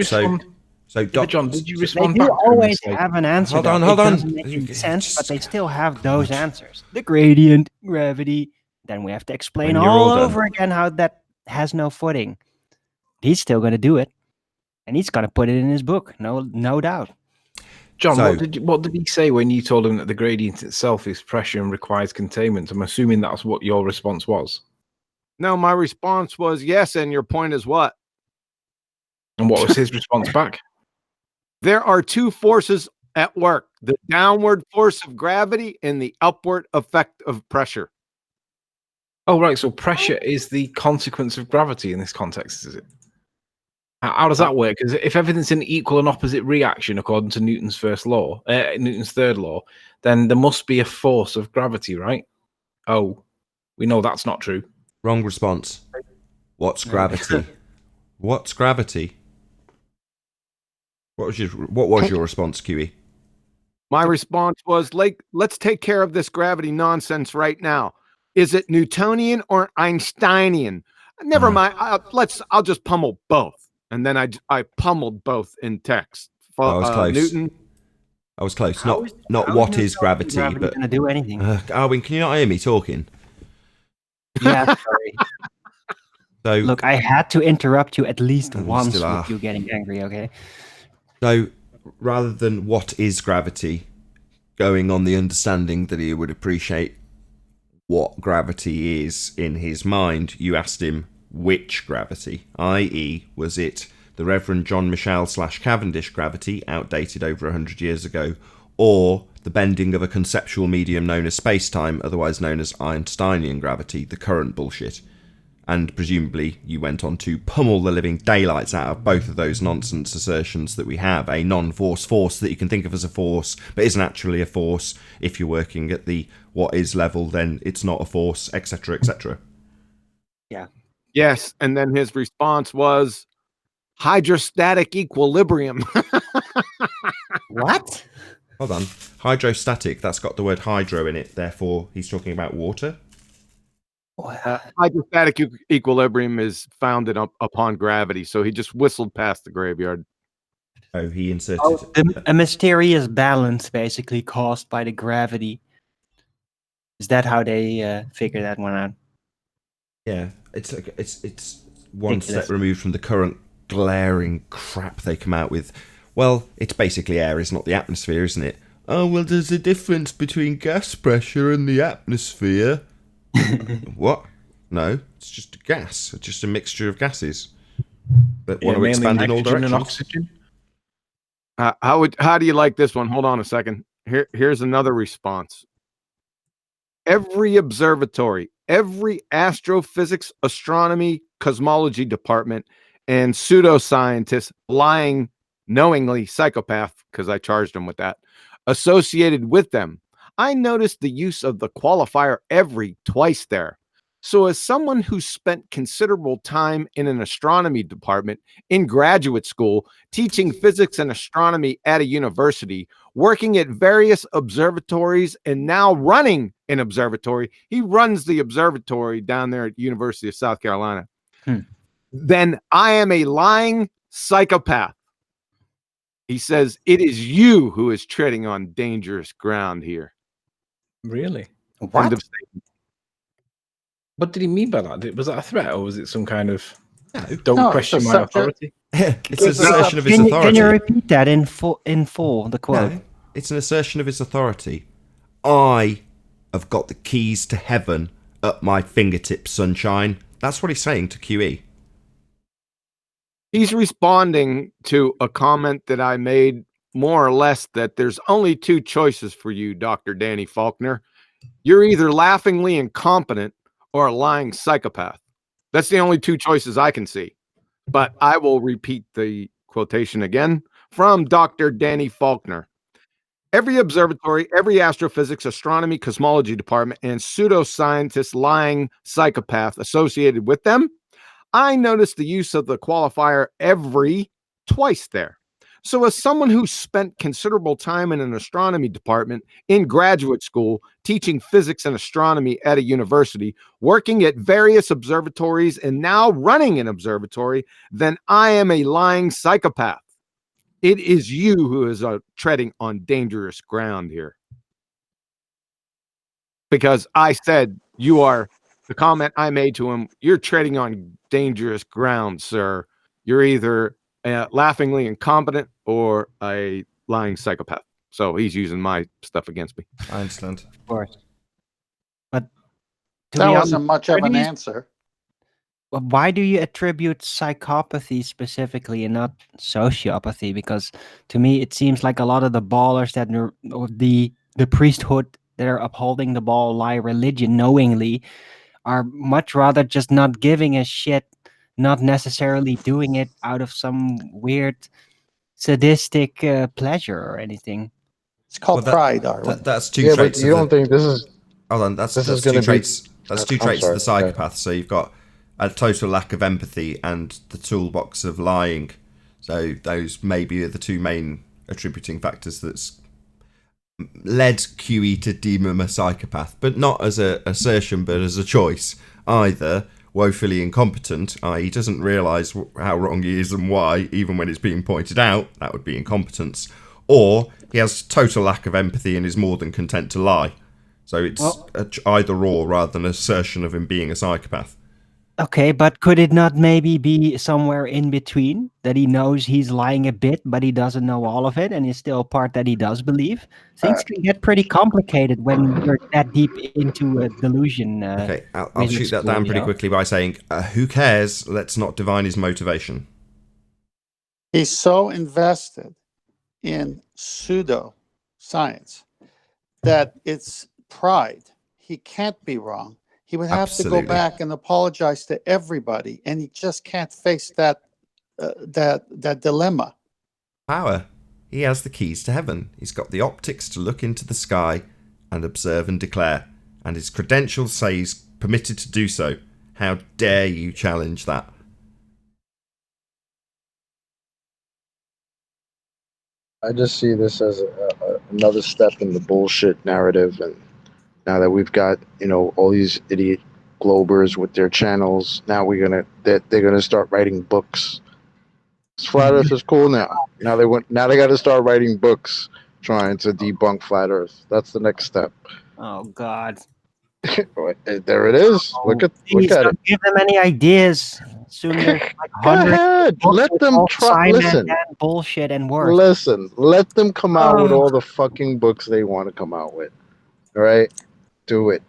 So John, did you They respond do back? always have an answer. Hold though. on. It doesn't make any sense, but they still have those answers. The gradient, gravity. Then we have to explain When you're all all done. over again how that has no footing. He's still going to do it, and he's going to put it in his book. No doubt. John, So- what did he say when you told him that the gradient itself is pressure and requires containment? I'm assuming that's what your response was. No, my response was yes, and your point is what? And what was his response back? There are two forces at work, the downward force of gravity and the upward effect of pressure. Oh, right. So pressure is the consequence of gravity in this context, is it? How does that work? Because if everything's an equal and opposite reaction according to Newton's first law, Newton's third law, then there must be a force of gravity, right? Oh, we know that's not true. Wrong response. What's gravity? What's gravity? What was your response, QE? My response was, like, let's take care of this gravity nonsense right now. Is it Newtonian or Einsteinian? Never mind. I'll just pummel both. And then I pummeled both in text. I was close. Newton. I was close. Not what is gravity, but going to do anything? Arwin, can you not hear me talking? Yeah, sorry. So look, I had to interrupt you at least once still are. with you getting angry. Okay. So rather than what is gravity, going on the understanding that he would appreciate what gravity is in his mind, you asked him which gravity, i.e. was it the Reverend John Michel / Cavendish gravity, outdated over 100 years ago, or the bending of a conceptual medium known as space-time, otherwise known as Einsteinian gravity, the current bullshit. And presumably you went on to pummel the living daylights out of both of those nonsense assertions that we have a non-force force that you can think of as a force but isn't actually a force. If you're working at the what is level, then it's not a force, etc., etc. Yeah. Yes, and then his response was hydrostatic equilibrium. What? Hold on. Hydrostatic, that's got the word hydro in it, therefore he's talking about water? Hydrostatic equilibrium is founded upon gravity, so he just whistled past the graveyard. Oh, he inserted a mysterious balance basically caused by the gravity. Is that how they figure that one out? Yeah, it's like it's one step removed from the current glaring crap they come out with. Well, it's basically air, it's not the atmosphere, isn't it? Oh, well, there's a difference between gas pressure and the atmosphere. What? No, it's just a gas. It's just a mixture of gases that want to expand in all directions. And oxygen. How do you like this one? Hold on a second. Here's another response. Every observatory, every astrophysics, astronomy, cosmology department, and pseudoscientist, lying knowingly psychopath, because I charged him with that, associated with them. I noticed the use of the qualifier every twice there. So, as someone who spent considerable time in an astronomy department in graduate school, teaching physics and astronomy at a university, working at various observatories, and now running an observatory, he runs the observatory down there at University of South Carolina, then I am a lying psychopath. He says, it is you who is treading on dangerous ground here. Really? End of statement. What did he mean by that? Was that a threat, or was it some kind of don't No, question it's a my subject. authority? It's an assertion of his Can authority. you repeat that in full? The quote. No, it's an assertion of his authority. I have got the keys to heaven at my fingertips, sunshine. That's what he's saying to QE. He's responding to a comment that I made, more or less, that there's only two choices for you, Dr. Danny Faulkner. You're either laughingly incompetent or a lying psychopath. That's the only two choices I can see. But I will repeat the quotation again from Dr. Danny Faulkner. Every observatory, every astrophysics, astronomy, cosmology department, and pseudoscientist lying psychopath associated with them, I noticed the use of the qualifier every twice there. So as someone who spent considerable time in an astronomy department in graduate school, teaching physics and astronomy at a university, working at various observatories, and now running an observatory, then I am a lying psychopath. It is you who is treading on dangerous ground here. Because I said you are, the comment I made to him, you're treading on dangerous ground, sir. You're either laughingly incompetent or a lying psychopath. So he's using my stuff against me. I understand. Of course. But that wasn't much of an answer. Well, why do you attribute psychopathy specifically and not sociopathy? Because to me, it seems like a lot of the ballers that or the priesthood that are upholding the ball lie religion knowingly are much rather just not giving a shit, not necessarily doing it out of some weird sadistic pleasure or anything. It's called pride, Arwen. That's two traits. But you don't think this is? Hold on, that's two traits. That's two traits of the psychopath. So you've got a total lack of empathy and the toolbox of lying. So those maybe are the two main attributing factors that's led QE to deem him a psychopath, but not as an assertion, but as a choice. Either woefully incompetent, i.e. doesn't realise how wrong he is and why, even when it's being pointed out, that would be incompetence, or he has total lack of empathy and is more than content to lie. So it's either or rather than an assertion of him being a psychopath. Okay, but could it not maybe be somewhere in between, that he knows he's lying a bit, but he doesn't know all of it, and is still a part that he does believe? Things can get pretty complicated when you're that deep into a delusion. Okay, I'll shoot that down pretty quickly by saying, who cares? Let's not divine his motivation. He's so invested in pseudo science that it's pride. He can't be wrong. He would have to go back and apologize to everybody, and he just can't face that dilemma. Power. He has the keys to heaven. He's got the optics to look into the sky and observe and declare, and his credentials say he's permitted to do so. How dare you challenge that? I just see this as another step in the bullshit narrative, and now that we've got, all these idiot globers with their channels, now they're gonna start writing books. Flat Earth is cool now. Now they got to start writing books trying to debunk Flat Earth. That's the next step. Oh God. There it is. Look at don't it. give them any ideas. Soon there's like Go ahead. Let them try. Listen. Bullshit and worse. Listen. Let them come out with all the fucking books they want to come out with. All right. Do it.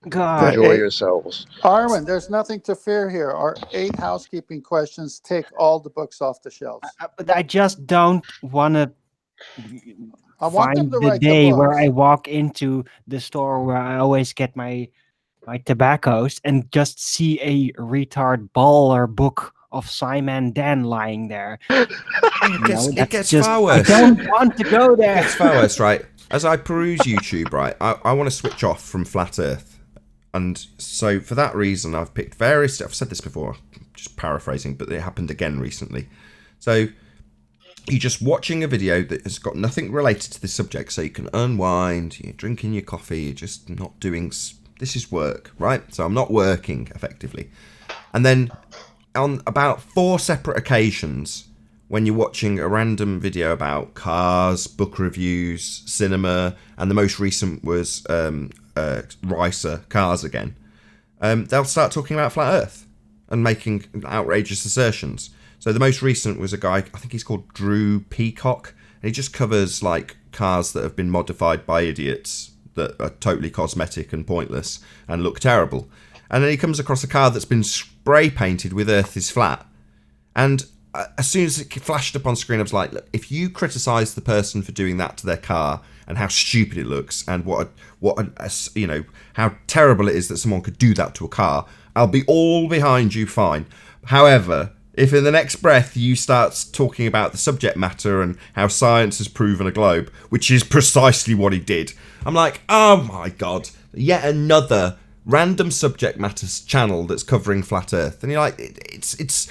God. Enjoy yourselves. Arwen, there's nothing to fear here. Our 8 housekeeping questions take all the books off the shelves. But I just don't want to find the write day the where books. I walk into the store where I always get my tobaccos and just see a retard baller book of Simon Dan lying there. It gets far worse. I don't want to go there. It gets far worse, right? As I peruse YouTube, right, I want to switch off from Flat Earth. And so for that reason, I've picked various, I've said this before, just paraphrasing, but it happened again recently. So you're just watching a video that has got nothing related to this subject, so you can unwind, you're drinking your coffee, you're just not doing, this is work, right? So I'm not working effectively. And then on about 4 separate occasions, when you're watching a random video about cars, book reviews, cinema, and the most recent was Ricer, Cars Again, they'll start talking about flat Earth and making outrageous assertions. So the most recent was a guy, I think he's called Drew Peacock, and he just covers like cars that have been modified by idiots that are totally cosmetic and pointless and look terrible. And then he comes across a car that's been spray painted with Earth is flat. And as soon as it flashed up on screen, I was like, look, if you criticise the person for doing that to their car and how stupid it looks and you know, how terrible it is that someone could do that to a car, I'll be all behind you, fine. However, if in the next breath you start talking about the subject matter and how science has proven a globe, which is precisely what he did, I'm like, oh my God, yet another random subject matter channel that's covering flat Earth. And you're like, it's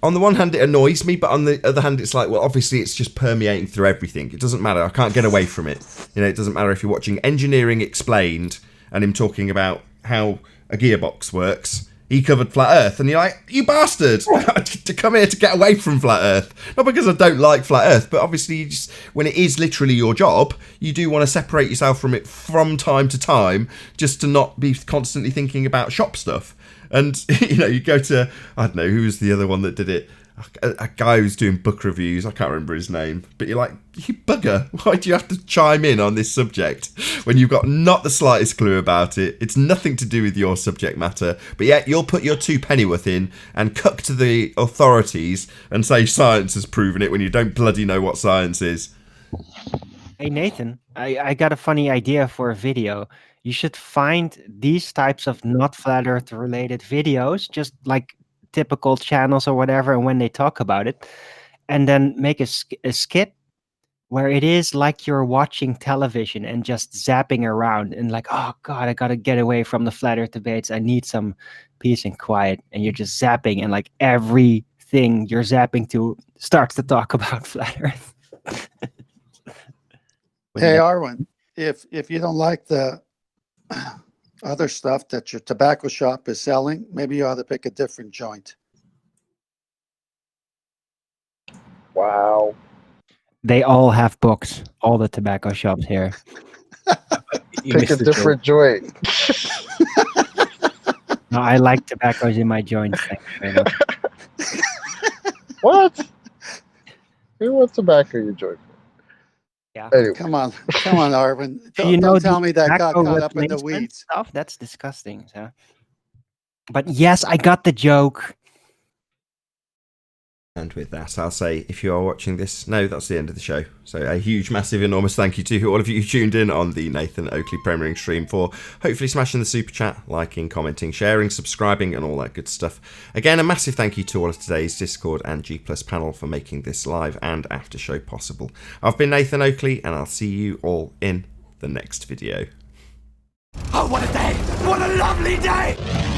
on the one hand it annoys me, but on the other hand it's like, well, obviously it's just permeating through everything. It doesn't matter. I can't get away from it. You know, it doesn't matter if you're watching Engineering Explained and him talking about how a gearbox works. He covered flat Earth, and you're like, you bastard, to come here to get away from flat Earth. Not because I don't like flat Earth, but obviously you just, when it is literally your job, you do want to separate yourself from it from time to time, just to not be constantly thinking about shop stuff. And, you know, you go to, I don't know, who was the other one that did it? A guy who's doing book reviews, I can't remember his name, but you're like, you bugger, why do you have to chime in on this subject when you've got not the slightest clue about it? It's nothing to do with your subject matter, but yet you'll put your 2 pennyworth in and cuck to the authorities and say science has proven it when you don't bloody know what science is. Hey, Nathan, I got a funny idea for a video. You should find these types of not flat Earth related videos, just like typical channels or whatever, and when they talk about it, and then make a skit where it is like you're watching television and just zapping around and like, oh God, I gotta get away from the flat Earth debates. I need some peace and quiet. And you're just zapping, and like everything you're zapping to starts to talk about flat Earth. Hey, Arwen, if you don't like the other stuff that your tobacco shop is selling, maybe you ought to pick a different joint. Wow. They all have books, all the tobacco shops here. Pick a different joint. No, I like tobaccos in my joints. Thank you very much. What? Who wants tobacco in your joint? Yeah. Anyway. Come on, Arwen. You know, Don't tell me that got tobacco caught up in the replacement weeds. stuff, that's disgusting. So. But yes, I got the joke. And with that, I'll say, if you are watching this, no, that's the end of the show. So a huge, massive, enormous thank you to all of you who tuned in on the Nathan Oakley Premiering stream for hopefully smashing the super chat, liking, commenting, sharing, subscribing, and all that good stuff. Again, a massive thank you to all of today's Discord and G Plus panel for making this live and after show possible. I've been Nathan Oakley, and I'll see you all in the next video. Oh, what a day! What a lovely day!